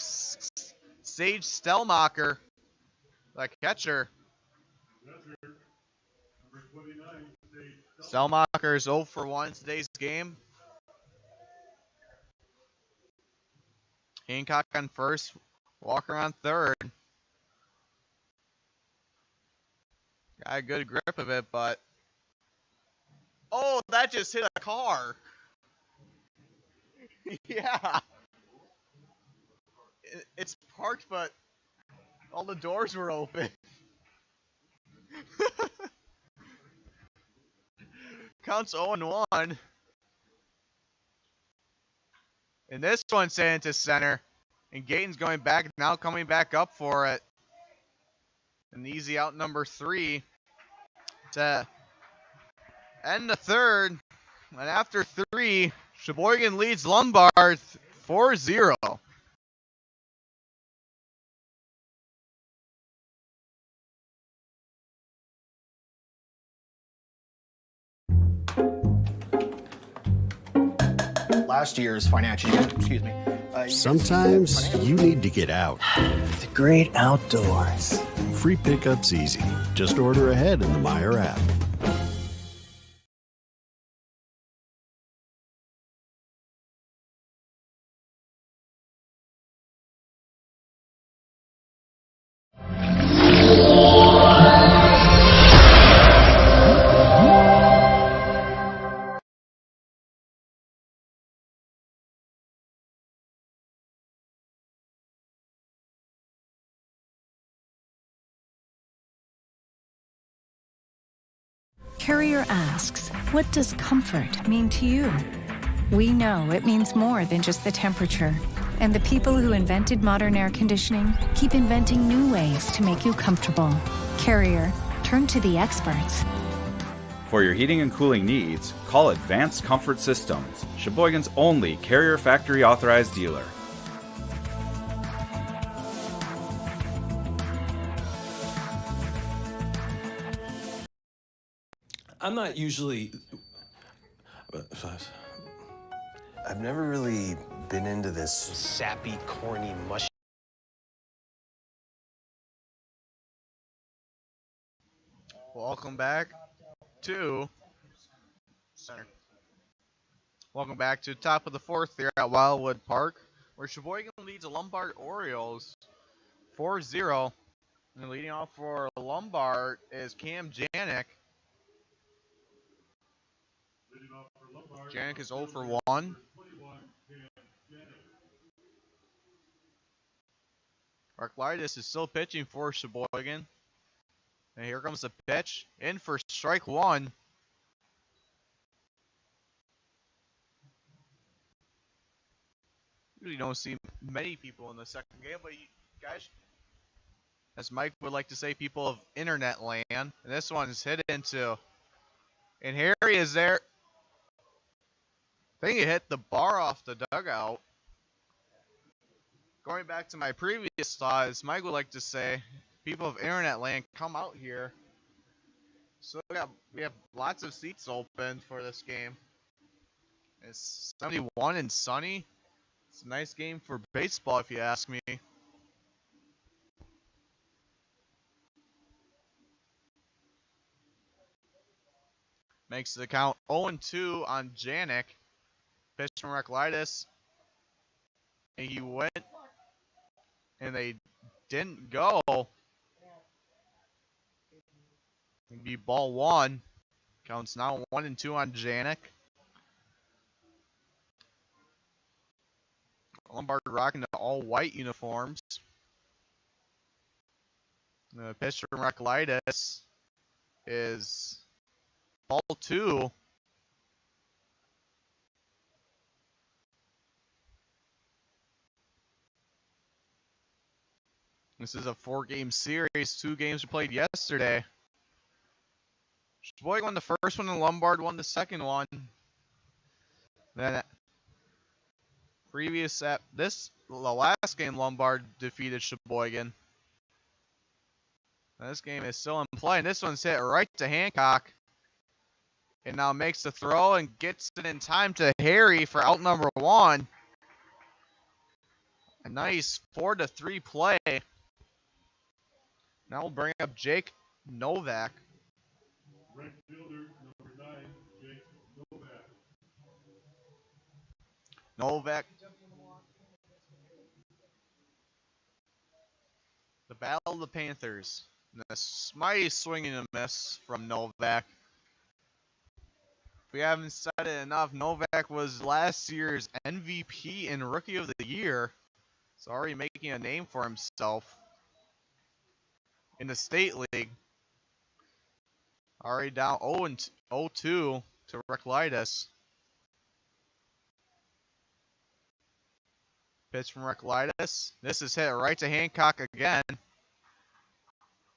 Stelmacher, the catcher. Stelmacher is 0 for 1 in today's game. Hancock on first, Walker on third. Got a good grip of it, but oh, that just hit a car. Yeah. It's parked, but all the doors were open. Counts 0-1. And this one's sent into center. And Gaten's going back, now coming back up for it. An easy out number 3 to end the third. And after 3, Sheboygan leads Lombard 4-0. Last year's financial year, excuse me. Sometimes you need to get out. The great outdoors. Free pickup's easy. Just order ahead in the Meijer app. Carrier asks, what does comfort mean to you? We know it means more than just the temperature. And the people who invented modern air conditioning keep inventing new ways to make you comfortable. Carrier, turn to the experts. For your heating and cooling needs, call Advanced Comfort Systems, Sheboygan's only Carrier factory authorized dealer. I'm not usually. I've never really been into this sappy, corny, mushy. Welcome back to center. Welcome back to top of the fourth here at Wildwood Park, where Sheboygan leads the Lombard Orioles 4-0. And leading off for Lombard is Cam Janik. Janik is 0 for 1. Arclides is still pitching for Sheboygan. And here comes the pitch. In for strike one. Usually don't see many people in the second game, but you guys, as Mike would like to say, people of internet land. And this one is hit into, and Harry is there. I think he hit the bar off the dugout. Going back to my previous thought, as Mike would like to say, people of internet land, come out here. So we have lots of seats open for this game. It's 71 and sunny. It's a nice game for baseball, if you ask me. Makes the count 0-2 on Janik. Pitch from Arclides. And he went, and they didn't go. It'd be ball one. Counts now 1-2 on Janik. Lombard rocking the all-white uniforms. The pitch from Arclides is ball two. This is a 4-game series. 2 games were played yesterday. Sheboygan won the first one and Lombard won the second one. Then the last game Lombard defeated Sheboygan. This game is still in play, and this one's hit right to Hancock. And now makes the throw and gets it in time to Harry for out number one. A nice 4-3 play. Now we'll bring up Jake Novak. Right fielder, number 9, Jake Novak. Novak. The Battle of the Panthers. And a mighty swing and a miss from Novak. If we haven't said it enough, Novak was last year's MVP and Rookie of the Year. He's already making a name for himself in the State League. Already down 0-2 to Arclides. Pitch from Arclides. This is hit right to Hancock again.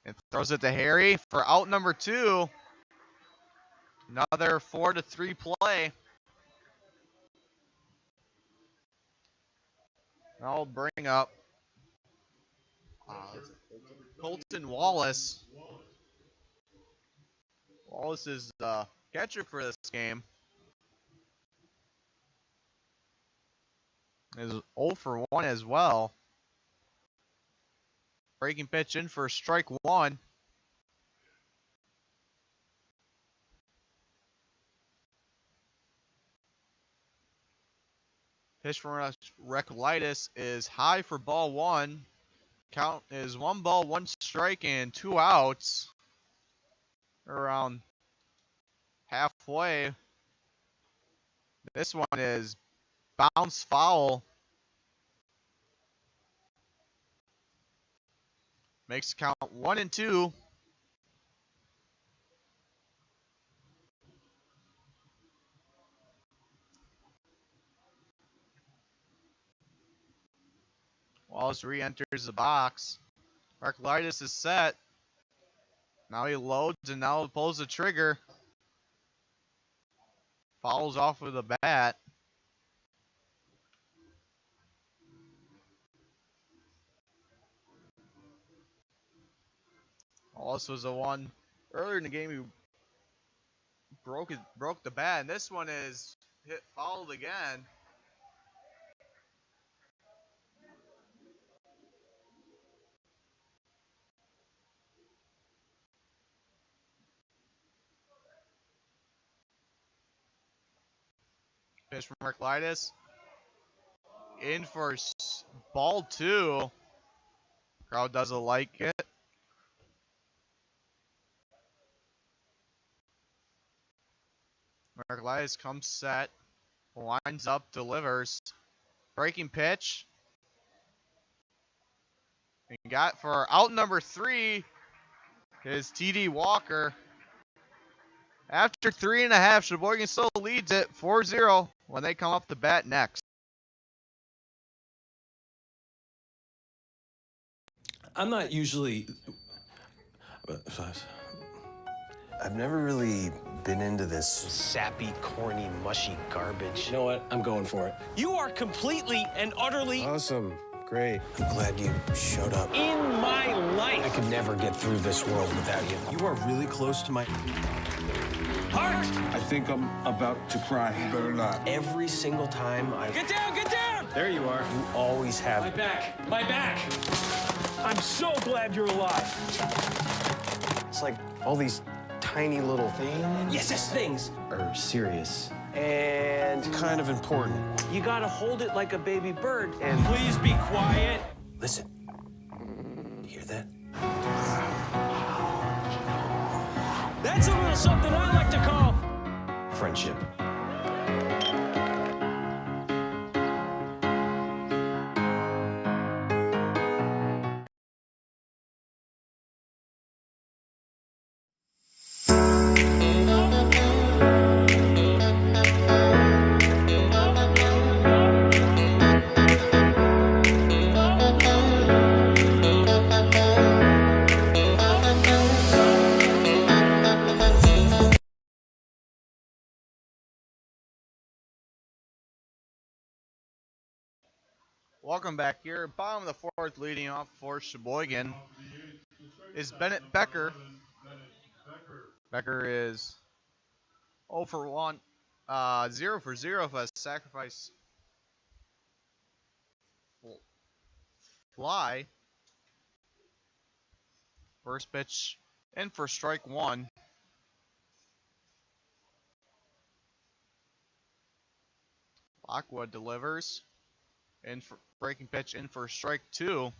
And throws it to Harry for out number 2. Another 4-3 play. Now I'll bring up Colton Wallace. Wallace is the catcher for this game. Is 0 for 1 as well. Breaking pitch in for strike one. Pitch from Arclides is high for ball one. Count is 1 ball, 1 strike, and 2 outs. Around halfway. This one is bounce foul. Makes the count 1-2. Wallace re-enters the box. Arclides is set. Now he loads and now pulls the trigger. Fouls off with the bat. Wallace was the one earlier in the game who broke the bat. And this one is fouled again. Pitch from Merklitis. In for ball 2. Crowd doesn't like it. Merklitis comes set. Lines up, delivers. Breaking pitch. And got for out number 3 is TD Walker. After 3.5, Sheboygan still leads it 4-0 when they come up to bat next. I'm not usually. I've never really been into this sappy, corny, mushy garbage. You know what? I'm going for it. You are completely and utterly Awesome. Great. I'm glad you showed up. in my life. I could never get through this world without you. You are really close to my Heart! I think I'm about to cry. You better not. every single time I. Get down, get down! There you are. You always have. My back, my back. I'm so glad you're alive. It's like all these tiny little things. Yes, things. Are serious and kind of important. You gotta hold it like a baby bird. And Please be quiet. listen. You hear that? That's a little something I like to call Friendship. Welcome back here. Bottom of the 4th, leading off for Sheboygan is Bennett Becker. Becker is 0 for 1, 0 for 0 for a sacrifice fly. First pitch in for strike 1. Lockwood delivers. In for breaking pitch in for strike 2.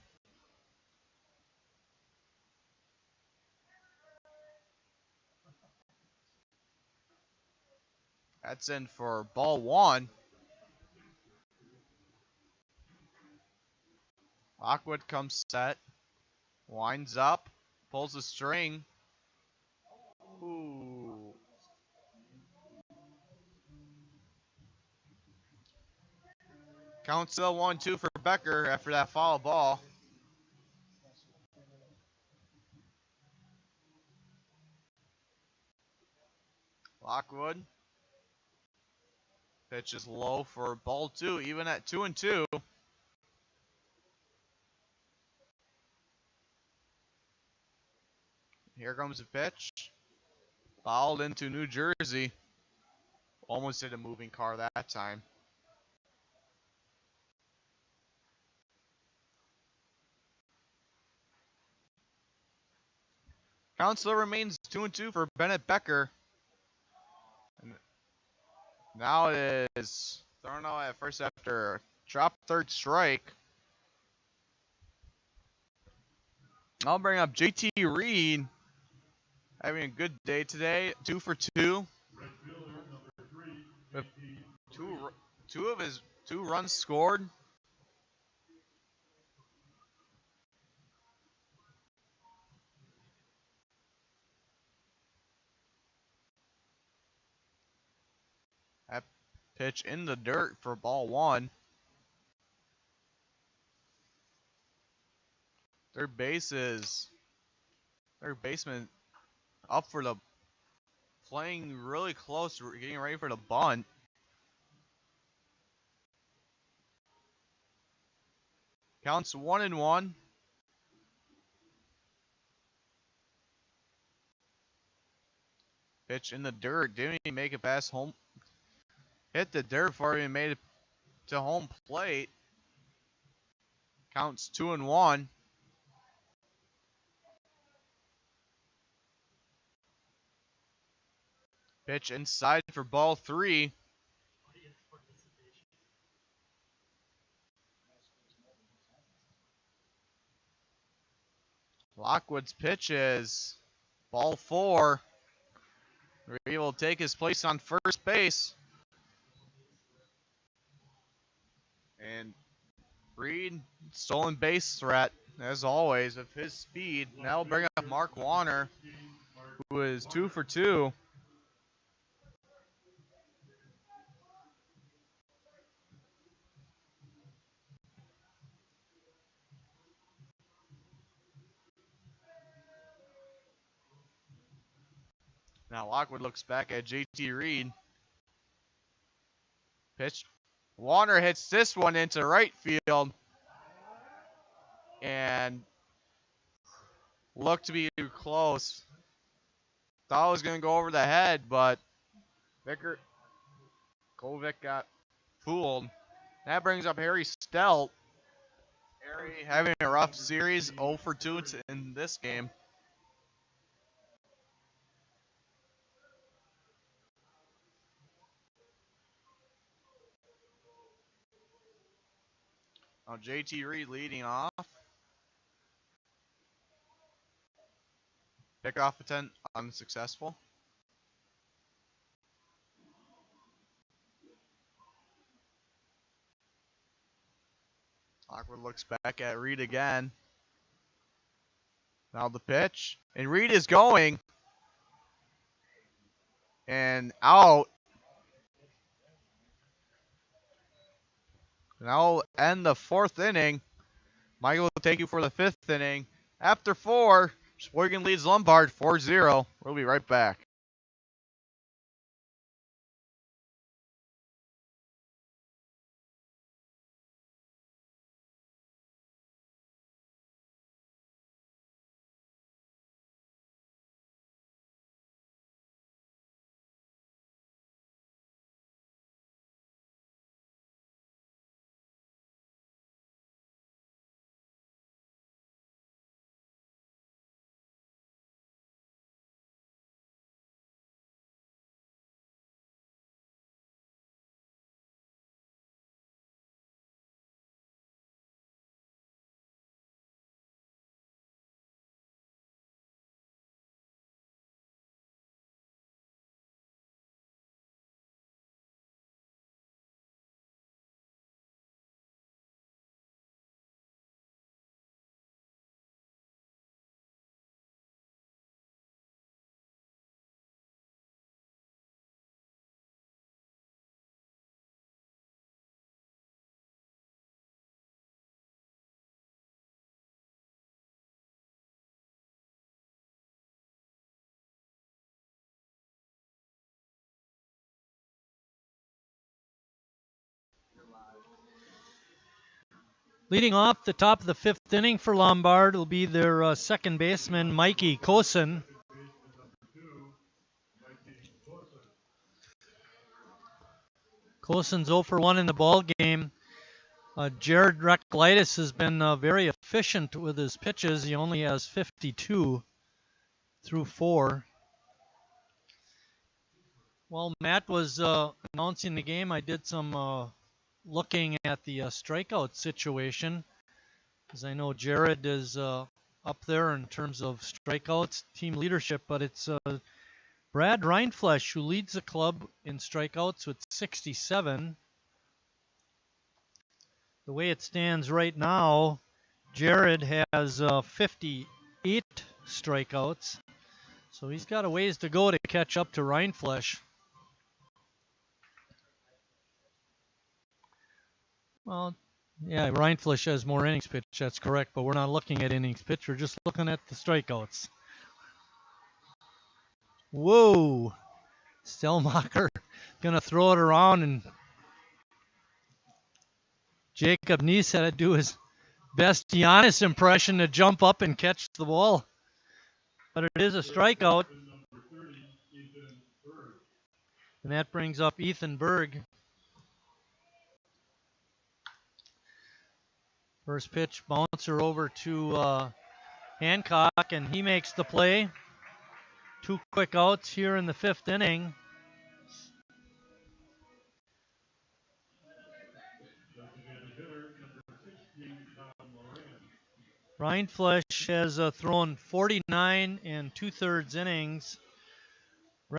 That's in for ball 1. Lockwood comes set. Winds up. Pulls the string. Ooh. Count still 1-2 for Becker after that foul ball. Lockwood. Pitch is low for ball 2, even at 2-2. Here comes the pitch. Fouled into New Jersey. Almost hit a moving car that time. Count still remains 2-2 for Bennett Becker. And now it is thrown out at first after drop third strike. I'll bring up JT Reed. Having a good day today. 2 for 2. With two of his 2 runs scored. That pitch in the dirt for ball 1. Third baseman up for the playing really close, getting ready for the bunt. Counts 1-1. Pitch in the dirt. Didn't even make it past home. Hit the dirt before he made it to home plate. Counts 2-1. Pitch inside for ball 3. Lockwood's pitch is ball 4. He will take his place on first base. And Reed, stolen base threat, as always, with his speed. Now we'll bring up Mark Warner, who is 2 for 2. Now Lockwood looks back at JT Reed. Pitch. Warner hits this one into right field. And looked to be too close. Thought it was going to go over the head, but Kovic got fooled. That brings up Harry Stelt. Harry having a rough series, 0 for 2 in this game. Now JT Reed leading off. Pickoff attempt unsuccessful. Lockwood looks back at Reed again. Now the pitch. And Reed is going. And out. Now we'll end the 4th inning. Michael will take you for the 5th inning. After 4, Sheboygan leads Lombard 4-0. We'll be right back. Leading off the top of the 5th inning for Lombard will be their second baseman, Mikey Kosen. Kosen's 0 for 1 in the ball game. Jared Recklitis has been very efficient with his pitches. He only has 52 through 4. While Matt was announcing the game, I did some looking at the strikeout situation, as I know Jared is up there in terms of strikeouts, team leadership, but it's Brad Reinflesch who leads the club in strikeouts with 67. The way it stands right now, Jared has 58 strikeouts, so he's got a ways to go to catch up to Reinflesch. Well, yeah, Reinflesch has more innings pitched, that's correct, but we're not looking at innings pitched, we're just looking at the strikeouts. Whoa! Stelmacher gonna throw it around, and Jacob Neese had to do his best Giannis impression to jump up and catch the ball. But it is a strikeout. And that brings up Ethan Berg. First pitch bouncer over to Hancock, and he makes the play. 2 quick outs here in the 5th inning. Rindfleisch has thrown 49 and 2/3 innings.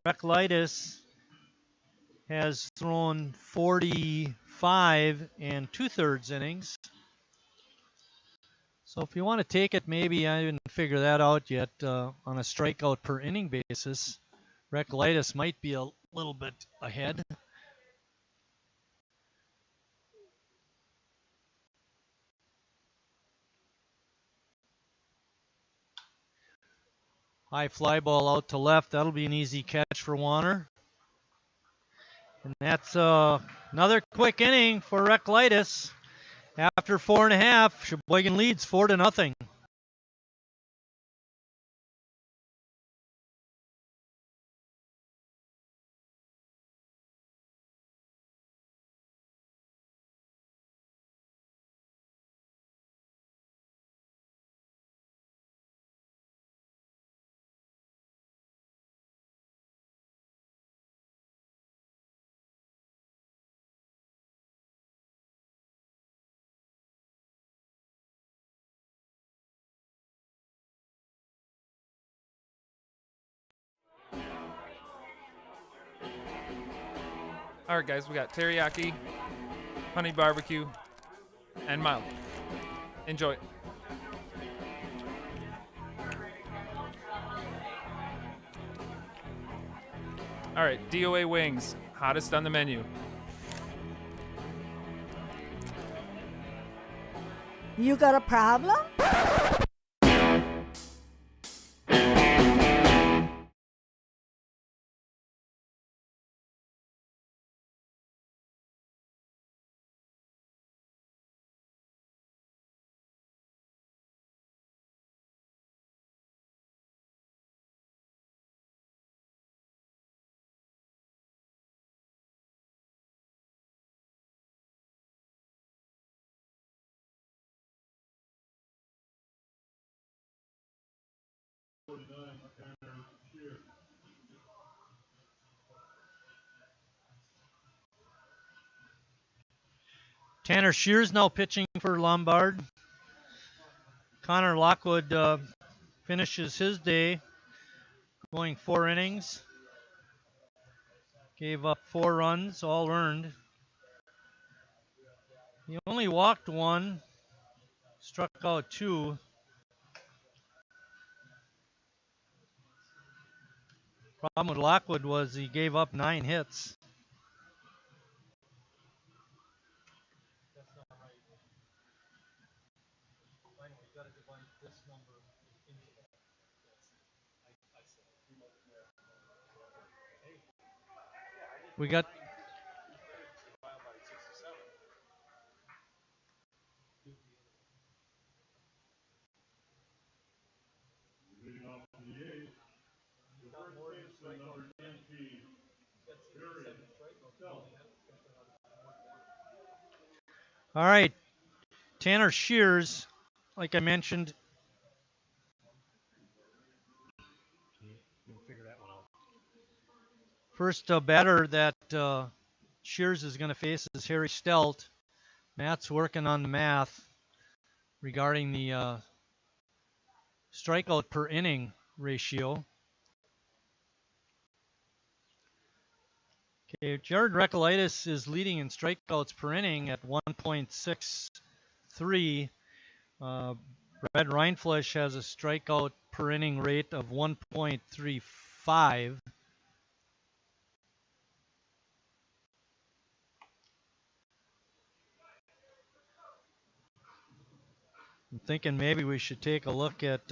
Reklitis has thrown 45 and 2/3 innings. So if you want to take it, maybe I didn't figure that out yet on a strikeout per inning basis. Reklitis might be a little bit ahead. High fly ball out to left. That'll be an easy catch for Warner. And that's another quick inning for Reklitis. After 4.5, Sheboygan leads 4-0. All right, guys, we got teriyaki, honey barbecue, and mild. Enjoy. All right, DOA wings, hottest on the menu. You got a problem? Tanner Shears now pitching for Lombard. Connor Lockwood finishes his day going 4 innings. Gave up 4 runs, all earned. He only walked 1, struck out 2. Problem with Lockwood was he gave up 9 hits. We got all right. Tanner Shears, like I mentioned. First batter that Shears is going to face is Harry Stelt. Matt's working on the math regarding the strikeout per inning ratio. Okay, Jared Reklitis is leading in strikeouts per inning at 1.63. Brad Rindfleisch has a strikeout per inning rate of 1.35. I'm thinking maybe we should take a look at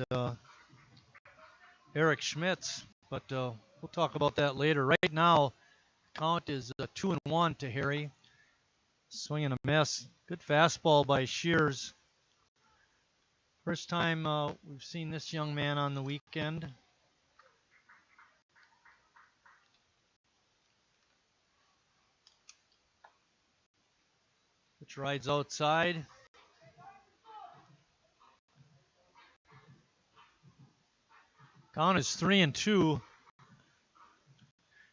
Eric Schmitz, but we'll talk about that later. Right now, count is 2-1 to Harry. Swing and a miss. Good fastball by Shears. First time we've seen this young man on the weekend. Pitch rides outside. Count is 3-2.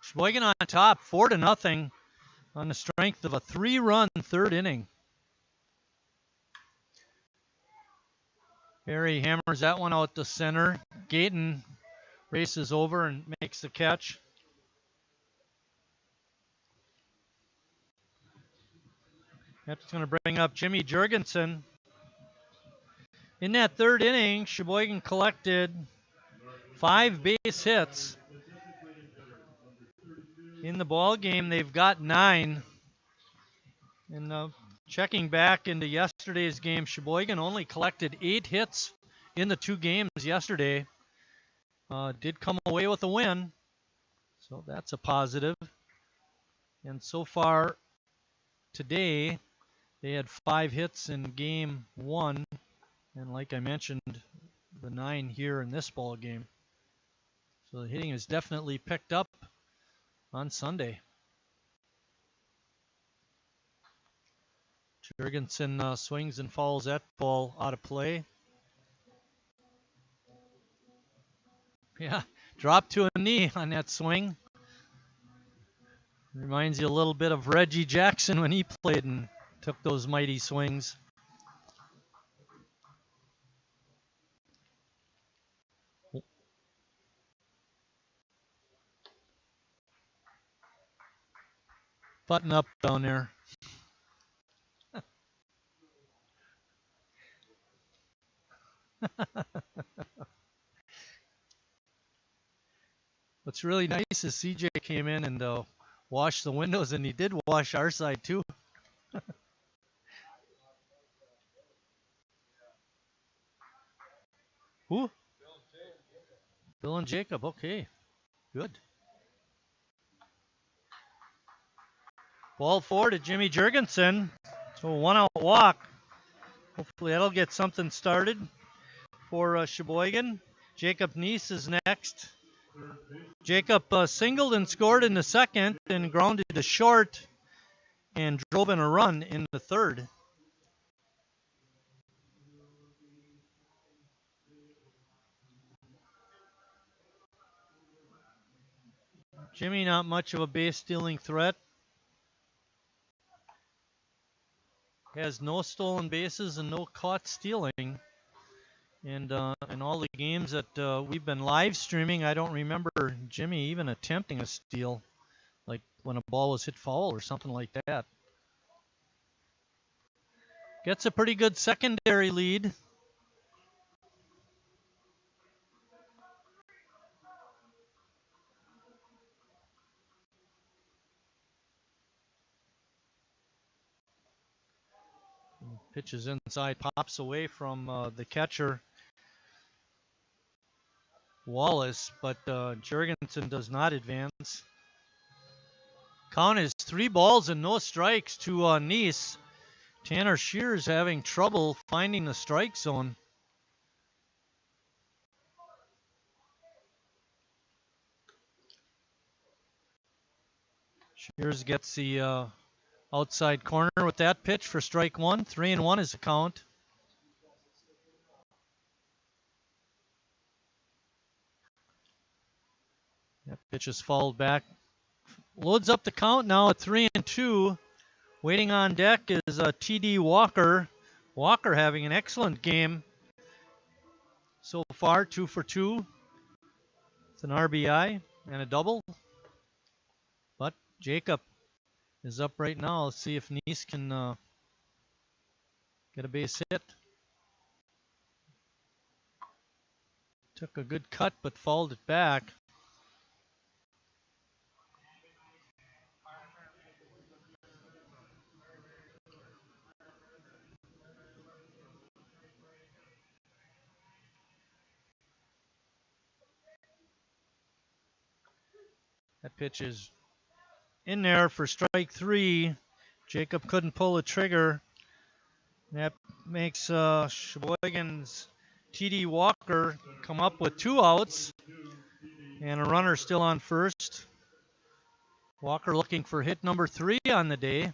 Sheboygan on top, 4-0 on the strength of a 3-run third inning. Perry hammers that one out to center. Gayton races over and makes the catch. That's going to bring up Jimmy Jurgensen. In that third inning, Sheboygan collected 5 base hits. In the ball game, they've got 9. And checking back into yesterday's game, Sheboygan only collected 8 hits in the 2 games yesterday. Did come away with a win, so that's a positive. And so far today, they had 5 hits in game 1, and like I mentioned, the 9 here in this ball game. So the hitting is definitely picked up on Sunday. Jurgensen swings and fouls that ball out of play. Yeah, dropped to a knee on that swing. Reminds you a little bit of Reggie Jackson when he played and took those mighty swings. Button up down there. What's really nice is CJ came in and washed the windows, and he did wash our side too. Who? Bill and Jacob. Okay, good. Ball 4 to Jimmy Jurgensen. So a 1-out walk. Hopefully that'll get something started for Sheboygan. Jacob Neese is next. Jacob singled and scored in the second and grounded to short and drove in a run in the third. Jimmy not much of a base stealing threat. Has no stolen bases and no caught stealing. And in all the games that we've been live streaming, I don't remember Jimmy even attempting a steal, like when a ball was hit foul or something like that. Gets a pretty good secondary lead. Pitches inside, pops away from the catcher, Wallace, but Jurgensen does not advance. Count is 3 balls and no strikes to Neese. Tanner Shears having trouble finding the strike zone. Shears gets the outside corner with that pitch for strike 1. 3-1 is the count. That pitch is fouled back. Loads up the count now at 3-2. Waiting on deck is T.D. Walker. Walker having an excellent game so far, 2 for 2. It's an RBI and a double. But Jacob is up right now. Let's see if Neese can get a base hit. Took a good cut but fouled it back. That pitch is in there for strike 3. Jacob couldn't pull the trigger. That makes Sheboygan's T.D. Walker come up with 2 outs and a runner still on first. Walker looking for hit number 3 on the day.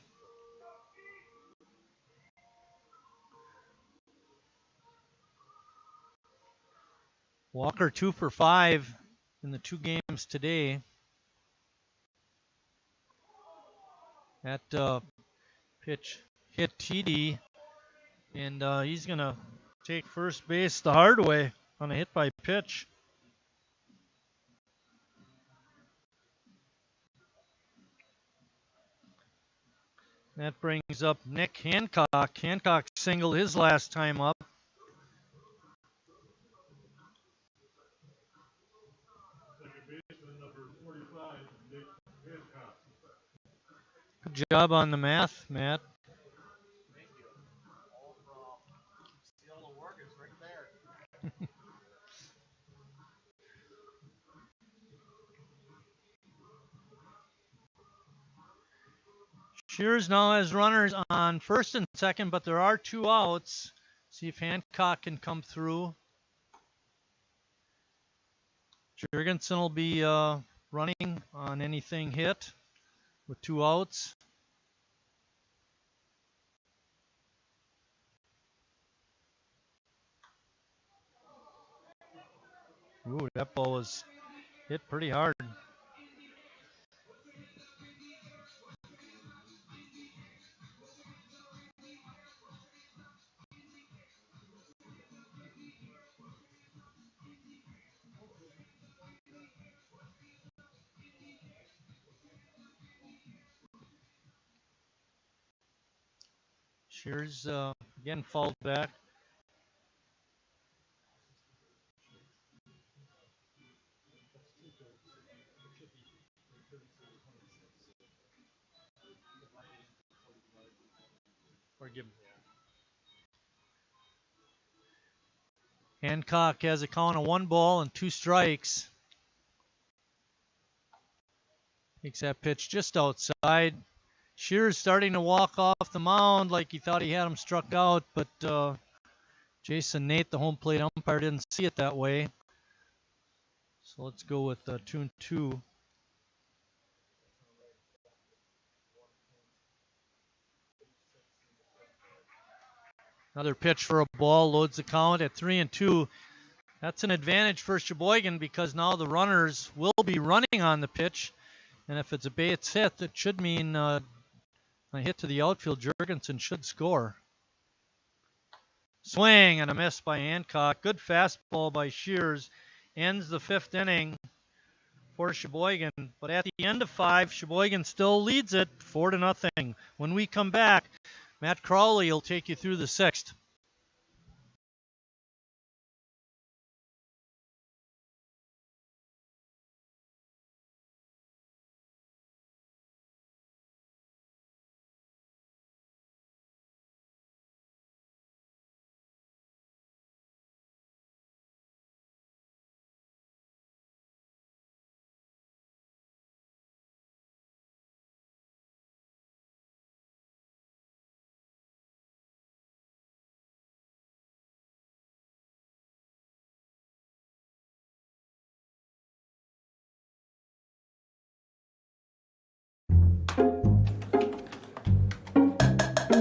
Walker 2 for 5 in the 2 games today. That pitch hit TD, and he's going to take first base the hard way on a hit by pitch. That brings up Nick Hancock. Hancock singled his last time up. Good job on the math, Matt. Shears now has runners on first and second, but there are 2 outs. See if Hancock can come through. Jurgensen will be running on anything hit with 2 outs. Ooh, that ball was hit pretty hard. Shears again fouled back. Hancock has a count of 1 ball and 2 strikes. Takes that pitch just outside. Shears starting to walk off the mound like he thought he had him struck out, but Jason Nate, the home plate umpire, didn't see it that way. So let's go with 2-2. Another pitch for a ball, loads the count at 3-2. That's an advantage for Sheboygan because now the runners will be running on the pitch. And if it's a base hit, it should mean a hit to the outfield. Jurgensen should score. Swing and a miss by Hancock. Good fastball by Shears. Ends the 5th inning for Sheboygan. But at the end of 5, Sheboygan still leads it 4-0. When we come back, Matt Crowley will take you through the 6th.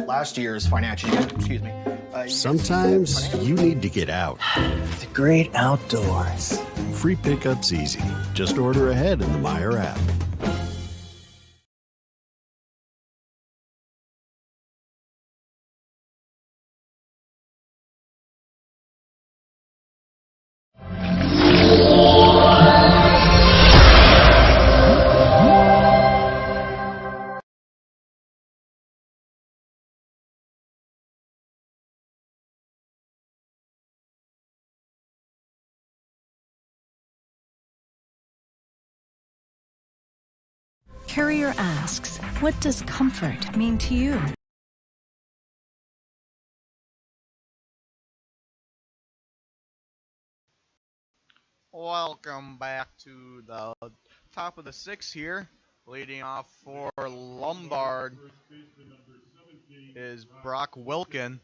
Last year's financial year, Sometimes you need to get out. The great outdoors. Free pickup's easy. Just order ahead in the Meijer app. Carrier asks, what does comfort mean to you? Welcome back to the top of the 6th here. Leading off for Lombard is Brock Wilkin.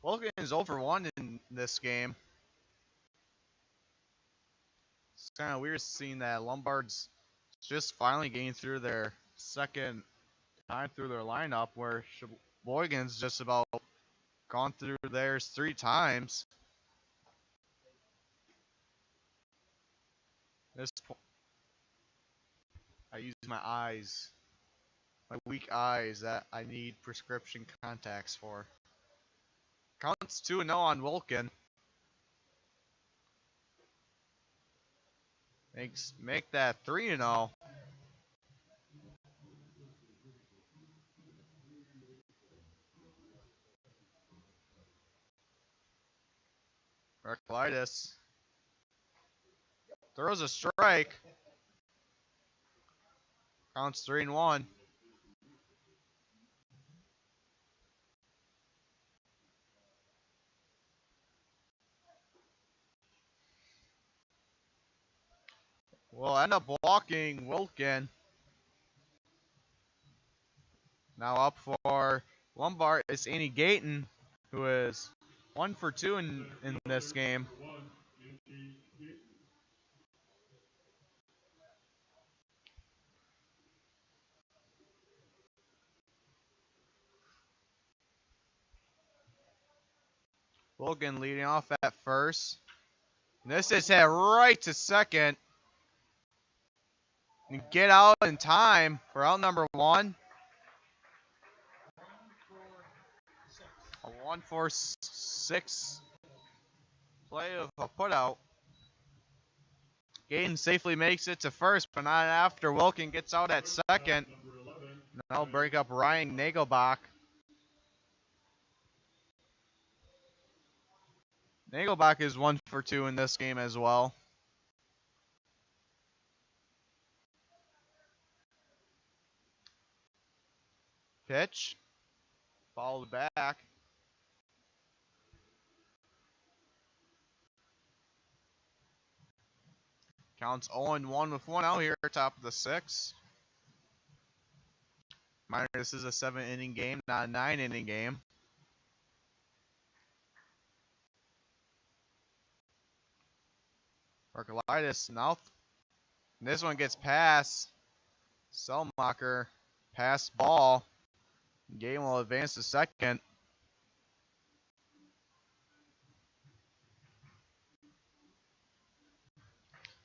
Wilkin is over 1 in this game. It's kind of weird seeing that Lombard's just finally getting through their second time through their lineup, where Sheboygan's just about gone through theirs 3 times. This point, I use my eyes, my weak eyes that I need prescription contacts for. Counts 2-0 on Wilkin. Make that 3-0. Herculitis throws a strike. Counts 3-1. We'll end up walking Wilkin. Now up for Lombard is Annie Gayton, who is 1 for 2 in this game. Wilkin leading off at first. And this is hit right to second. And get out in time for out number 1. A 1-4-6 play of a putout. Gayton safely makes it to first, but not after Wilkin gets out at second. And that'll break up Ryan Nagelbach. Nagelbach is 1 for 2 in this game as well. Pitch. Fouled back. Counts 0-1 with 1 out here, top of the 6th. Minor, this is a 7-inning game, not a 9-inning game. Herculitis now. This one gets past Selmacher. Pass ball. Game will advance to second.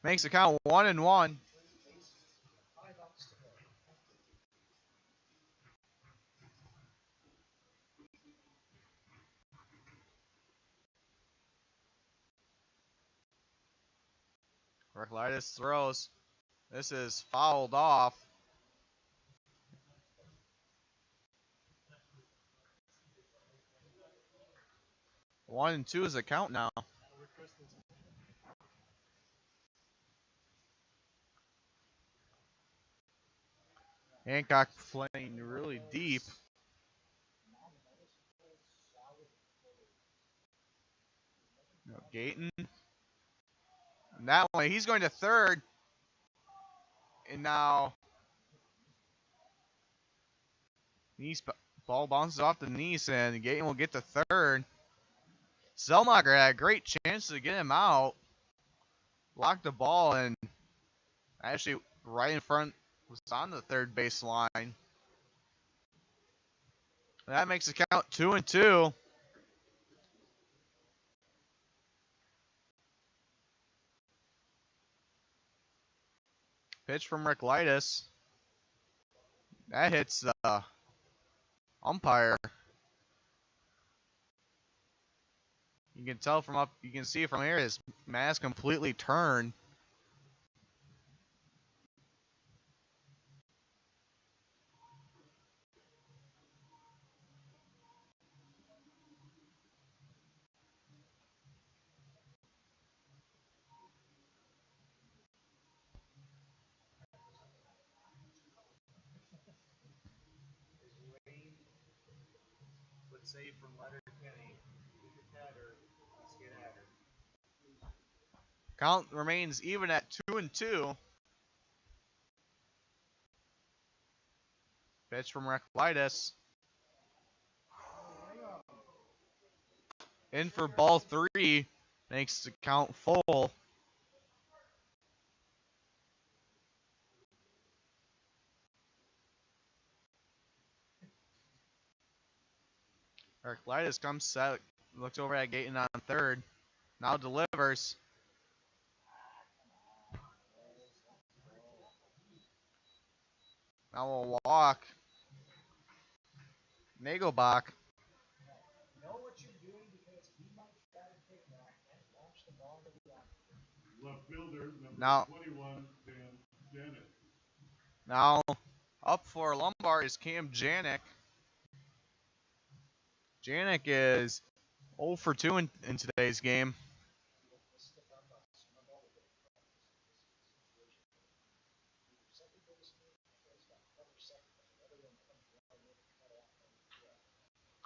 Makes the count 1-1. Herculitis throws. This is fouled off. One and 2 is the count now. Hancock playing really deep. Gayton. And that one, he's going to third. And now, ball bounces off the knees, and Gayton will get to third. Selmacher had a great chance to get him out. Blocked the ball, and actually right in front was on the third base line. That makes the count 2-2. Pitch from Herculitis. That hits the umpire. You can tell from up, you can see from here, his mask completely turned. Save from Letterkenny. Let's get at her. Count remains even at 2-2. Pitch from Herculitis. In for ball 3. Makes the count full. Arclitus comes set, looks over at Gayton on third. Now delivers. Now we'll walk. Nagelbach. Know what you're doing because he might try to take that and launch the ball to the outfield. Left fielder, number Now, 21, Dan Janet. now up for Lombard is Cam Janik. Janik is 0 for 2 in today's game.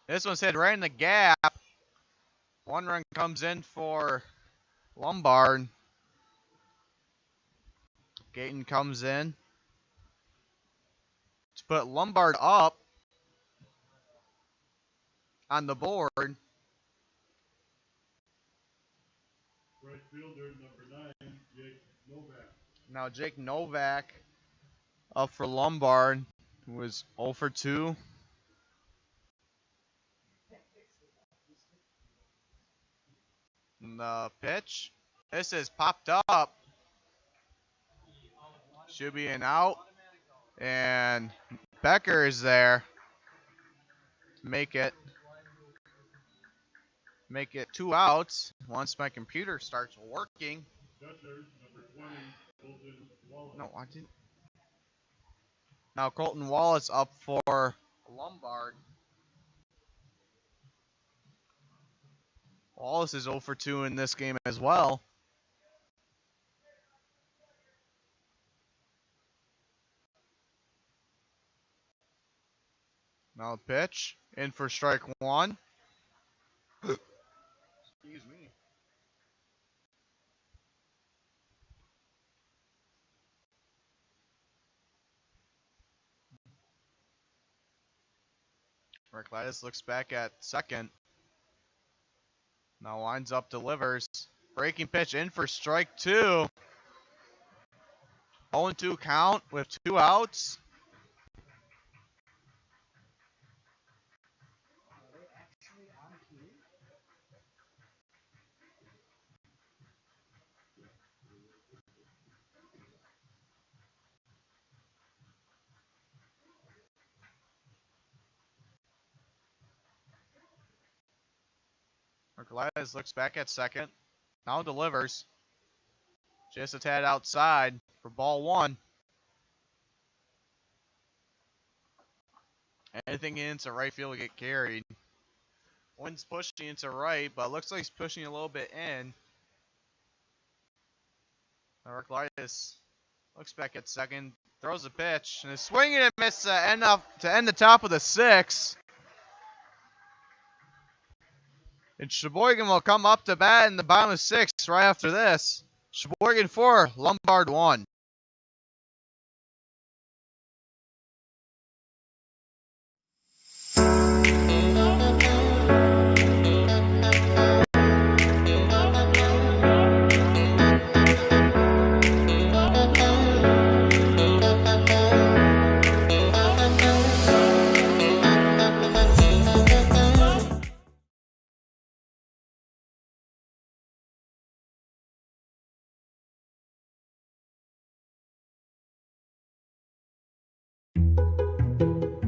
This one's hit right in the gap. One run comes in for Lombard. Gayton comes in to put Lombard up on the board. Right fielder, number 9, Jake Novak. Now Jake Novak up for Lombard, who was 0 for 2. And the pitch. This is popped up. Should be an out. And Becker is there to make it 2 outs once my computer starts working. Catcher, number 20, Colton Wallace. No, I didn't. Now Colton Wallace up for Lombard. Wallace is 0 for 2 in this game as well. Now the pitch. In for strike 1. Excuse me. Arclitus looks back at second. Now lines up, delivers. Breaking pitch in for strike 2. 0-2 count with 2 outs. Arclitus looks back at second. Now delivers. Just a tad outside for ball 1. Anything into right field will get carried. Wind's pushing into right, but looks like he's pushing a little bit in. Arclitus looks back at second, throws a pitch, and is swinging and miss to end the top of the 6th. And Sheboygan will come up to bat in the bottom of 6th right after this. Sheboygan 4, Lombard 1.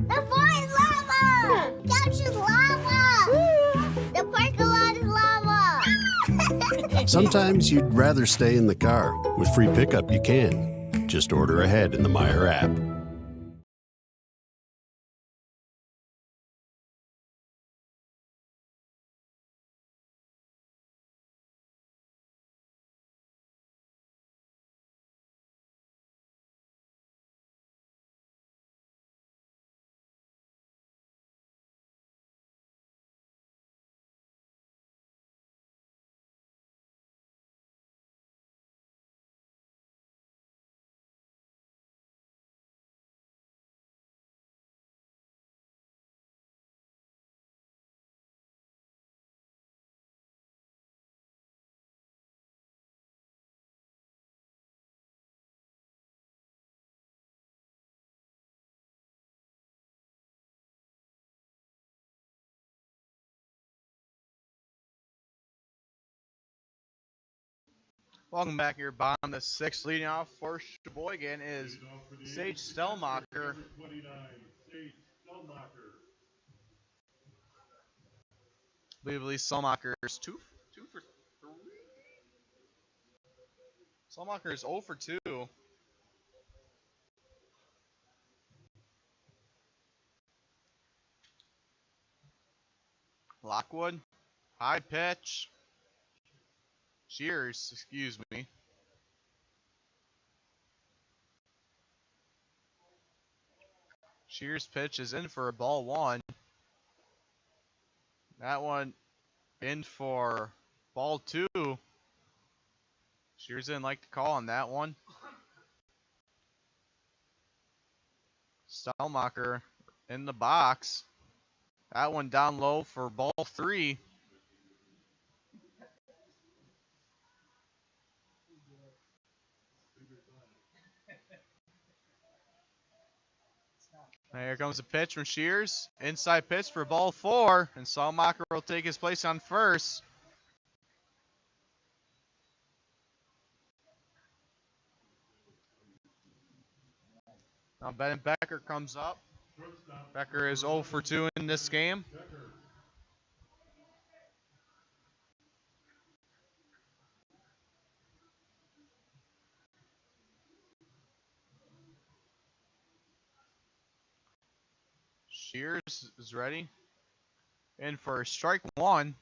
The floor is lava! Couch is lava! The parking lot is lava! Sometimes you'd rather stay in the car. With free pickup, you can. Just order ahead in the Meyer app. Welcome back here, bottom the sixth. Leading off for Sheboygan is Sage Stellmacher. Number 29, Sage Stellmacher. I believe Stellmacher is 2 for 3. Stellmacher is 0 for 2. Lockwood, high pitch. Shears, excuse me. Shears' pitch is in for a ball 1. That one in for ball 2. Shears didn't like the call on that one. Stellmacher in the box. That one down low for ball 3. And here comes a pitch from Shears. Inside pitch for ball 4. And Stellmacher will take his place on first. Now Ben Becker comes up. Becker is 0 for 2 in this game. Shears is ready. In for strike 1.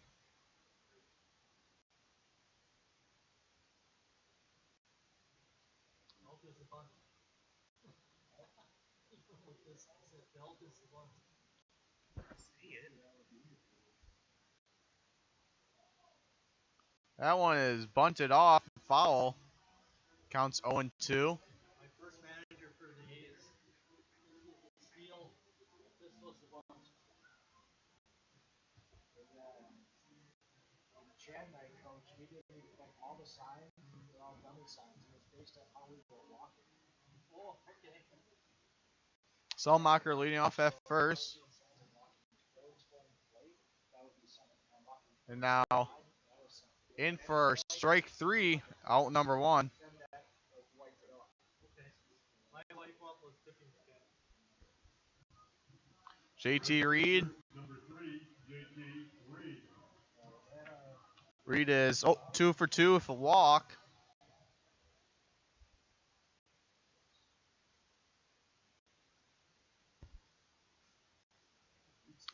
That one is bunted off, foul. Counts 0-2. My first manager for the A's. Steele, this was the one. Chad and I coach, we did like all the signs, they're all dummy signs, and it's based on how we were walking. Oh, okay. Stellmacher leading off at first. And now in for strike 3, out number 1. JT Reed. Number 3, JT Reed. Reed is 2 for 2 with a walk.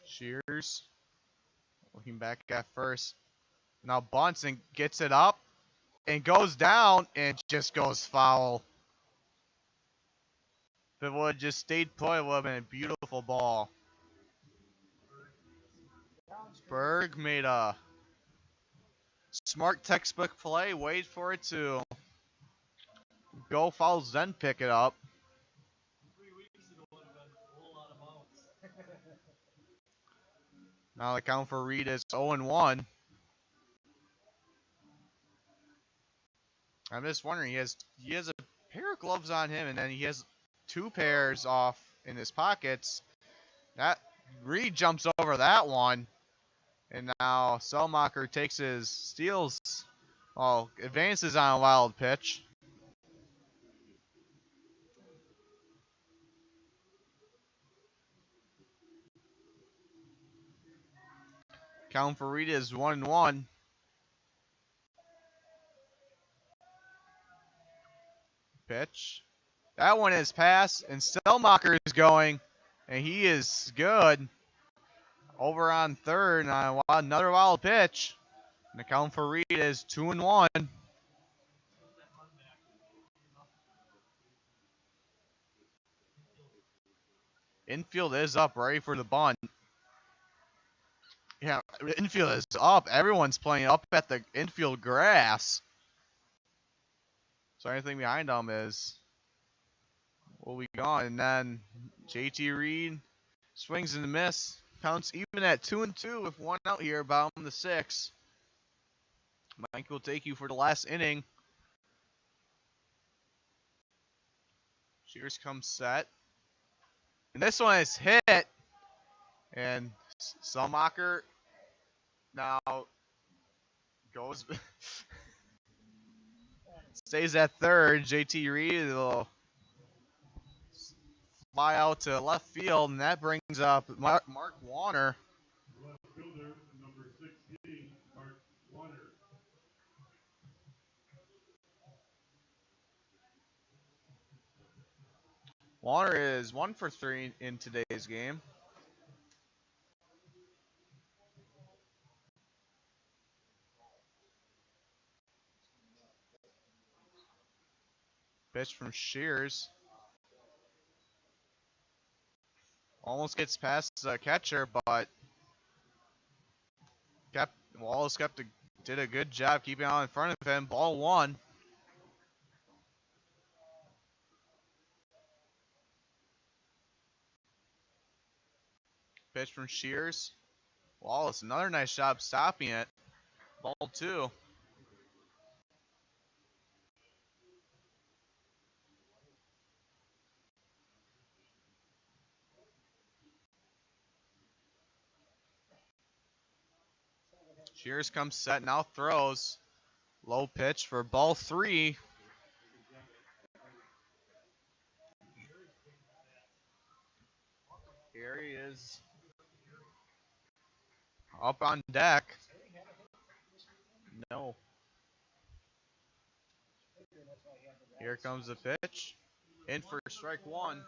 Shears looking back at first. Now bunts and gets it up and goes down and just goes foul. If it would have just stayed put, it would have been a beautiful ball. Berg made a smart textbook play, wait for it to go fouls, then pick it up. 3 weeks ago would have been a whole lot of bounce. Now the count for Reed is 0-1. I'm just wondering, he has a pair of gloves on him, and then he has 2 pairs off in his pockets. That Reed jumps over that one, and now Stellmacher takes his steals, advances on a wild pitch. Count for Reed is 1-1. Pitch. That one is passed, and Stellmacher is going, and he is good. Over on third, and another wild pitch. And the count for Reed is 2-1. Infield is up, ready for the bunt. Yeah, infield is up. Everyone's playing up at the infield grass. So anything behind them will be gone. And then JT Reed swings and a miss. Counts even at 2-2 with 1 out here, bottom the 6th. Mike will take you for the last inning. Shears comes set. And this one is hit. And Stellmacher now goes. stays at third. JT Reed will fly out to left field, and that brings up Mark Warner. Left fielder, number 16, Mark Warner. Warner is 1 for 3 in today's game. Pitch from Shears. Almost gets past the catcher, but Wallace did a good job keeping out in front of him. Ball 1. Pitch from Shears. Wallace, another nice job stopping it. Ball 2. Shears comes set, now throws. Low pitch for ball 3. Here he is up on deck. No. Here comes the pitch. In for strike 1.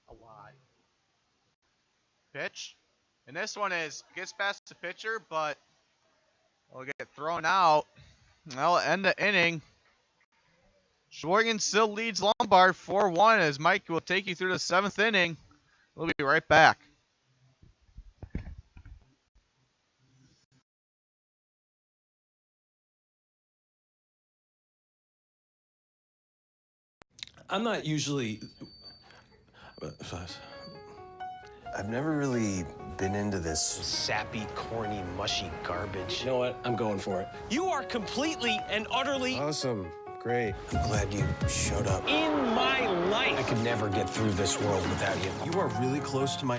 A lot. Pitch. And this one gets past the pitcher, but will get thrown out. That'll end the inning. Sheboygan still leads Lombard 4-1 as Mike will take you through the 7th inning. We'll be right back. I'm not usually... I've never really been into this sappy, corny, mushy garbage. You know what? I'm going for it. You are completely and utterly Awesome. Great. I'm glad you showed up. in my life. I could never get through this world without you. You are really close to my...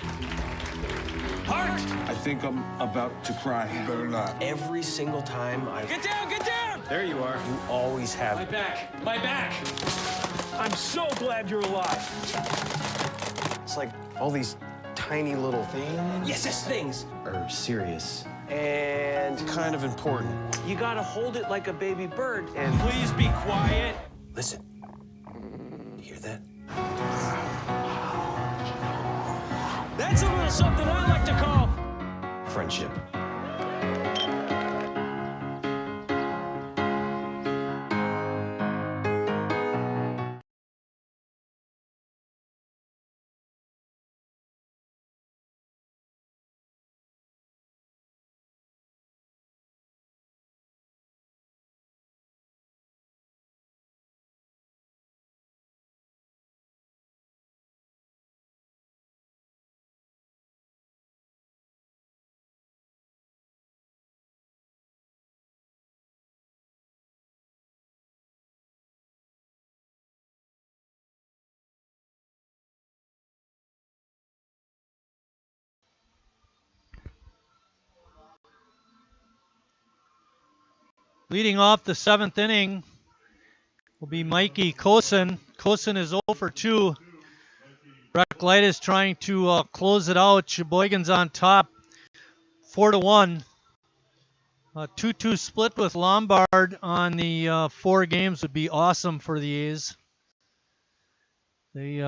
Heart! I think I'm about to cry. You better not. Every single time I... Get down, get down! There you are. You always have... My back, my back. I'm so glad you're alive. It's like all these tiny little things... Yes, things. ...are serious and kind of important. You gotta hold it like a baby bird. And... Please be quiet. Listen. You hear that? That's a little something I like to call Friendship. Leading off the 7th inning will be Mikey Kosen. Kosen is 0 for 2. Breck Light is trying to close it out. Sheboygan's on top, 4-1. 2-2 split with Lombard on the 4 games would be awesome for the A's. They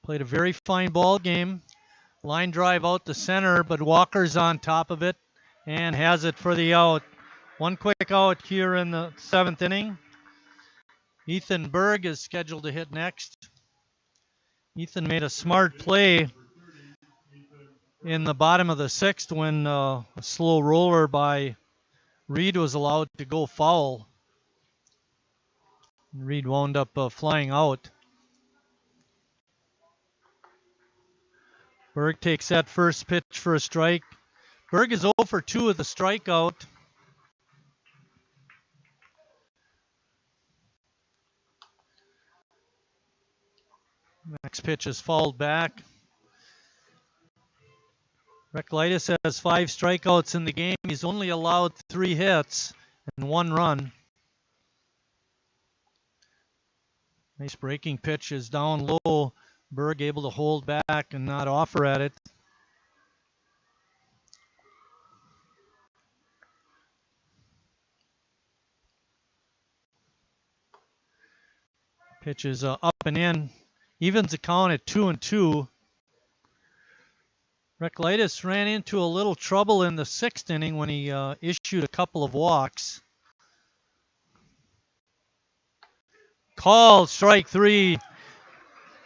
played a very fine ball game. Line drive out the center, but Walker's on top of it and has it for the out. One quick out here in the 7th inning. Ethan Berg is scheduled to hit next. Ethan made a smart play in the bottom of the 6th when a slow roller by Reed was allowed to go foul. Reed wound up flying out. Berg takes that first pitch for a strike. Berg is 0 for 2 with a strikeout. Next pitch is fouled back. Reklitis has 5 strikeouts in the game. He's only allowed 3 hits and 1 run. Nice breaking pitch is down low. Berg able to hold back and not offer at it. Pitch is up and in. Evens the count at 2-2. Reklitis ran into a little trouble in the 6th inning when he issued a couple of walks. Called strike 3.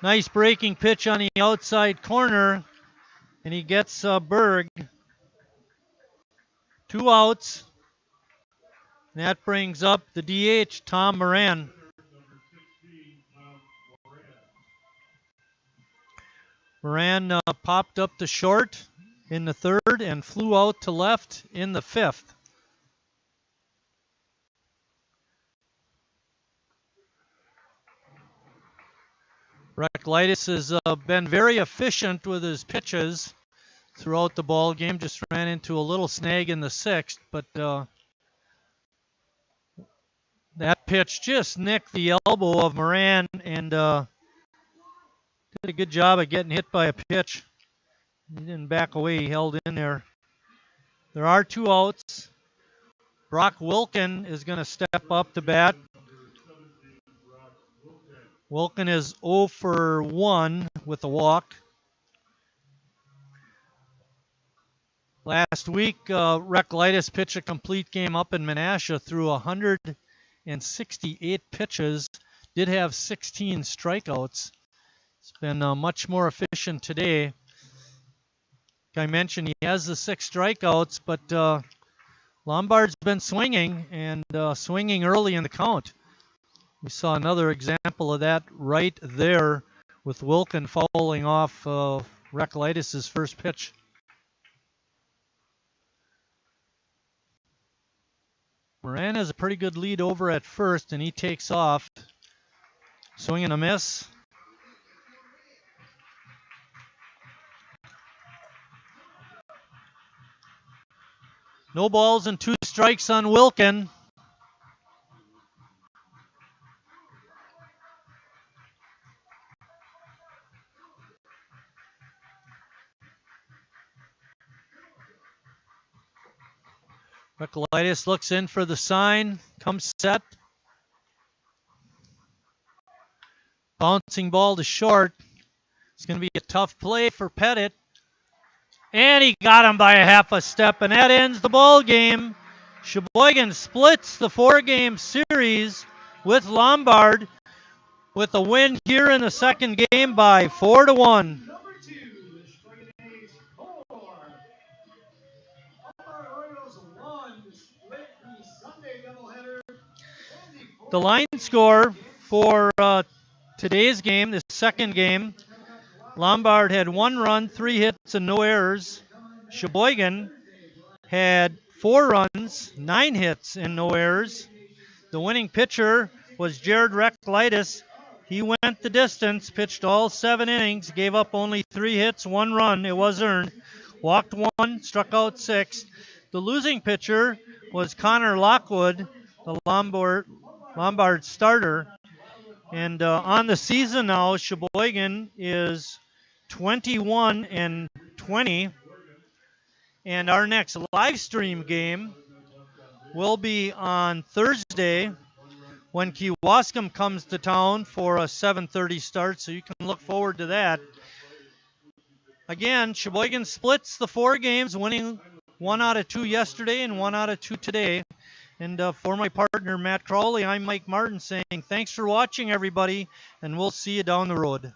Nice breaking pitch on the outside corner. And he gets Berg. 2 outs. And that brings up the DH, Tom Moran. Moran popped up to short in the 3rd and flew out to left in the 5th. Reklitis has been very efficient with his pitches throughout the ball game. Just ran into a little snag in the 6th, but that pitch just nicked the elbow of Moran and did a good job of getting hit by a pitch. He didn't back away. He held in there. There are 2 outs. Brock Wilken is going to step up to bat. Wilken is 0 for 1 with a walk. Last week, Reklitis pitched a complete game up in Menasha through 168 pitches. Did have 16 strikeouts. It's been much more efficient today. Like I mentioned, he has the 6 strikeouts, but Lombard's been swinging and swinging early in the count. We saw another example of that right there with Wilken fouling off Reklitis' first pitch. Moran has a pretty good lead over at first, and he takes off. Swing and a miss. No balls and 2 strikes on Wilken. Reklitis looks in for the sign, comes set. Bouncing ball to short. It's going to be a tough play for Pettit. And he got him by a half a step, and that ends the ball game. Sheboygan splits the 4-game series with Lombard with a win here in the 2nd game by 4-1. The line score for today's game, the 2nd game, Lombard had 1 run, 3 hits, and no errors. Sheboygan had 4 runs, 9 hits, and no errors. The winning pitcher was Jared Reklitis. He went the distance, pitched all 7 innings, gave up only 3 hits, 1 run. It was earned. Walked 1, struck out 6. The losing pitcher was Connor Lockwood, the Lombard starter. And on the season now, Sheboygan is 21-20. And our next live stream game will be on Thursday when Kewaskum comes to town for a 7:30 start, so you can look forward to that. Again, Sheboygan splits the 4 games, winning 1 out of 2 yesterday and 1 out of 2 today. And for my partner, Matt Crowley, I'm Mike Martin saying thanks for watching, everybody, and we'll see you down the road.